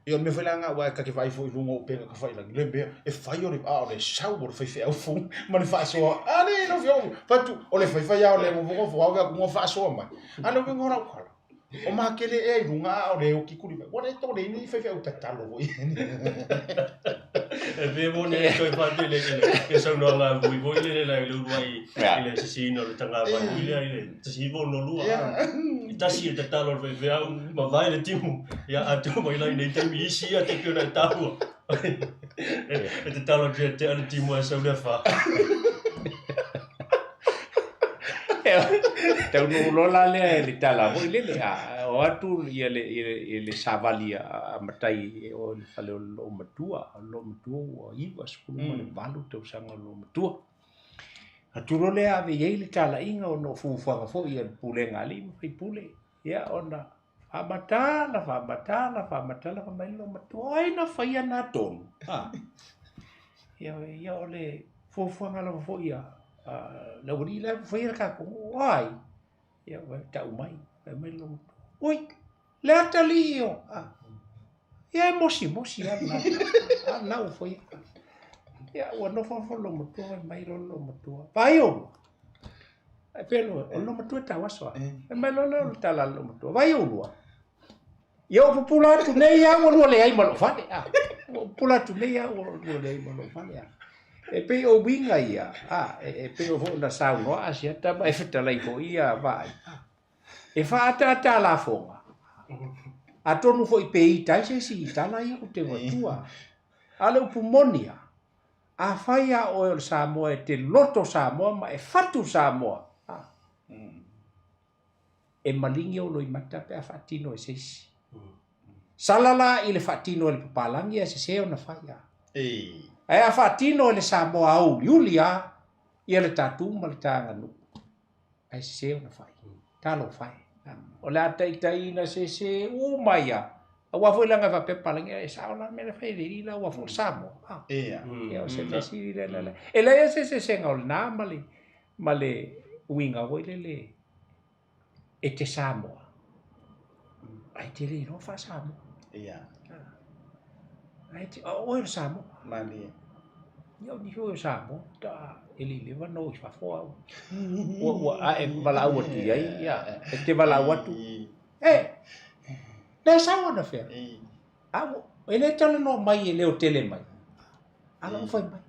io me foi langa wa ka ke vai foi lungo pe ka fai la lembe e fai o le le sau o fai au fu ma le fa so ale no fio fa tu o le fai ya o le mo fo wa ko fa so ma ana winga ora ko o ma kele e lunga o le o kikuri wa le to le ni fai au tatalo voi e ve mo ne ko fa le ke so no la voi le la lu vai le si no le tanga va le si vo no lu Tasi te talo ve au ma vai le timu ia atu mai lai nei te mi si a te kona tau e te talo te ana timu a so le fa tau no lola le tala ho le o atu ia le savalia a matai o le fale o matua o iwa skulu mo le balu te usanga lo matua aturo le ave ye le tala inga o no fufuanga fo ia pule ngali mai pule ia ona fa mai lo matua ai na faia na ton ia ole fufuanga lo fo ia la wuri la faia ka ko ai ia wa ta mai lo oi le atalio ia mosi na o foi ia o no fo lo matua mai lo matua vai o pelo lo matua ta waso mai lo tala lo matua vai o lua ia o pula tu nei ia o le ai malo fa pula tu nei ia o le ai malo fa e pe o winga ia e pe o na sau no asia ta mai feta lai ko ia vai e fa ata la fonga atonu foi pe ita se si tala ia o te matua ale o pumonia a faia o Samoa e te loto Samoa ma e fatu Samoa e malingi o loi mata pe a fatino e seisi salala i le fatino le papalangi e se o na faia e a fatino le Samoa au Julia Ia le tātū ma le tānganu. Ai se ona whai. Tālo whai. O le atai na se mai a. A wafo ilanga fa pepalangi e saola me le whai riri la wafo Samoa. Ia. Ia o se siri le la. E lai se ngau le nā ma le uinga hoi le e te Samoa. Ai te ri no fa Samoa. Ia. Ai te o e Samoa. Mali. Ia ni ho Samoa. Ta ele le va no fa fo. O a e vala o ti ai ia. E te vala o tu. Na Samoa na fe. Ele tala no mai ele o tele mai. Ala o fai mai.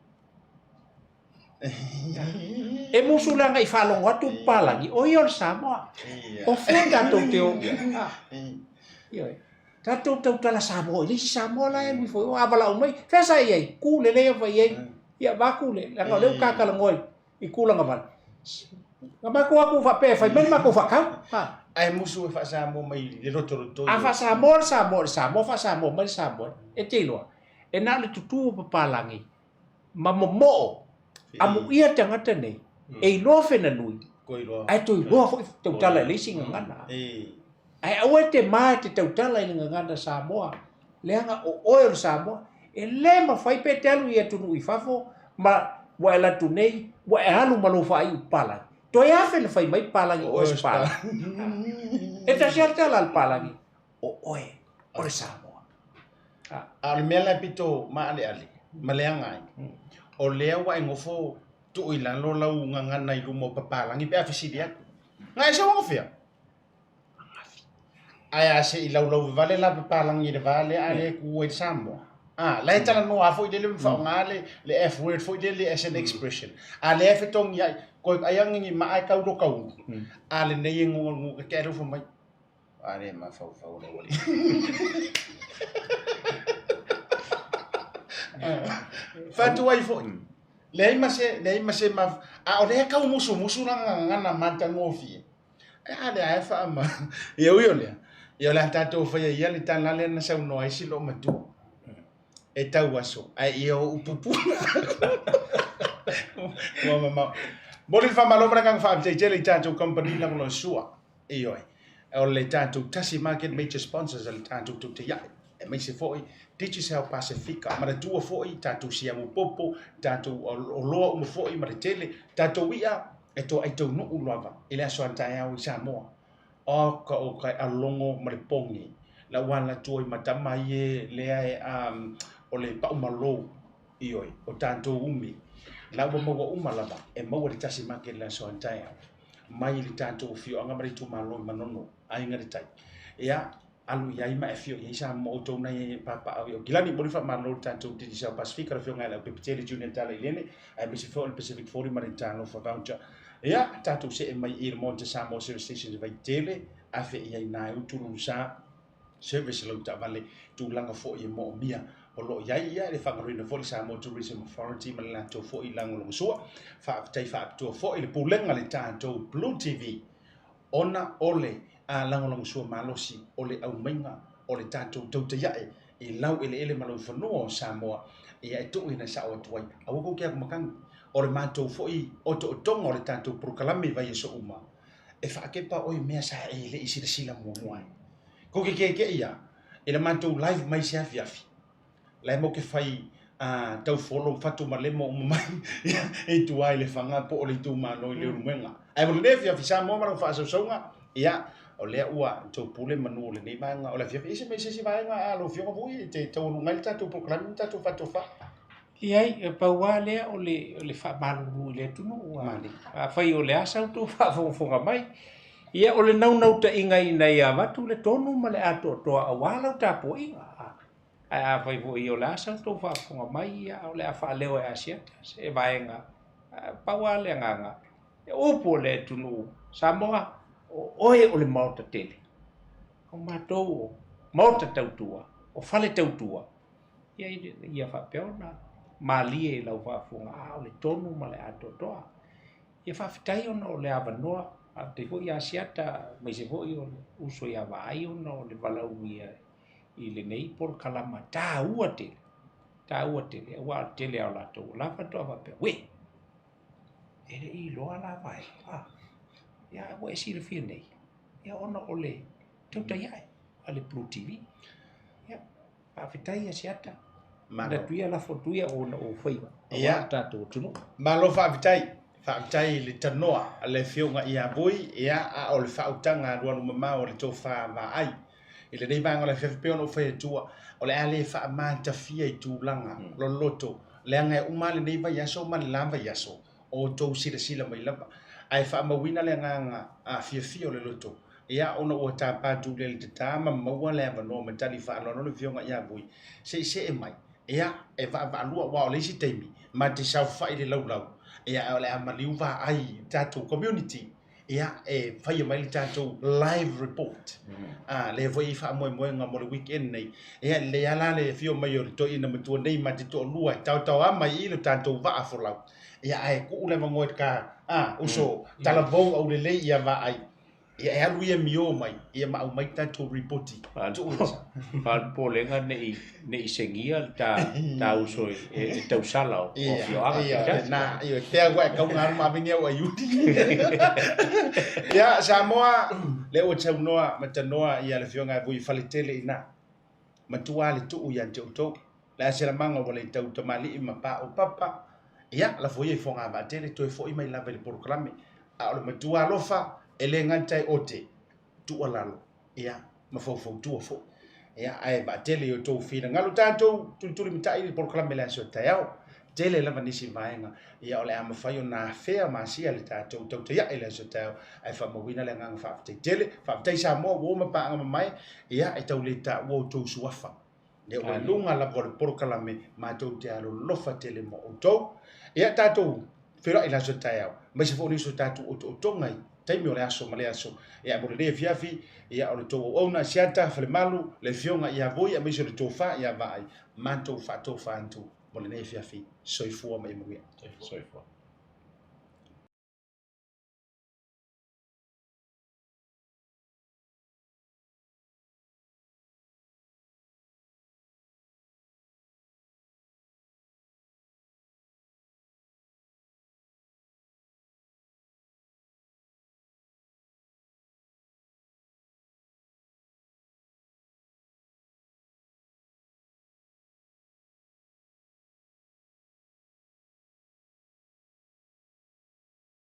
E musulanga i falongo atu palangi o ior Samoa. O fenga to teo. Ia. Tato tau tala Samoa, ile si Samoa la e mi foi o avala o mai. Fesa ia ku le le vai ia. Ia va ku le. La le ka ngoi i ku langa val. Ngama ko aku fa pe fai men ma ko fa ka. Ai musu fa Samoa mai le roto. A fa Samoa fa Samoa mai Samoa. E te loa. E na le tutu pa palangi. Ma mo amu ia tangata nei. E loa fena nui. Ko i loa. Ai tu loa foi tau tala le singa ngana. Ai awe te mai te tau tala i ngana Samoa. Leanga o oil Samoa. E le ma fai pe te alu ia tunu i fafo. Ma wa ela tu nei. Wa e halu malo fai u palangi. To ia fena fai mai palangi o e palangi. E ta sia tala al palangi. O oe. O le Samoa. A le mea pito ma ale. Ma leanga ai. O lea wa ngofo tu i lalo lau ngangana i lumo papalangi pe afisidi aku. Ngai se wanga fia. Ai ase i lau vale la papalangi de vale ale ku e Samoa. La tala no afo i dele mfa ngale le F word fo i dele as an expression. A le F tong ya ko ayang ngi ma ai kau do kau. A le nei ngu ke ro fo mai. Ale ma fa le wali. Fatu ai fo. Lei mase ma a o le ka musu ngana manta ngofi. Ale ai fa ma. Yo le. Yo la tato fa ia le tan le na sa no ai silo matu. E tau waso. Ai yo upupu. Mama. Boli fa malo pra kang fa te le tato company na lo sua. Iyo. O le tato Tasi Market major sponsors le tato te ya. E mai se foi Digital Pacifica, ma tua foi tatu sia mo popo, tatu o loa mo foi ma tele, tatu ia e to ai to no ulava. Ele aso antai au Samoa. O ka alongo ma le pongi. La wana tu i matama ye le ai o le pa umalo ioi o tatu umi. La mo umalava e mo le Tasi Market la so antai au. Mai le tatu fio anga ma tu malo manono ai ngari tai. Ia alu ia ima e fio ia mo to na papa au gilani mo fa malo tanto di South Pacific ra fio ngala pepetele junior tala ilene ai mi se fo Pacific 40 maritano fa voucher ia tanto se mai il monte Samoa service stations vai tele a fe ia na utulu sa service lo ta vale tu langa fo ia mo mia o lo ia le fa ngorina fo Samoa tourism authority ma la to fo ilango lo so fa tai fa to fo il pulenga le tanto Blue TV ona ole a lango sua malosi o le au mainga o le tātou tautai ai i lau ele malau whanua o Samoa i ai tō ina sa o tuai a wako kia kumakang o le mātou foi o to tonga o le tātou prokalame vai e so uma e whaakepa oi mea sa e le isi le sila mua ko ke ia i le mātou live mai se afi lai mo ke whai tau follow fatu malemo mai e tu ai le whanga po o le tu mano i le rumenga ai mo le nefi afi Samoa malau whaasausaunga ia o le ua to pule manu le nei manga o le fia ise me se vai nga alo fio vui te to ngai tatu program tatu fatofa Iai e paua le o le fa malu le tunu mali a fai o le asa tu fa fonga mai ia o le nau ta inga ina ia matu le tonu ma le ato to a wala ta po inga a fai vo io la asa tu fa fonga mai ia o le a fa leo e asia se vai nga paua le nga o po le tunu Samoa oe o le Maota tele. O mātou Maota tautua, o fale tautua. Ia whapeona, mālie lau whafunga, o le tonu ma le atotoa. Ia whawhitai ona o le awanoa, a te hoi a siata, mai se hoi o le uso ia waai ona o le walau ia i le nei por kalama. Tā ua tele, ua tele au latou. La whatoa whapea, we, ele I loa la vai ia wa e sila fia nei ia ona o le tautai ai a le Blue TV ia whawhitai a siata na tuia la fotuia o na o whaiwa ia tātou tunu malo whawhitai le tanoa le whiunga ia Vui ia a o le whautanga ruanu mamau o le tofa ma ai i le neibanga le whewhipeon o whai tua o le ale whaamanta fia I tūlanga lo loto le angai umale neiva yaso ma le lava yaso o tou sila mai lava ai whaamawina le nganga a fia o le loto ia ona ua tāpatu le te tāma maua le avanoa matali whaalono le whiunga ia Vui se e mai ia e waalua wa o le isi teimi ma te sau whai le laulau ia o le amaliu wa ai tātou community ia e whai mai le tātou live report le voi wha moe ngā mo le weekend nei ia le ala le whio mai o le toi ina matua nei ma te toa lua tau ama I le tātou wa afolau ia ai ku ule mangoe ka uso talavou au le lei ia wa ai ia e alu ia mio mai ia ma au mai tātou reporti Palpolenga nei sengia ta uso e tau sala o fioanga na ia te agua kau ngā ma vingi au ayuti ia Samoa le o tau noa matanoa ia le fionga Vui falitele ina matua le tuu ia te utou la sera manga wale tau tamali ima pa o papa ia la foi e fonga va tele to e foi mai la vele programe a o matua lofa ele ngantai ote tu alalo ia ma fo tu fo ia ai ba tele o to fina ngalo tanto tu mitai il programe la so tayao tele la vanisi vaenga ia ole ama fai na fea ma sia le tatou tau ia ele so tayao ai fa mo wina le ngang fa tele fa tai sa mo wo ma pa mai ia e tau le ta wo to suafa le o lunga la por programe ma to te alo lofa tele mo o to ia tatou fera ila so tayao ma se fo ni so tatou o to ngai taimi o le aso ma le aso ia mo le fiafi ia o le tō ona siata fale malu le fionga ia Vui a miso le tōwha ia vai mantou wha tōwha antu mo le ne fiafi soifua mai mungia soifua